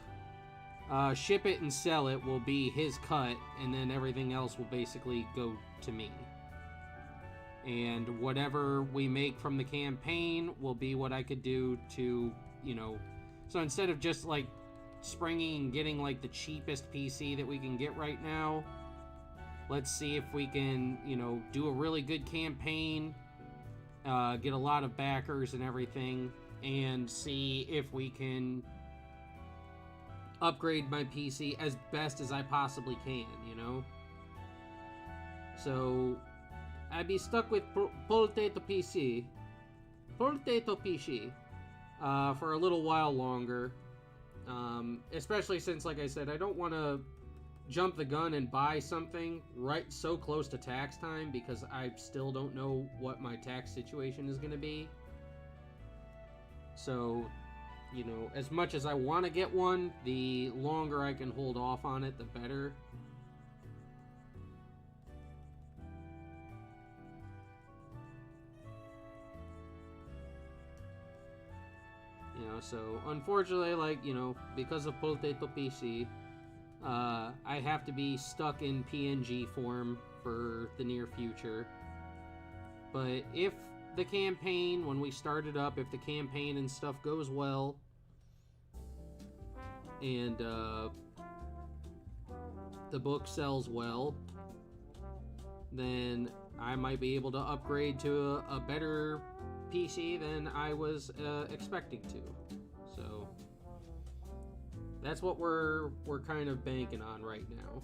ship it and sell it will be his cut, and then everything else will basically go to me. And whatever we make from the campaign will be what I could do to, you know... So instead of just, like, springing and getting, like, the cheapest PC that we can get right now, let's see if we can, you know, do a really good campaign, get a lot of backers and everything, and see if we can upgrade my PC as best as I possibly can, you know? So, I'd be stuck with Potato PC. Potato PC. For a little while longer. Especially since, like I said, I don't want to jump the gun and buy something right so close to tax time, because I still don't know what my tax situation is going to be. So, you know, as much as I want to get one, the longer I can hold off on it, the better. You know, so unfortunately, like, you know, because of Potato PC, I have to be stuck in PNG form for the near future. But if the campaign, when we start it up, if the campaign and stuff goes well, and the book sells well, then I might be able to upgrade to a better PC than I was expecting to. So that's what we're kind of banking on right now.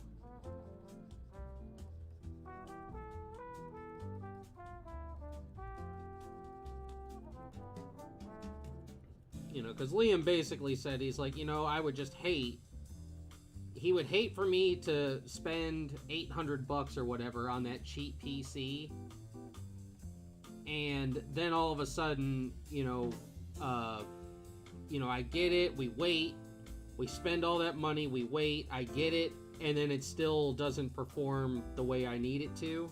You know, because Liam basically said, he's like, you know, I would just hate, he would hate for me to spend $800 or whatever on that cheap PC, and then all of a sudden, you know, I get it, we wait, we spend all that money, we wait, I get it, and then it still doesn't perform the way I need it to.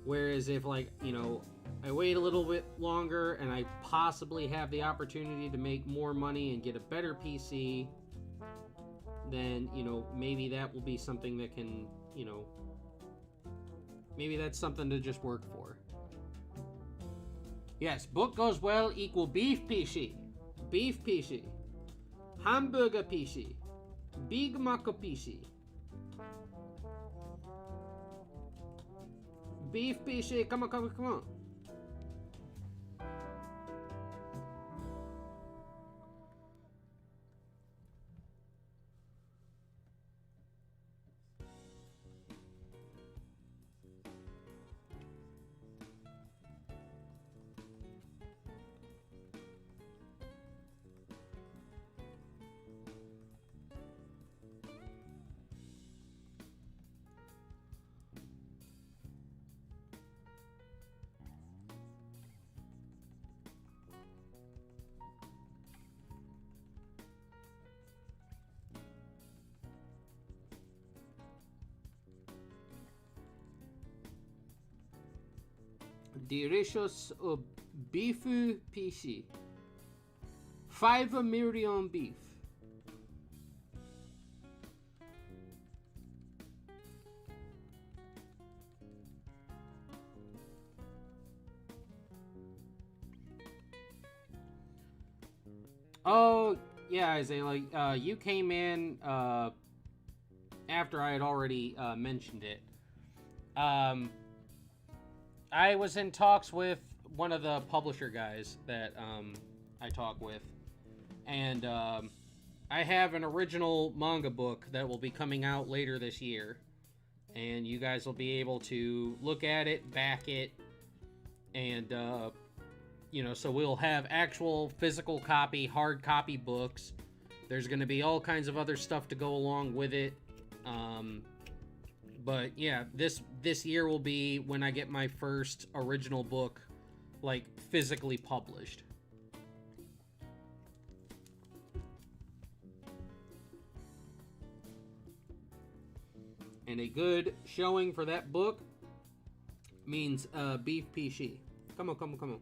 Whereas if, like, you know, I wait a little bit longer and I possibly have the opportunity to make more money and get a better PC, then, you know, maybe that will be something that can, you know, maybe that's something to just work for. Yes, book goes well equal beef PC, beef PC, hamburger PC, Big Mac PC, beef PC, come on. Delicious beef PC. 5 million beef. Oh, yeah, Isaiah, like, you came in, after I had already, mentioned it. I was in talks with one of the publisher guys that, I talk with, and, I have an original manga book that will be coming out later this year, and you guys will be able to look at it, back it, and, you know, so we'll have actual physical copy, hard copy books. There's going to be all kinds of other stuff to go along with it. But yeah, this year will be when I get my first original book, like, physically published. And a good showing for that book means beef peachy. Come on, come on, come on.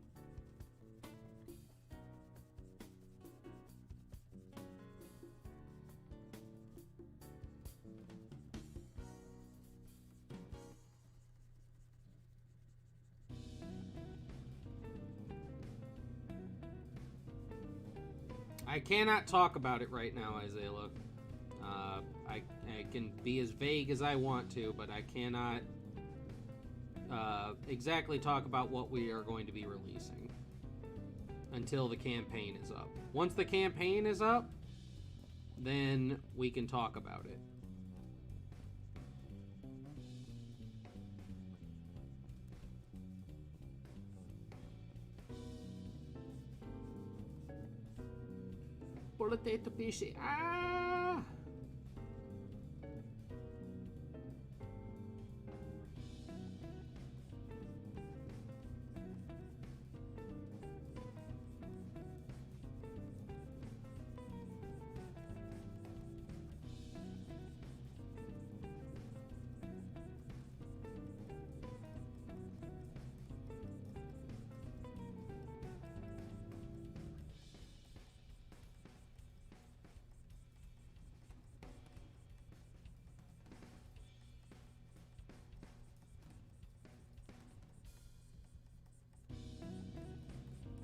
I cannot talk about it right now, Isaiah. I can be as vague as I want to, but I cannot exactly talk about what we are going to be releasing until the campaign is up. Once the campaign is up, then we can talk about it. Potato PC. Ah!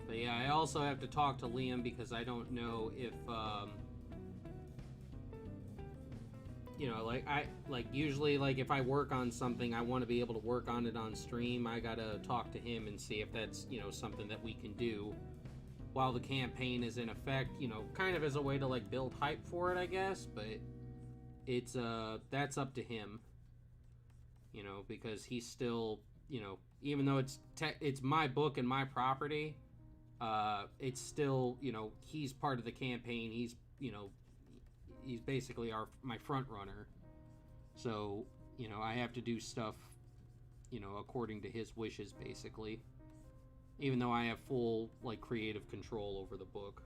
But yeah, I also have to talk to Liam because I don't know if, you know, usually, like, if I work on something, I want to be able to work on it on stream. I gotta talk to him and see if that's, you know, something that we can do while the campaign is in effect, you know, kind of as a way to, like, build hype for it, I guess, but it's, that's up to him, you know, because he's still, you know, even though it's my book and my property, it's still, you know, he's part of the campaign. He's, you know, he's basically my front runner. So, you know, I have to do stuff, you know, according to his wishes, basically. Even though I have full, like, creative control over the book.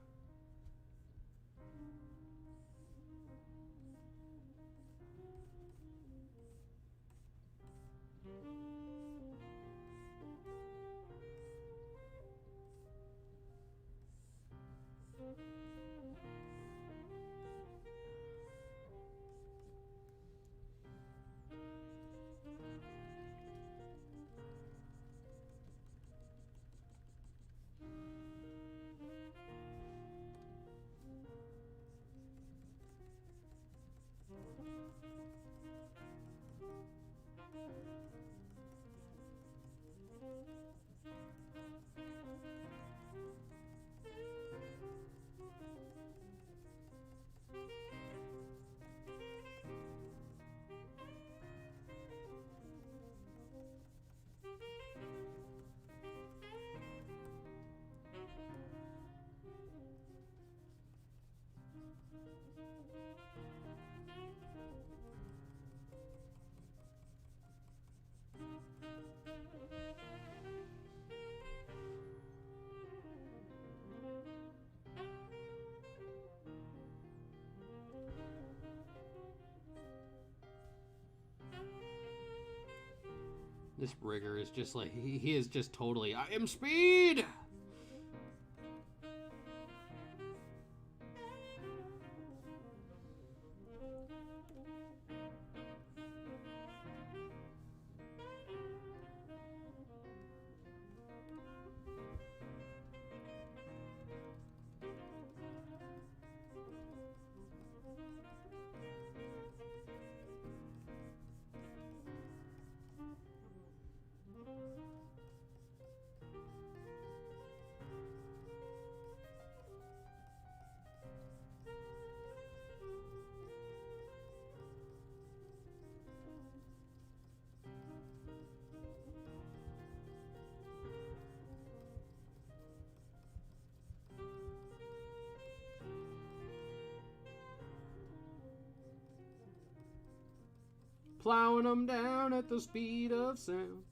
This rigger is just like, he is just totally, I am speed! plowing them down at the speed of sound.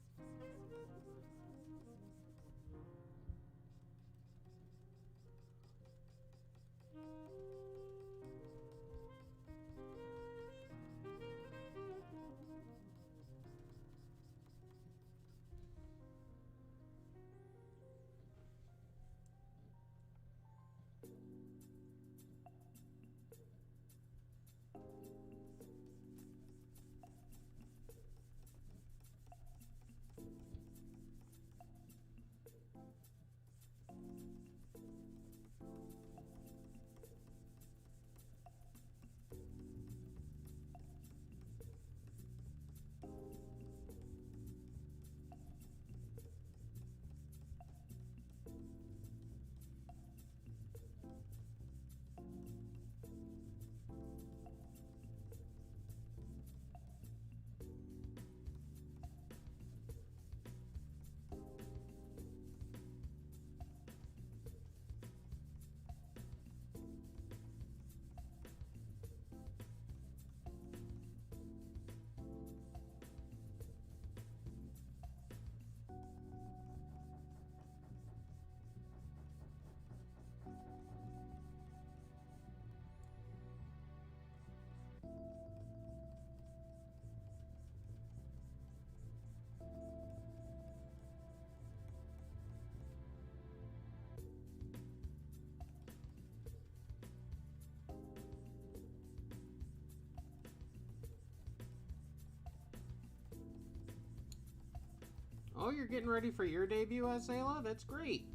Oh, you're getting ready for your debut, Azela? That's great.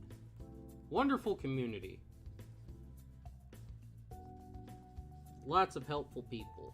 Wonderful community. Lots of helpful people.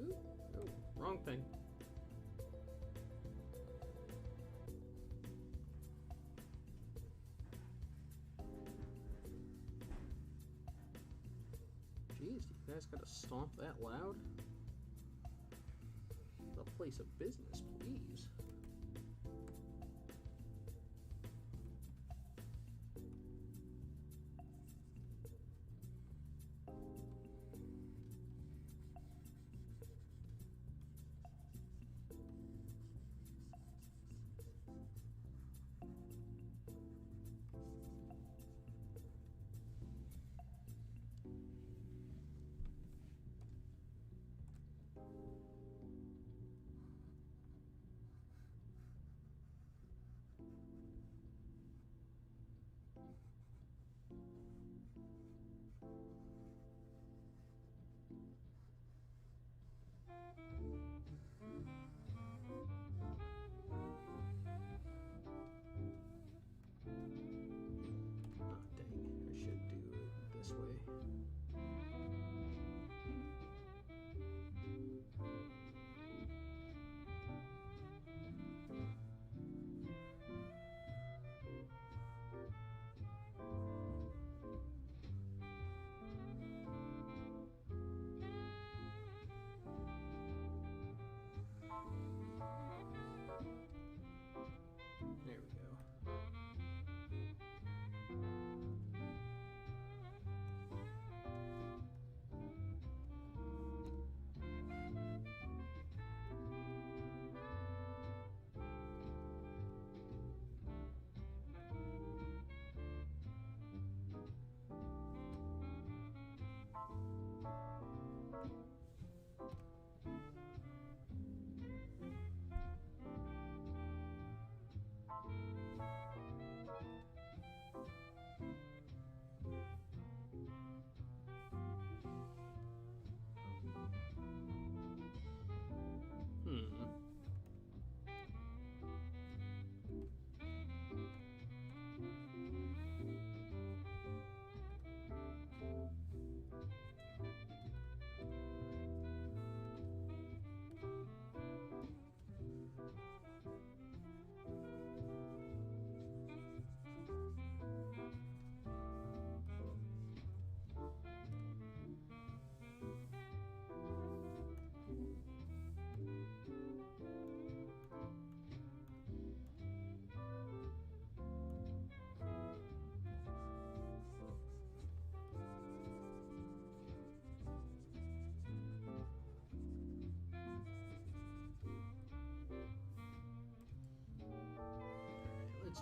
Ooh, oh, wrong thing. Jeez, you guys gotta stomp that loud? The place of business, please.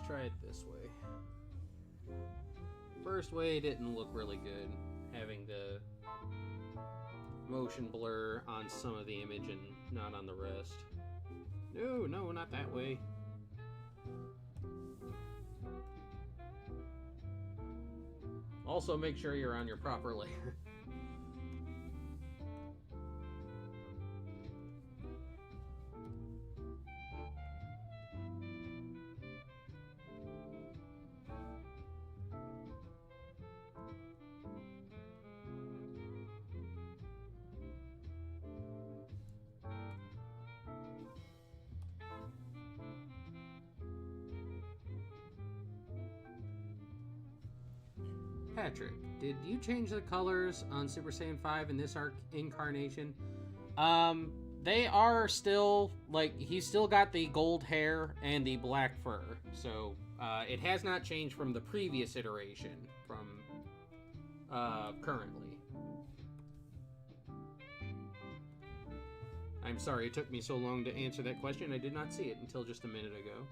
let's try it this way. First way didn't look really good, having the motion blur on some of the image and not on the rest. No, no, not that way. Also, make sure you're on your proper layer. Patrick, did you change the colors on Super Saiyan 5 in this incarnation? They are still, like, he's still got the gold hair and the black fur. So, it has not changed from the previous iteration from, currently. I'm sorry it took me so long to answer that question. I did not see it until just a minute ago.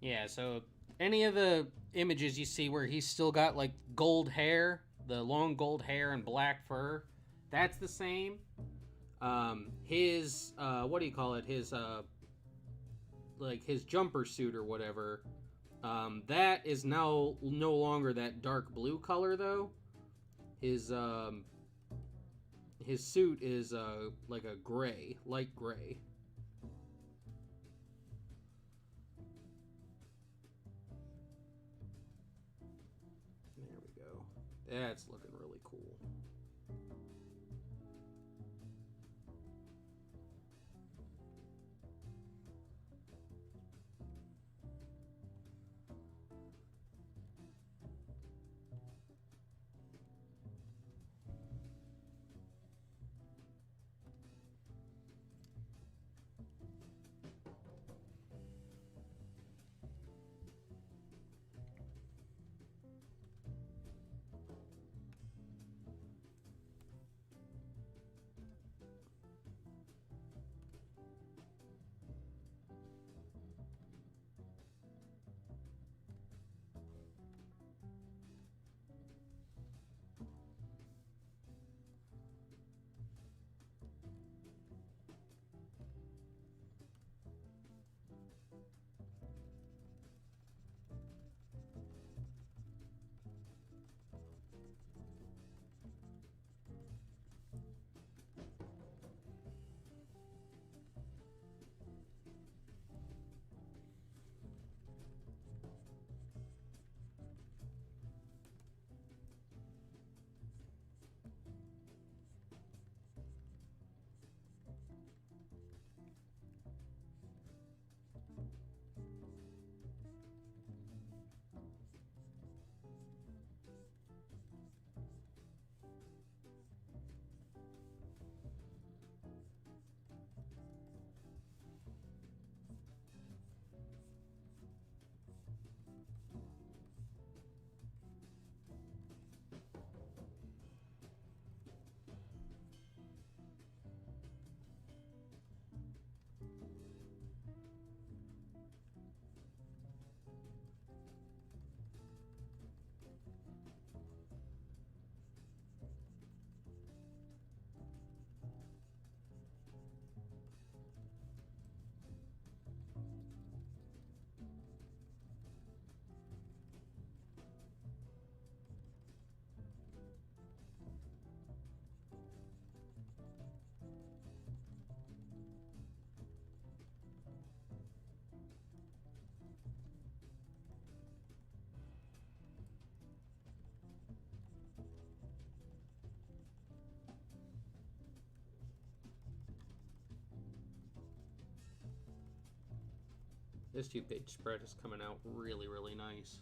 Yeah, so any of the images you see where he's still got, like, gold hair, the long gold hair and black fur, that's the same. His, what do you call it? His, like, his jumper suit or whatever, that is now no longer that dark blue color, though. His suit is, like a gray, light gray. That's looking really cool. This 2-page spread is coming out really, really nice.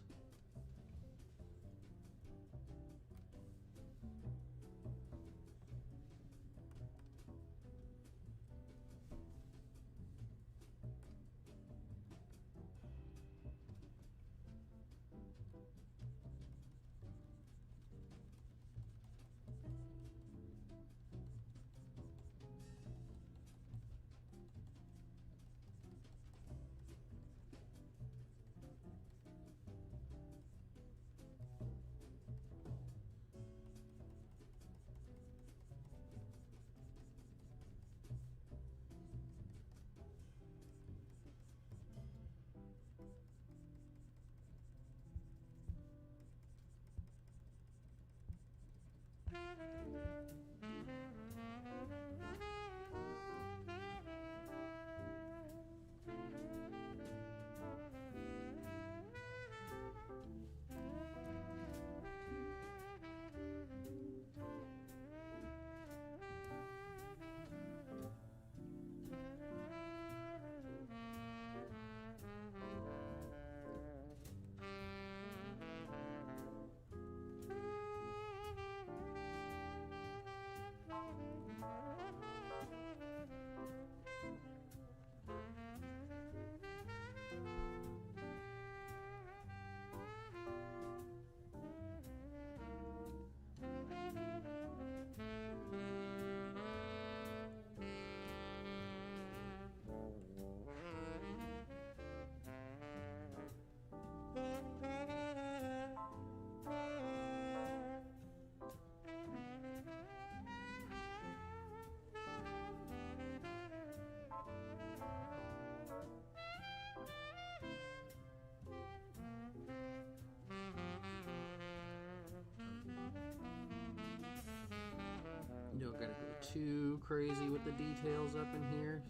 You don't gotta go too crazy with the details up in here.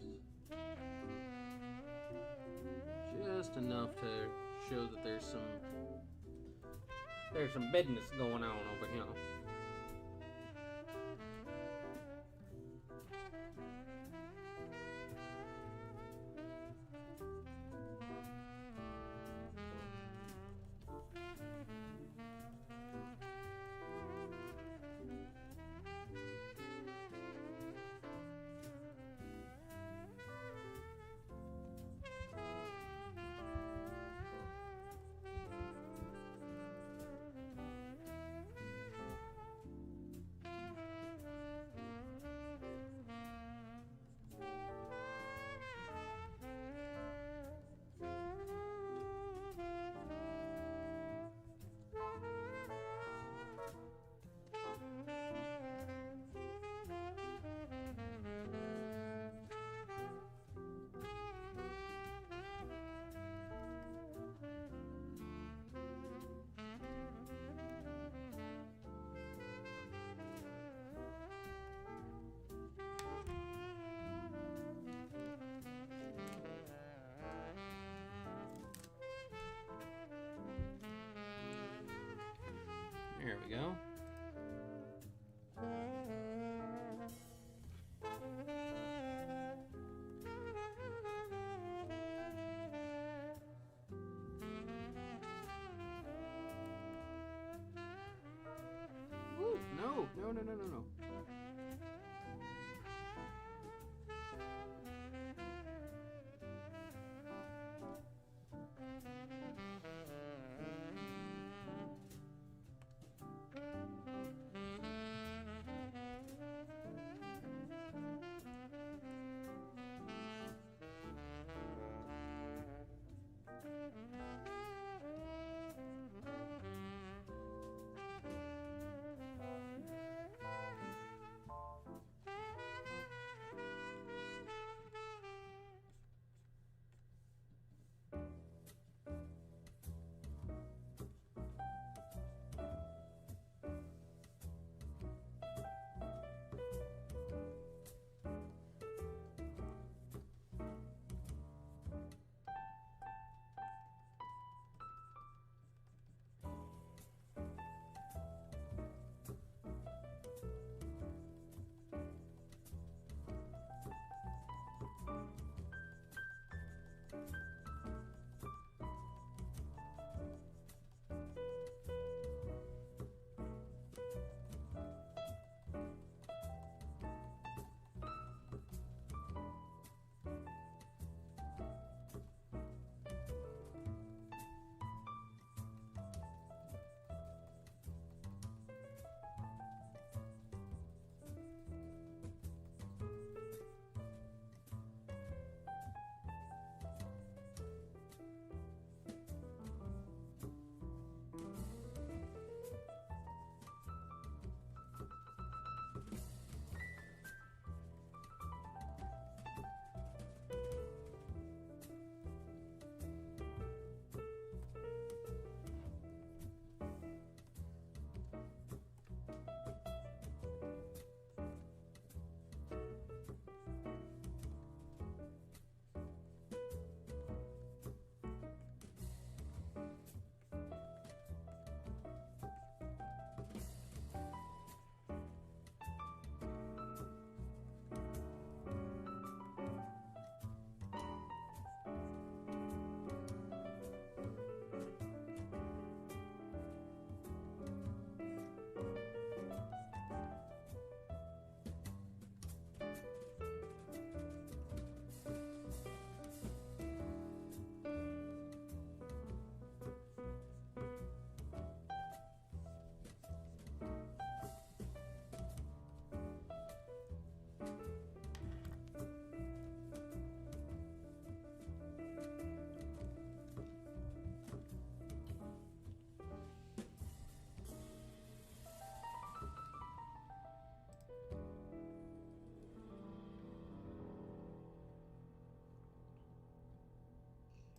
Just enough to show that there's some business going on over here. There we go. Ooh, no.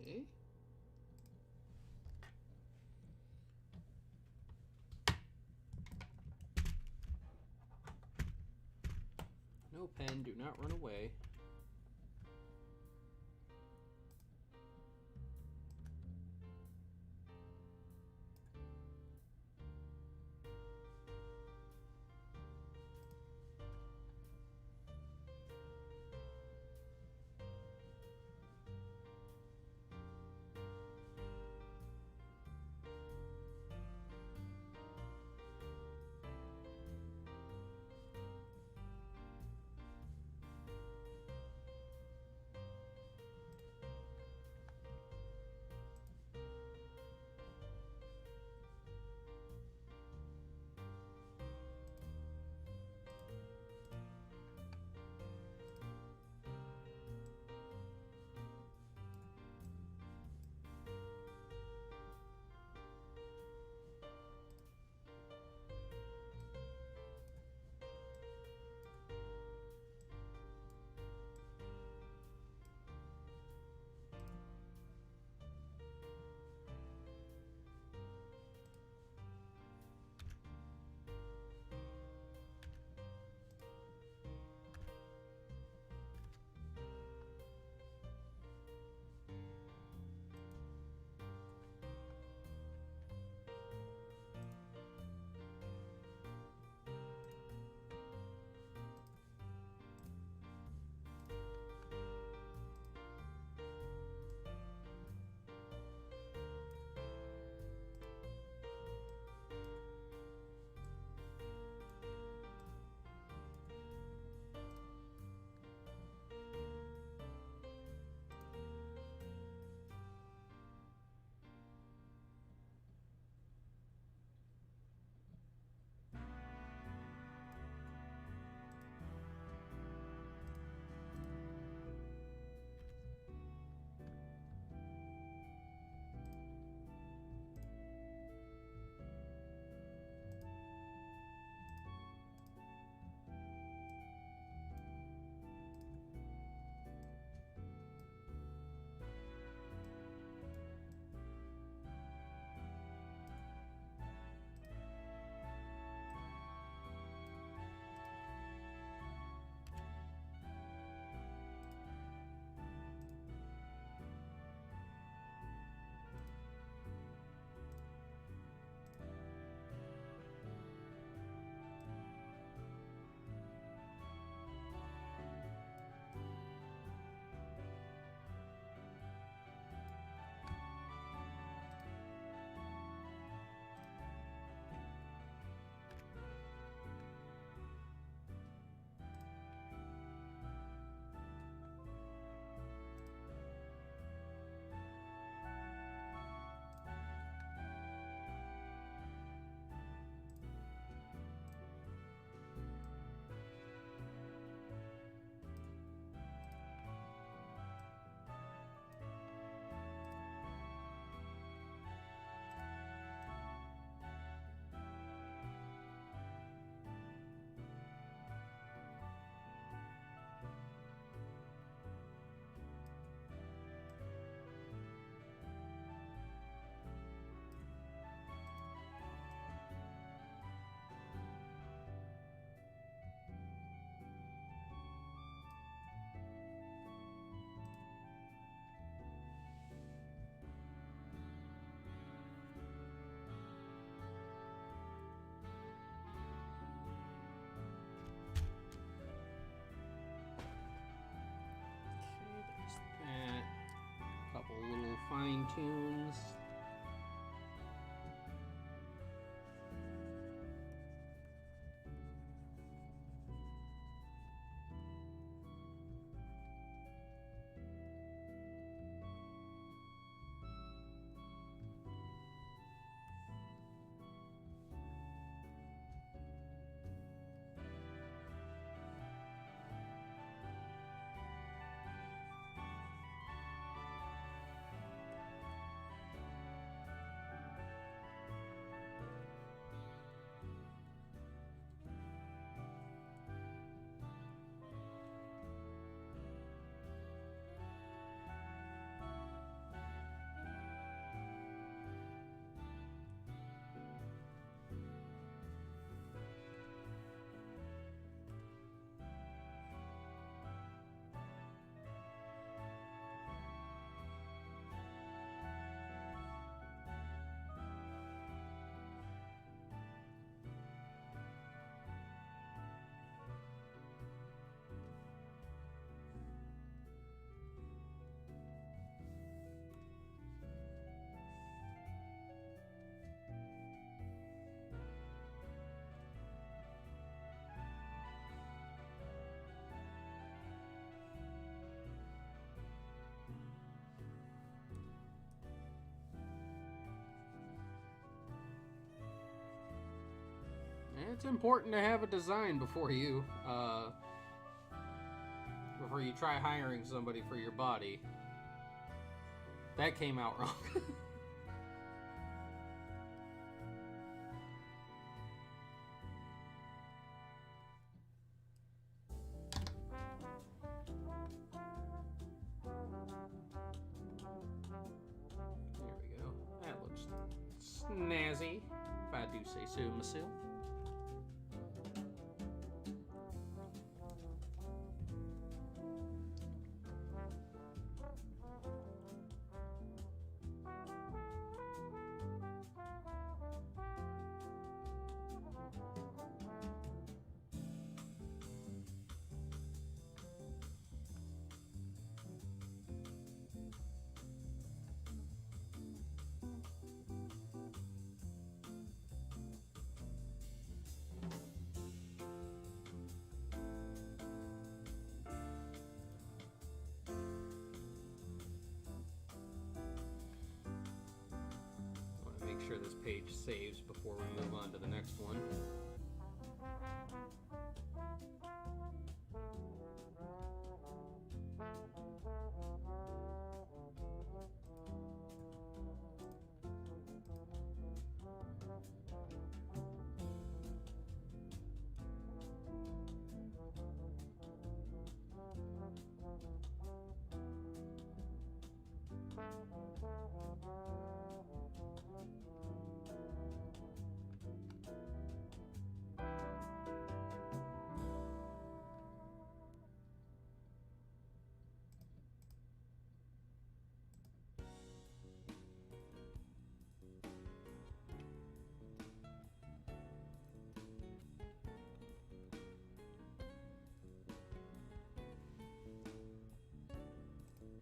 Okay. No, pen, do not run away. Couple little fine tunes. It's important to have a design before you try hiring somebody for your body. That came out wrong. There we go. That looks snazzy, if I do say so myself. Make sure this page saves before we move on to the next one.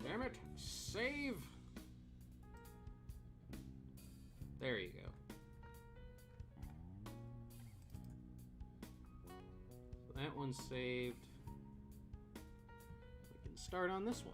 Damn it! Save! There you go. So that one's saved. We can start on this one.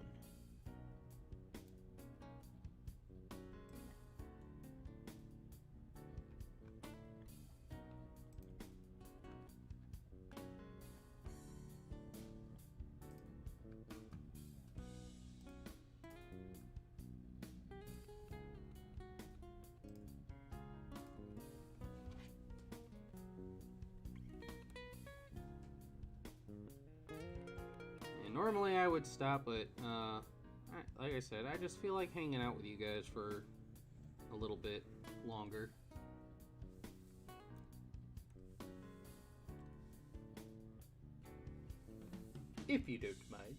Normally I would stop, but like I said, I just feel like hanging out with you guys for a little bit longer. If you don't mind.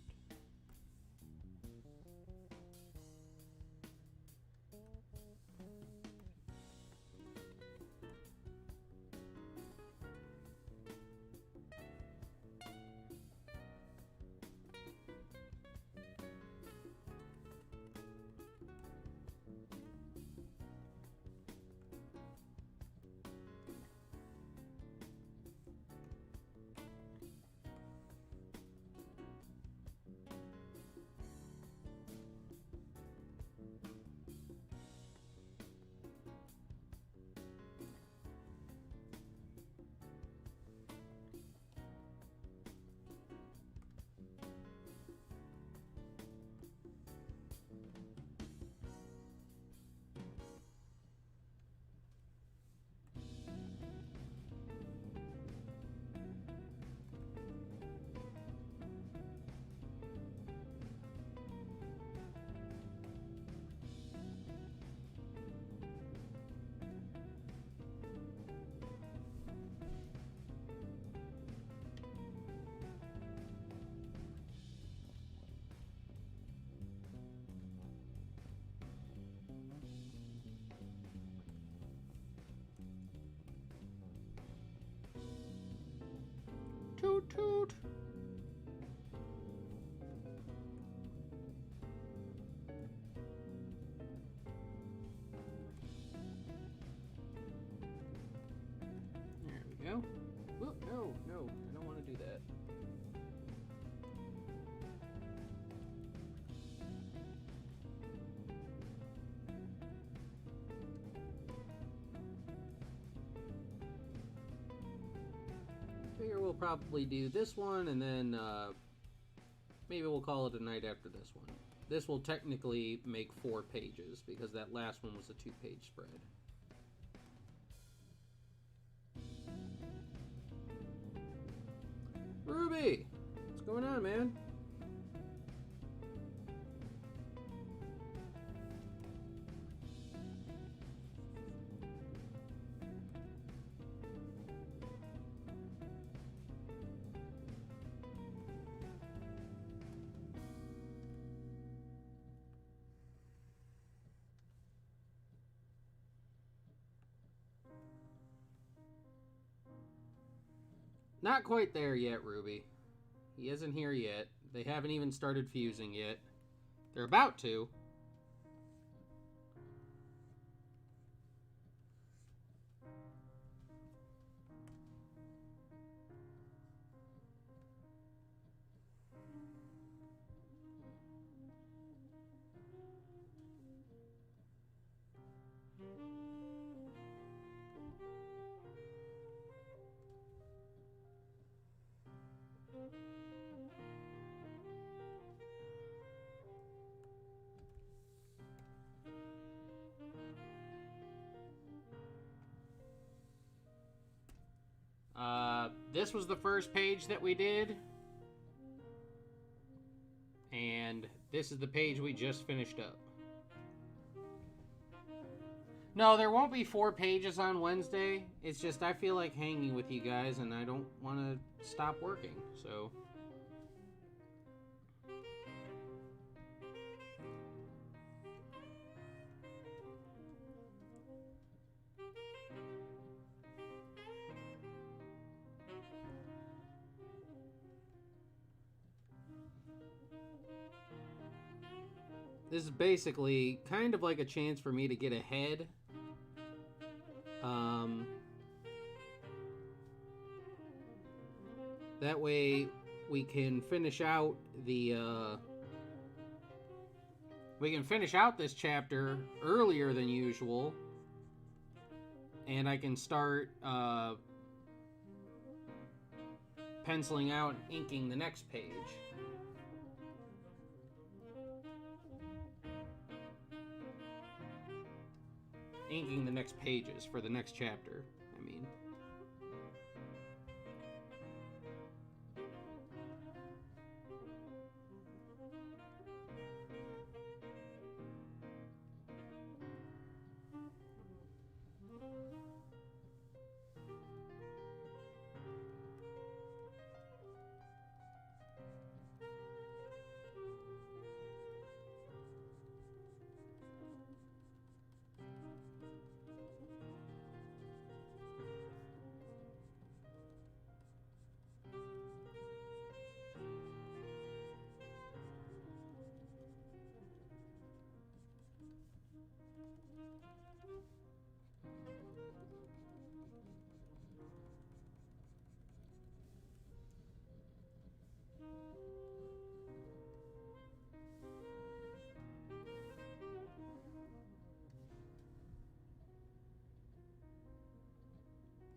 Toot toot. There we go. Oh, no, I don't want to do that. we'll probably do this one, and then maybe we'll call it a night after this one. This will technically make 4 pages, because that last one was a 2-page spread. Ruby! What's going on, man? Not quite there yet, Ruby. He isn't here yet. They haven't even started fusing yet. They're about to. This was the first page that we did. And this is the page we just finished up. No, there won't be 4 pages on Wednesday. It's just I feel like hanging with you guys and I don't want to stop working, so... This is basically kind of like a chance for me to get ahead. That way we can finish out the this chapter earlier than usual, and I can start penciling out and inking the next page. Inking the next pages for the next chapter, I mean.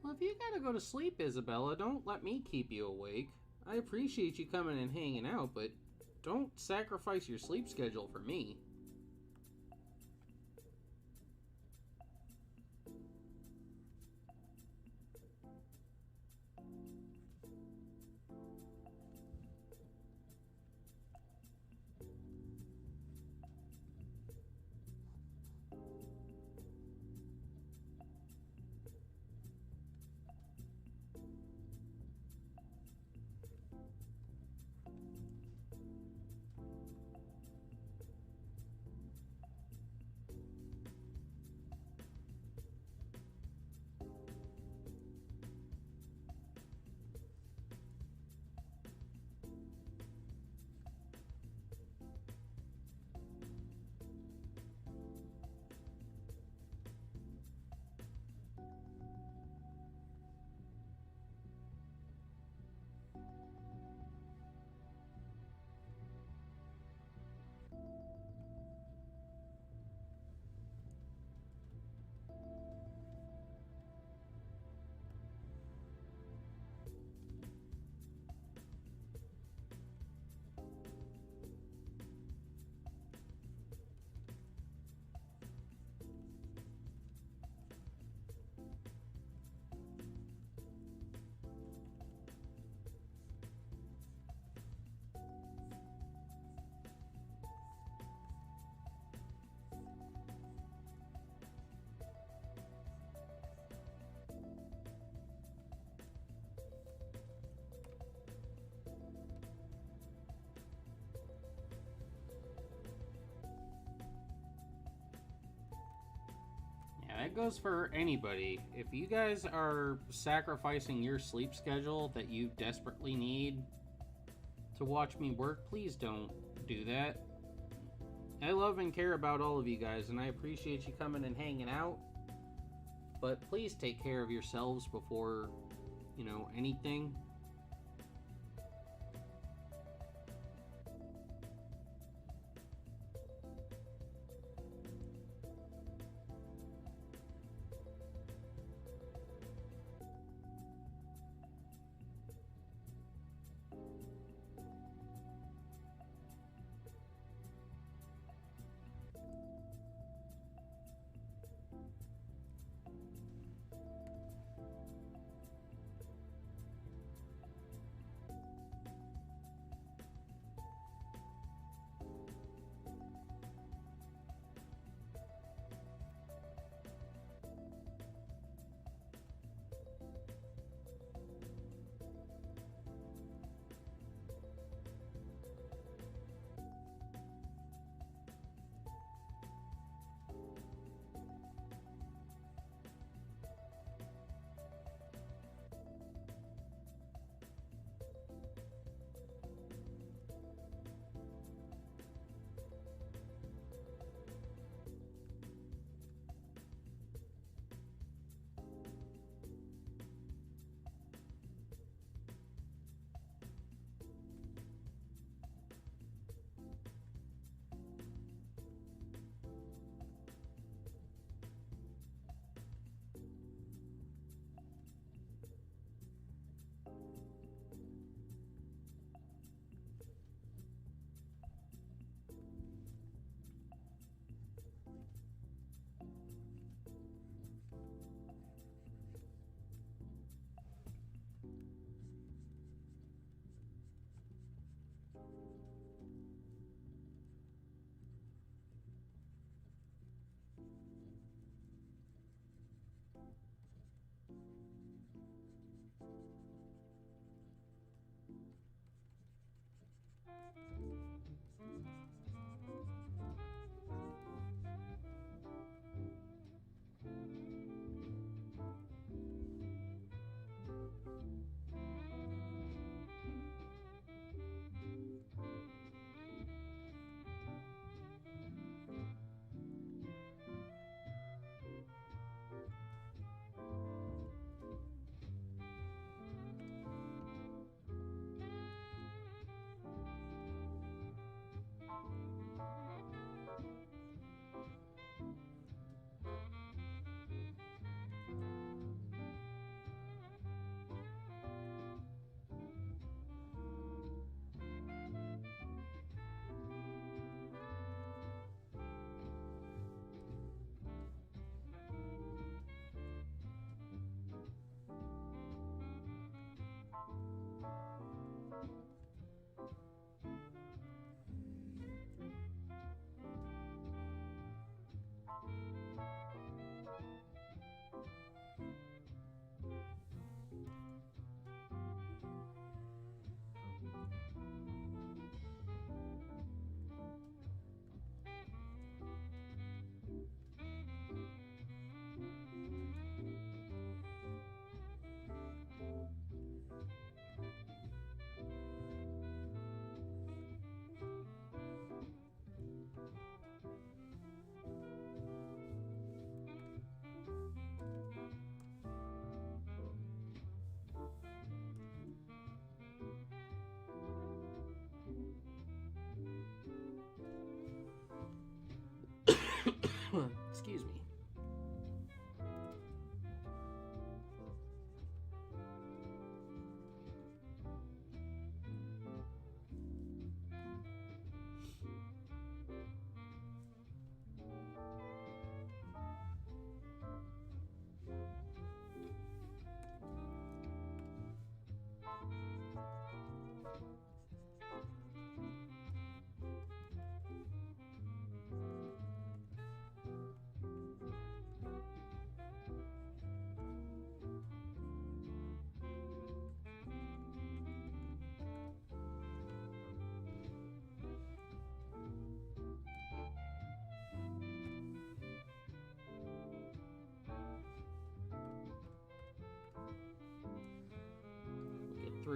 Well, if you gotta go to sleep, Isabella, don't let me keep you awake. I appreciate you coming and hanging out, but don't sacrifice your sleep schedule for me. that goes for anybody. If you guys are sacrificing your sleep schedule that you desperately need to watch me work, please don't do that. I love and care about all of you guys, and I appreciate you coming and hanging out. But please take care of yourselves before, you know, anything.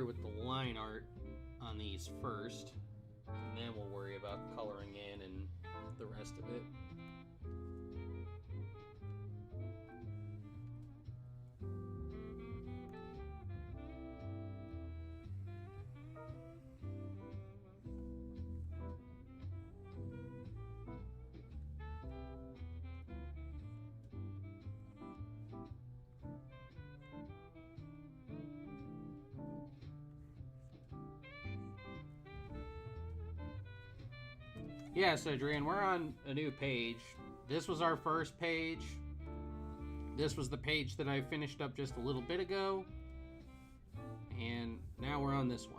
through with the line art on these first, and then we'll worry about coloring in and the rest of it. Yeah, so Adrian, we're on a new page. This was our first page. This was the page that I finished up just a little bit ago. And now we're on this one.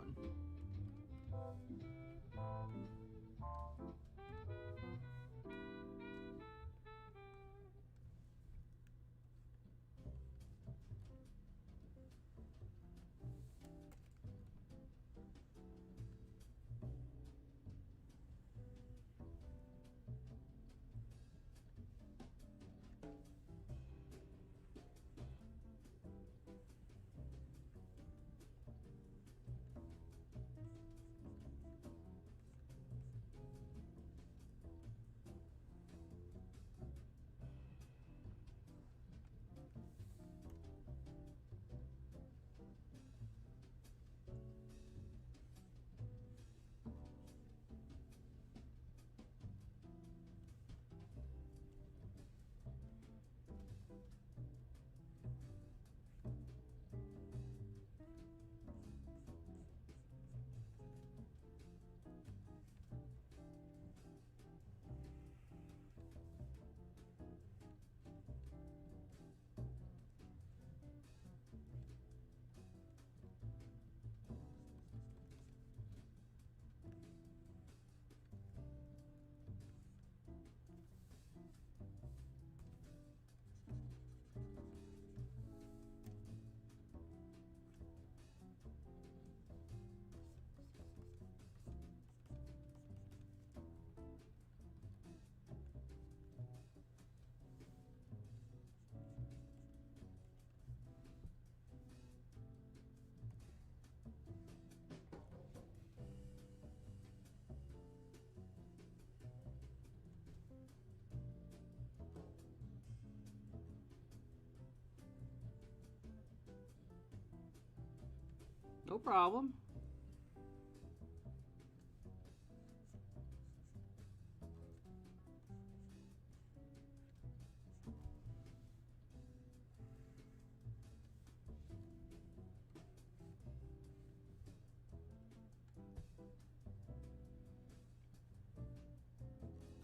No problem.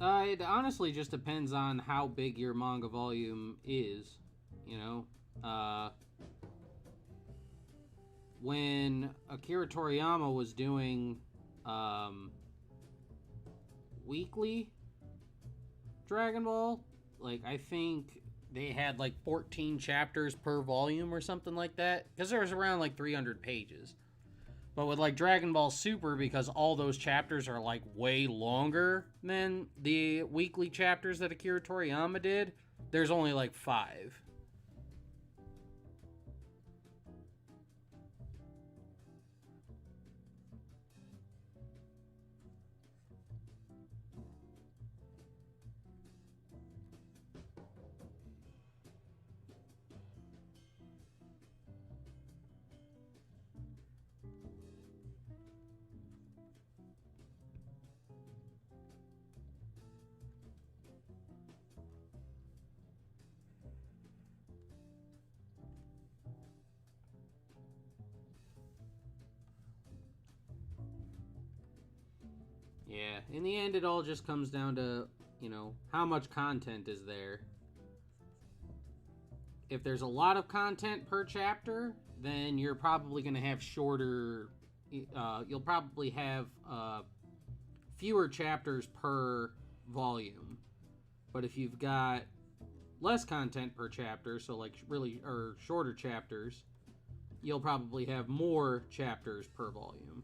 It honestly just depends on how big your manga volume is, you know. When Akira Toriyama was doing weekly Dragon Ball, like, I think they had like 14 chapters per volume or something like that, because there was around like 300 pages. But with like Dragon Ball Super, because all those chapters are like way longer than the weekly chapters that Akira Toriyama did, there's only like 5. Yeah, in the end, it all just comes down to, you know, how much content is there. If there's a lot of content per chapter, then you're probably going to have shorter, you'll probably have fewer chapters per volume. But if you've got less content per chapter, so like really, or shorter chapters, you'll probably have more chapters per volume.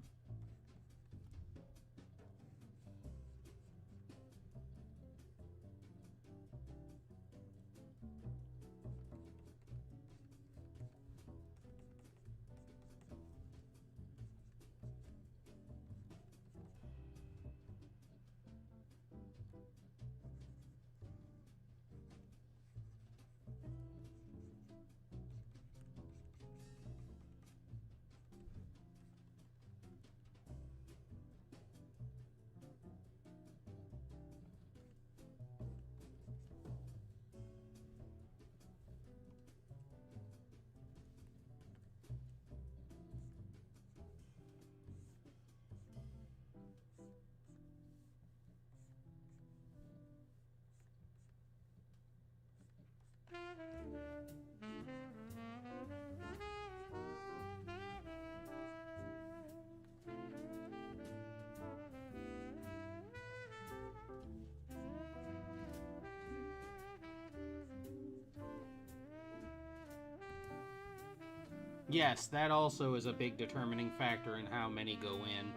Yes, that also is a big determining factor in how many go in.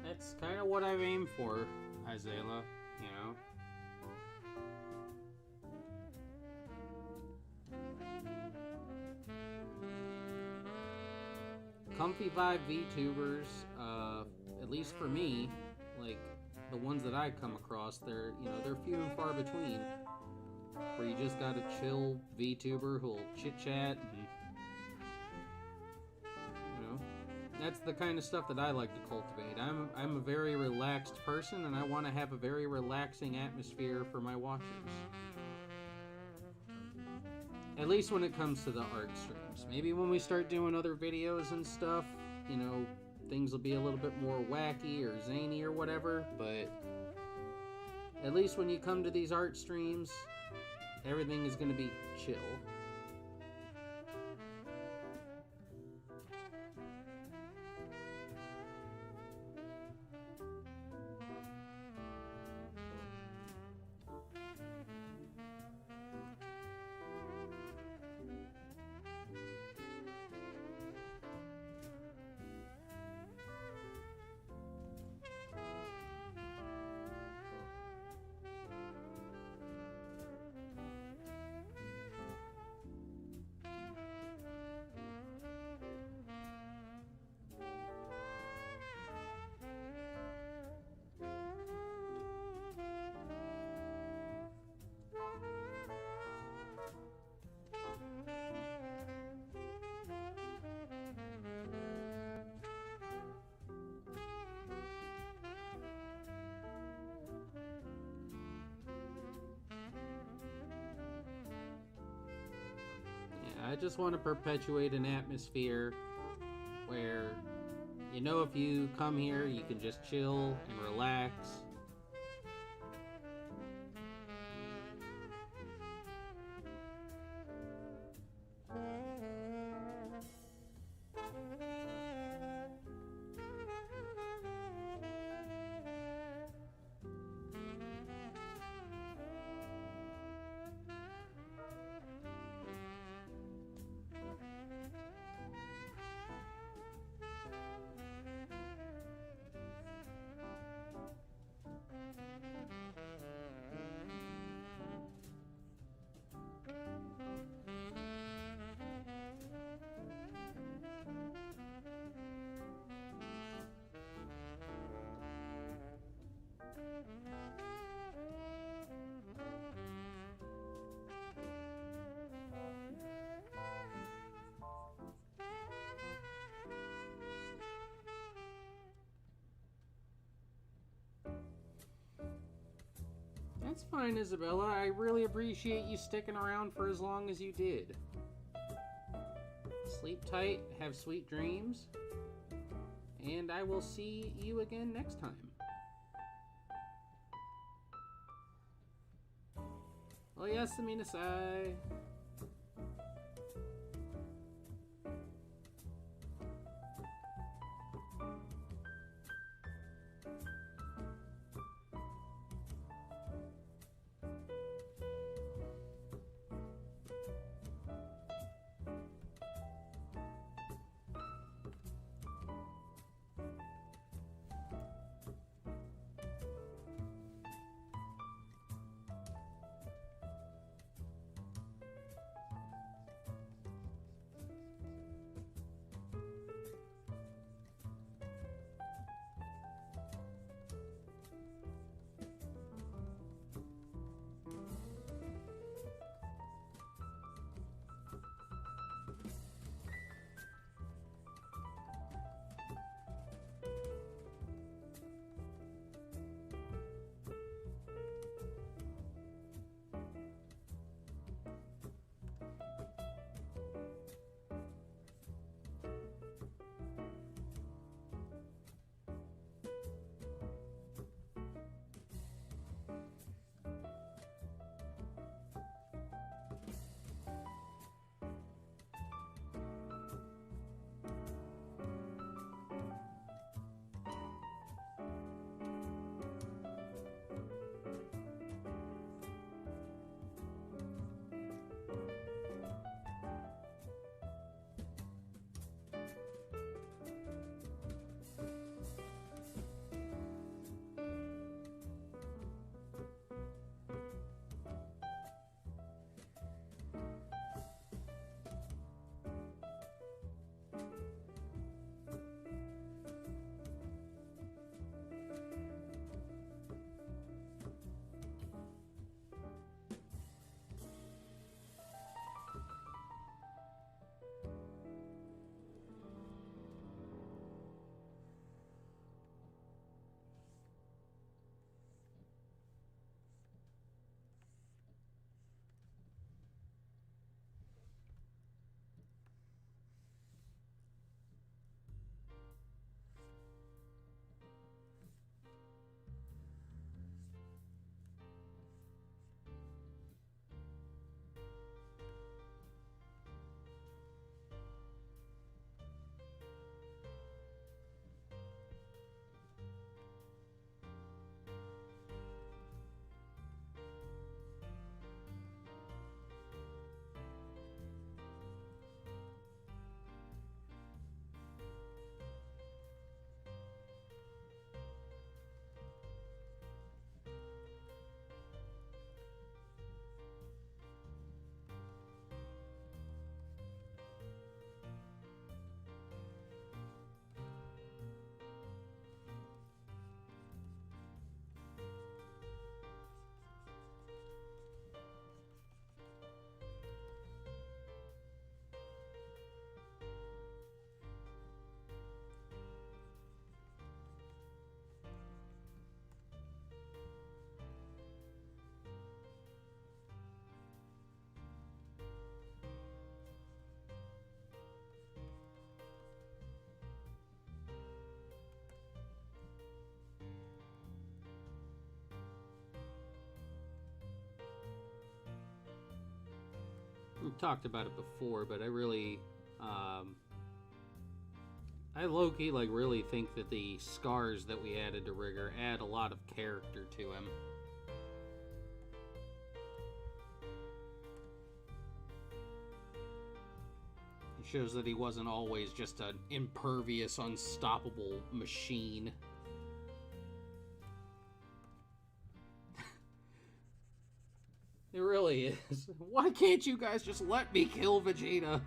That's kind of what I've aimed for, Isaiah, you know. Comfy vibe VTubers, at least for me, like the ones that I come across, they're few and far between. Where you just got a chill VTuber who'll chit chat and that's the kind of stuff that I like to cultivate. I'm a very relaxed person, and I want to have a very relaxing atmosphere for my watchers. At least when it comes to the art streams. Maybe when we start doing other videos and stuff, things will be a little bit more wacky or zany or whatever, but at least when you come to these art streams, everything is going to be chill. I just want to perpetuate an atmosphere where, if you come here, you can just chill and relax. That's fine, Isabella. I really appreciate you sticking around for as long as you did. Sleep tight, have sweet dreams, and I will see you again next time. Oyasumi nasai. talked about it before, but I really, I low-key, like, really think that the scars that we added to Rigger add a lot of character to him. It shows that he wasn't always just an impervious, unstoppable machine. It really is. Why can't you guys just let me kill Vegeta?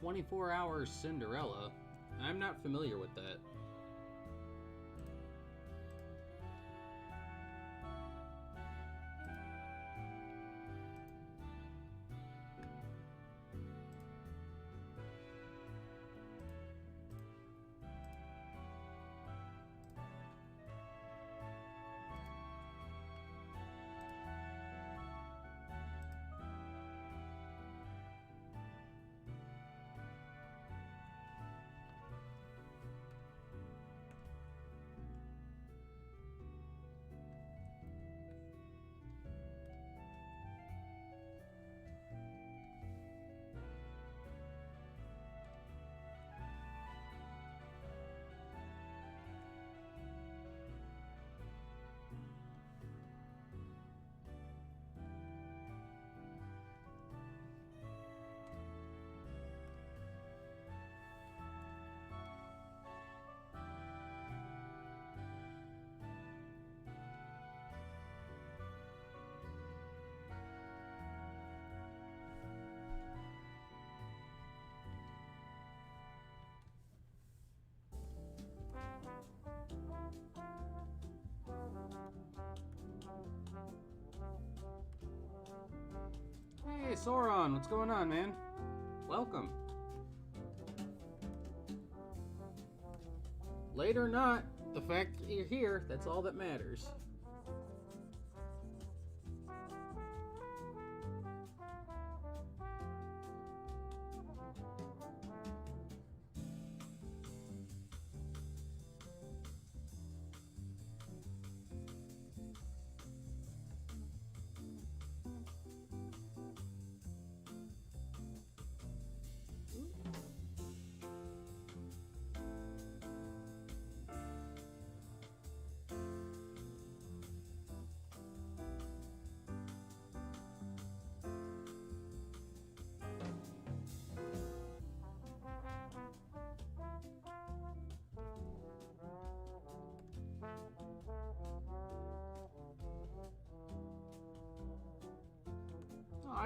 "24-hour Cinderella." I'm not familiar with that. Hey, Sauron, what's going on, man? Welcome. Late or not, the fact that you're here, that's all that matters.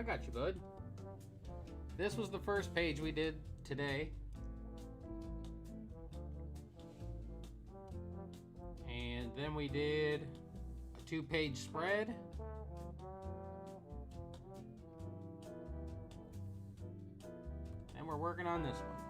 I got you, bud. This was the first page we did today. And then we did a 2-page spread. And we're working on this one.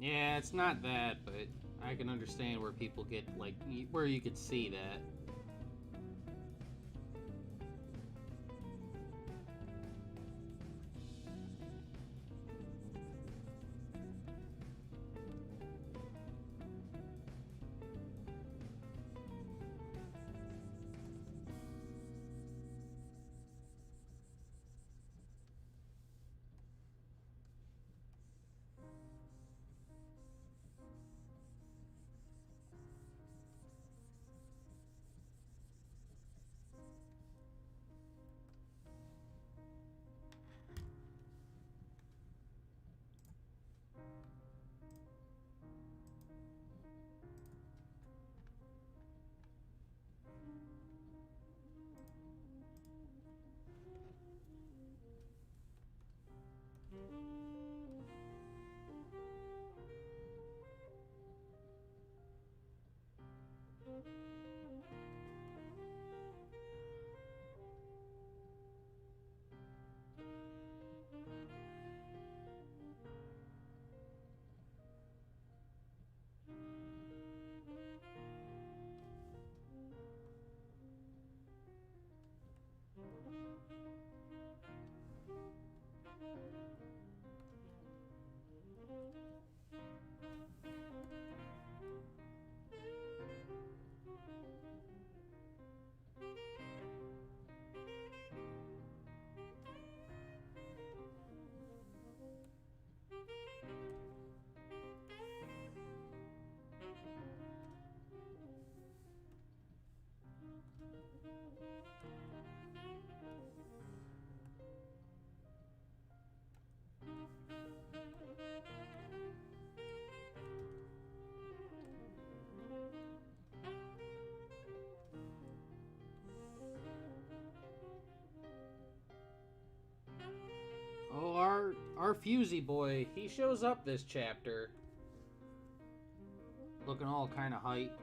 Yeah, it's not that, but I can understand where people get, like, where you could see that. Fusey boy, he shows up this chapter. Looking all kind of hype.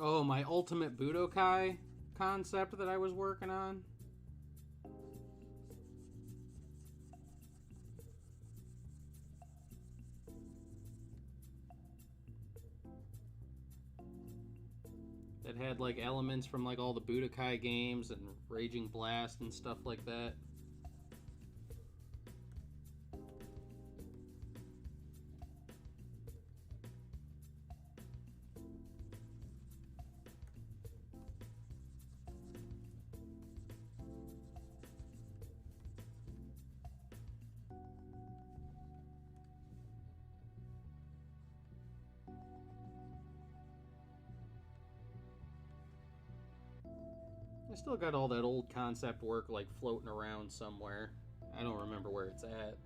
Oh, my ultimate Budokai concept that I was working on. That had like elements from like all the Budokai games and Raging Blast and stuff like that. I still got all that old concept work like floating around somewhere. I don't remember where it's at.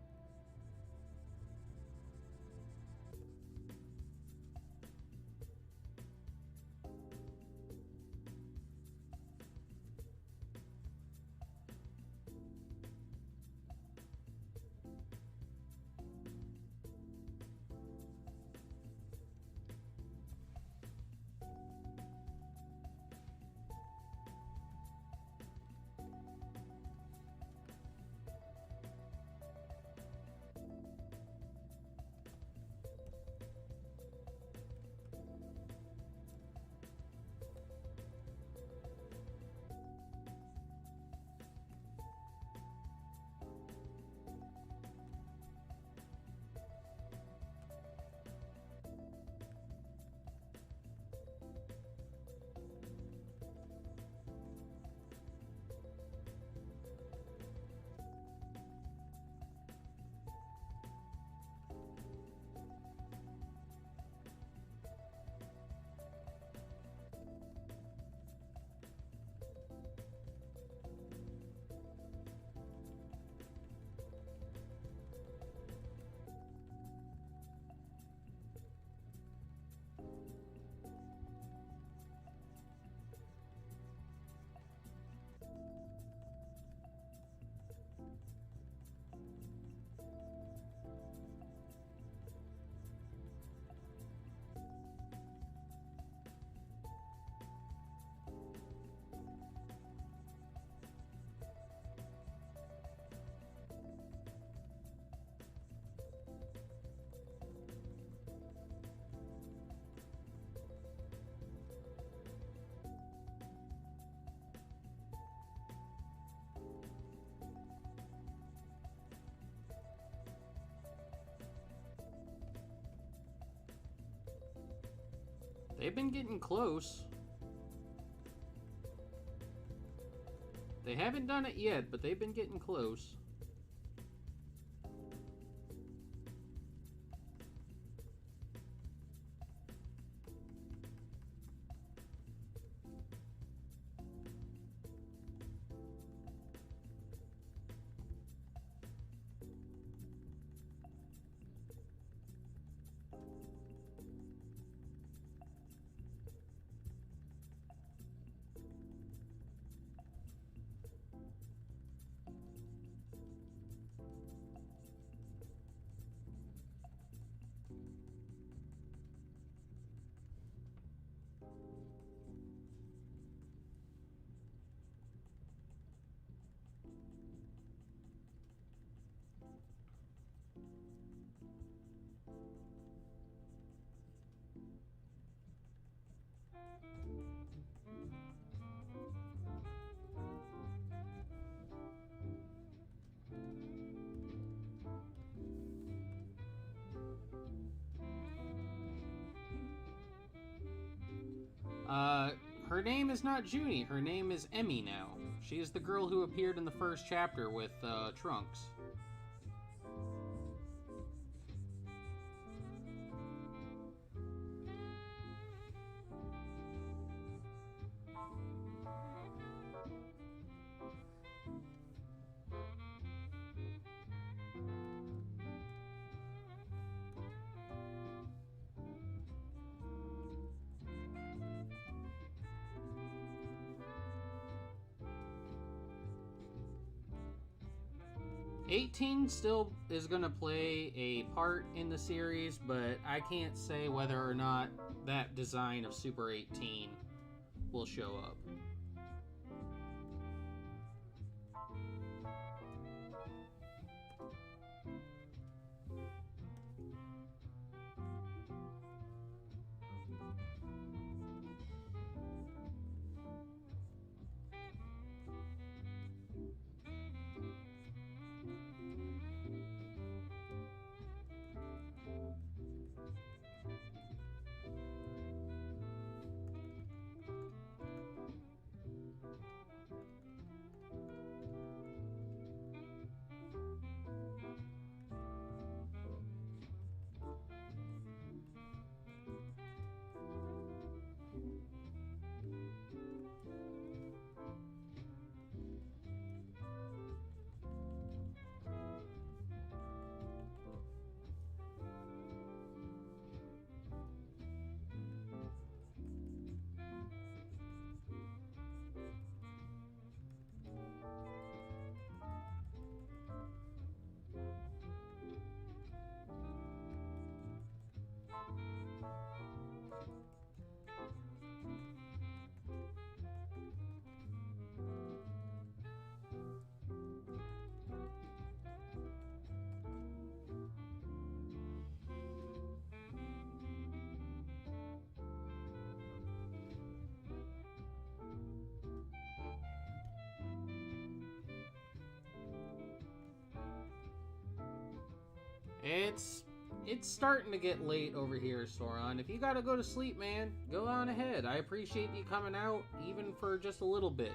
They've been getting close. They haven't done it yet, but they've been getting close. Her name is not Junie. Her name is Emmy now. She is the girl who appeared in the first chapter with Trunks. '18 still is going to play a part in the series, but I can't say whether or not that design of Super 18 will show up. It's starting to get late over here, Sauron. If you gotta go to sleep, man, go on ahead. I appreciate you coming out, even for just a little bit.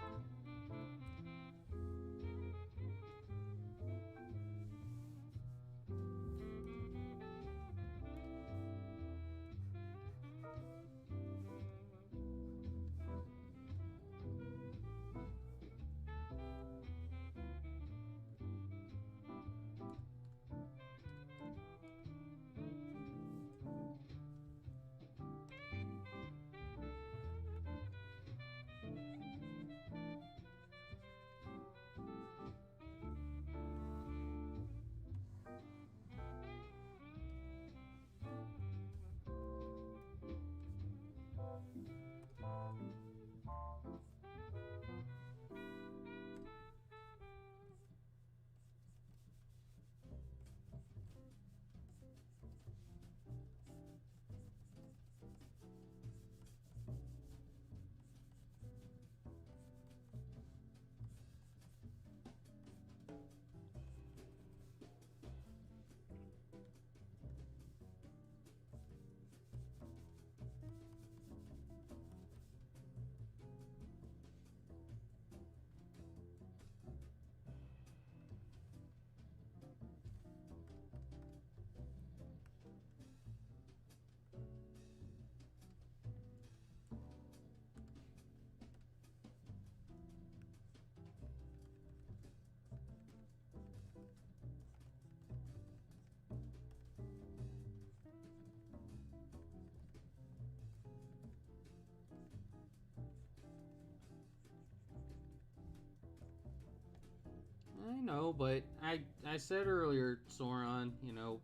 I know, but I said earlier, Sauron, you know,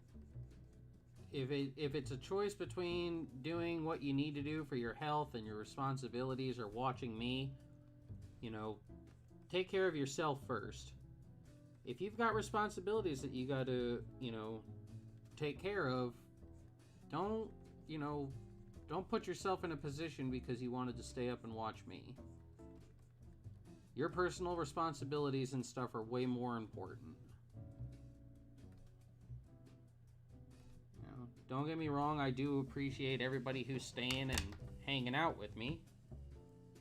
if it's a choice between doing what you need to do for your health and your responsibilities or watching me, you know, take care of yourself first. If you've got responsibilities that you got to, you know, take care of, don't, you know, don't put yourself in a position because you wanted to stay up and watch me. Your personal responsibilities and stuff are way more important. You know, don't get me wrong, I do appreciate everybody who's staying and hanging out with me.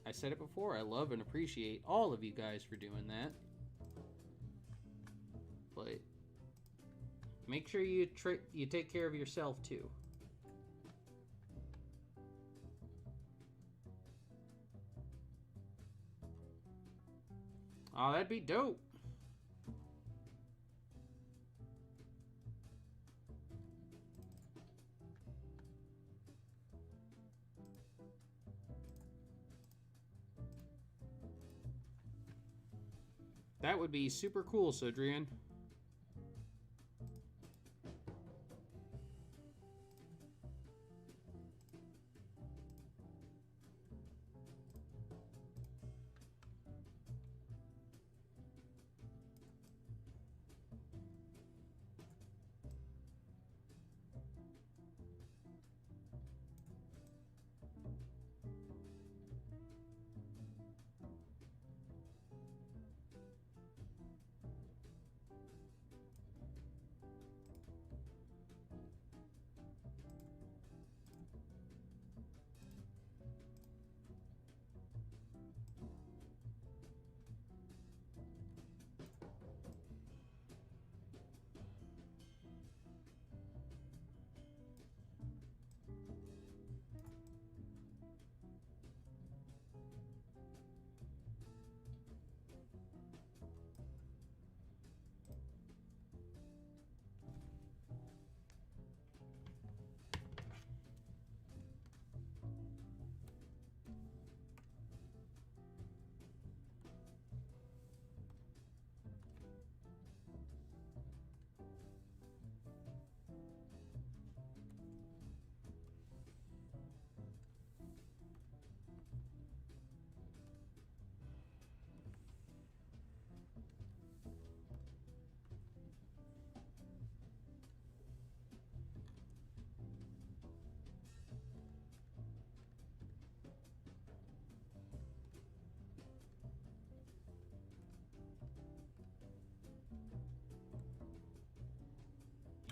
I said it before, I love and appreciate all of you guys for doing that. But make sure you take care of yourself too. Oh, that'd be dope. That would be super cool, Sudrian.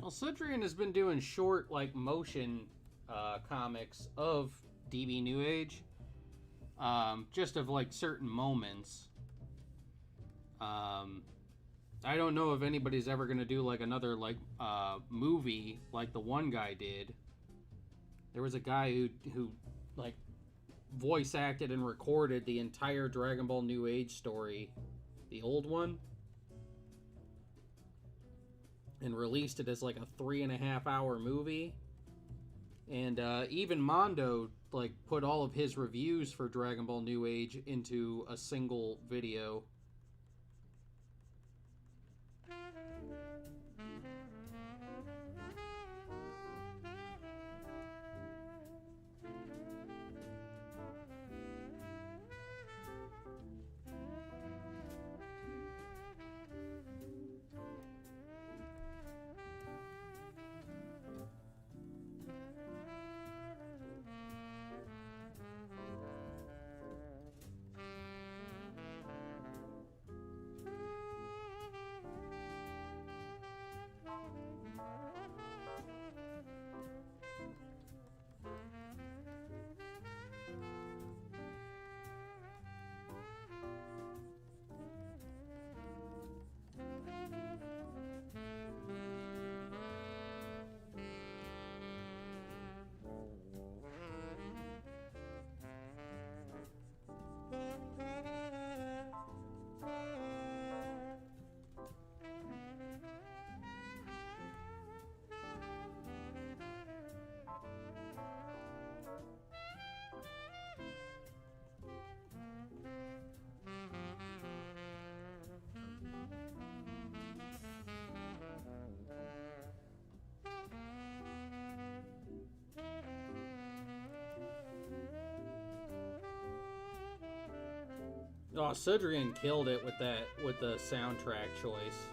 Well, Sudrian has been doing short, like, motion comics of DB New Age. Just of, like, certain moments. I don't know if anybody's ever going to do, like, another, like, movie like the one guy did. There was a guy who like, voice acted and recorded the entire Dragon Ball New Age story. The old one. And released it as like a 3.5-hour movie. And even Mondo like put all of his reviews for Dragon Ball New Age into a single video. Oh, Sudrian killed it with the soundtrack choice.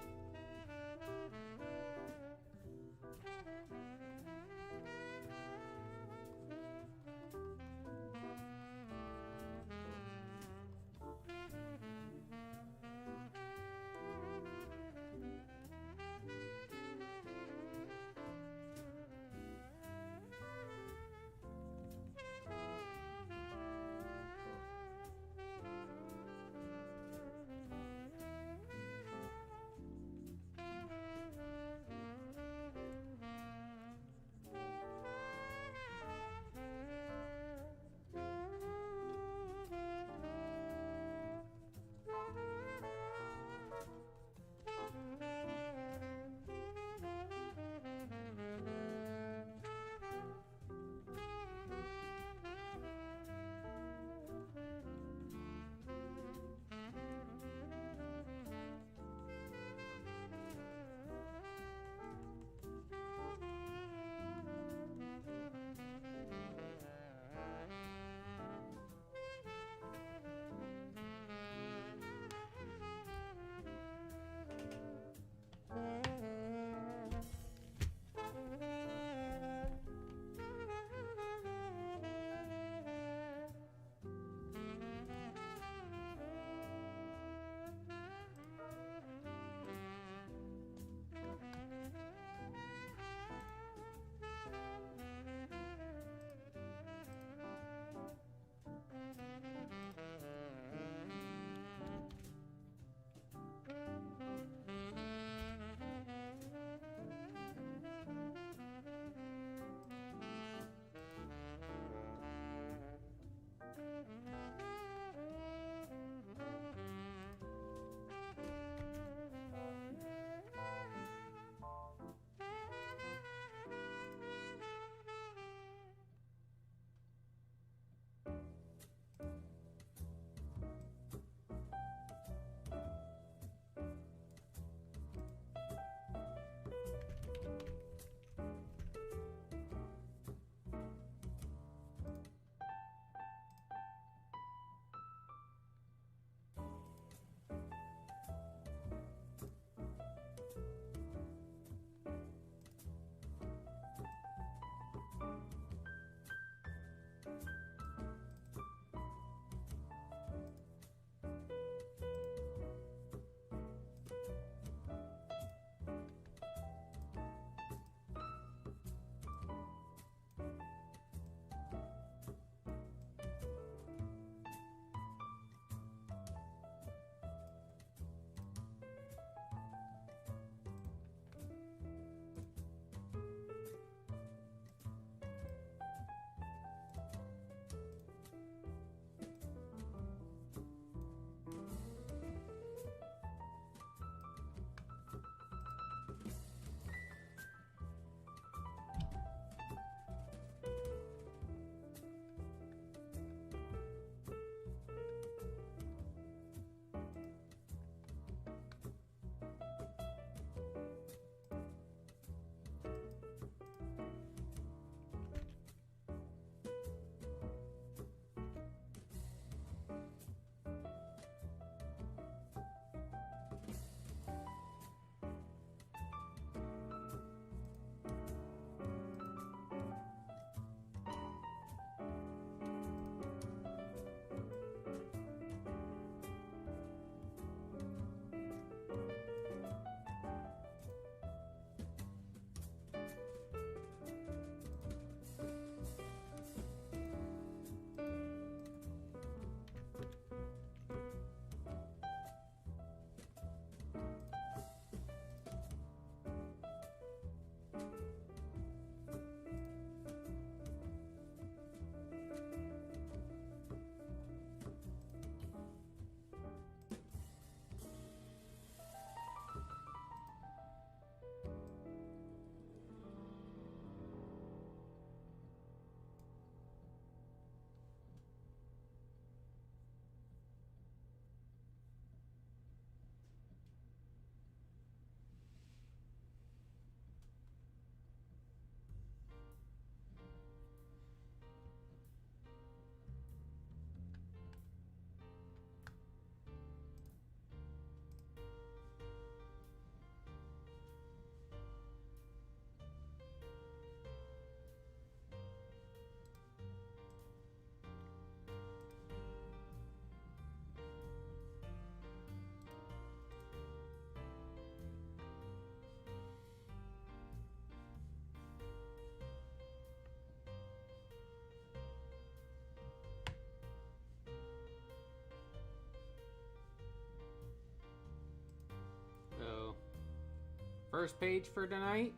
First page for tonight.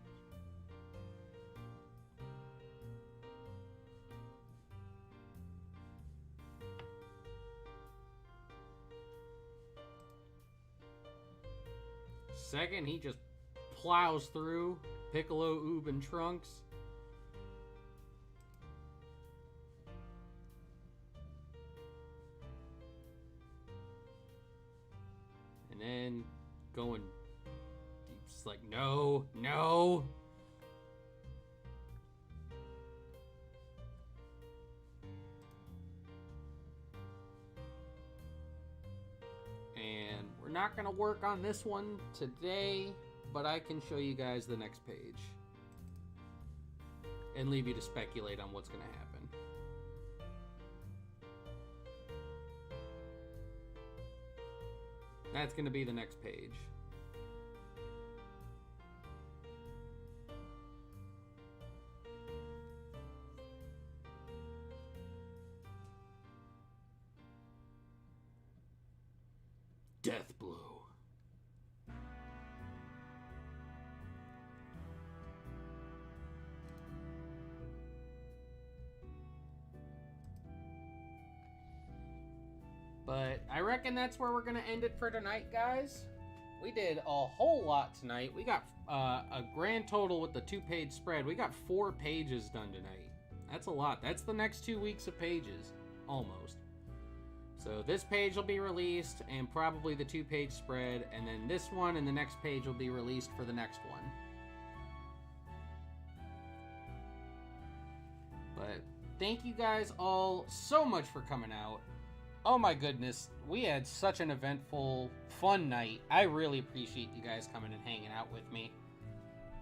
Second, he just plows through Piccolo, Oob, and Trunks. And then going, he's like, no, no. And we're not going to work on this one today, but I can show you guys the next page and leave you to speculate on what's going to happen. That's going to be the next page. Death blow. But I reckon that's where we're going to end it for tonight, guys. We did a whole lot tonight. We got a grand total with the 2-page spread. We got 4 pages done tonight. That's a lot. That's the next 2 weeks of pages, almost. So this page will be released, and probably the 2-page spread, and then this one and the next page will be released for the next one. But thank you guys all so much for coming out. Oh my goodness, we had such an eventful, fun night. I really appreciate you guys coming and hanging out with me.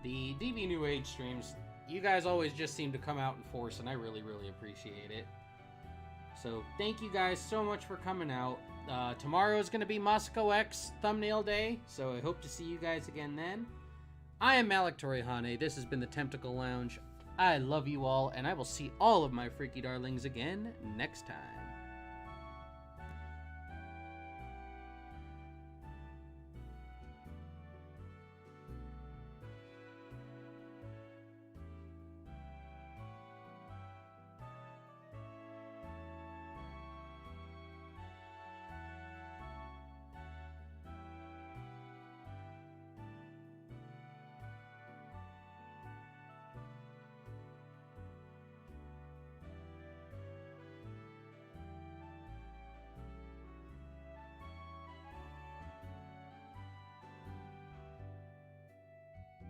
The DB New Age streams, you guys always just seem to come out in force, and I really, really appreciate it. So thank you guys so much for coming out. Tomorrow is going to be Moscow X thumbnail day, so I hope to see you guys again then. I am Malik Torihane. This has been the TEMPTacle Lounge. I love you all, and I will see all of my freaky darlings again next time.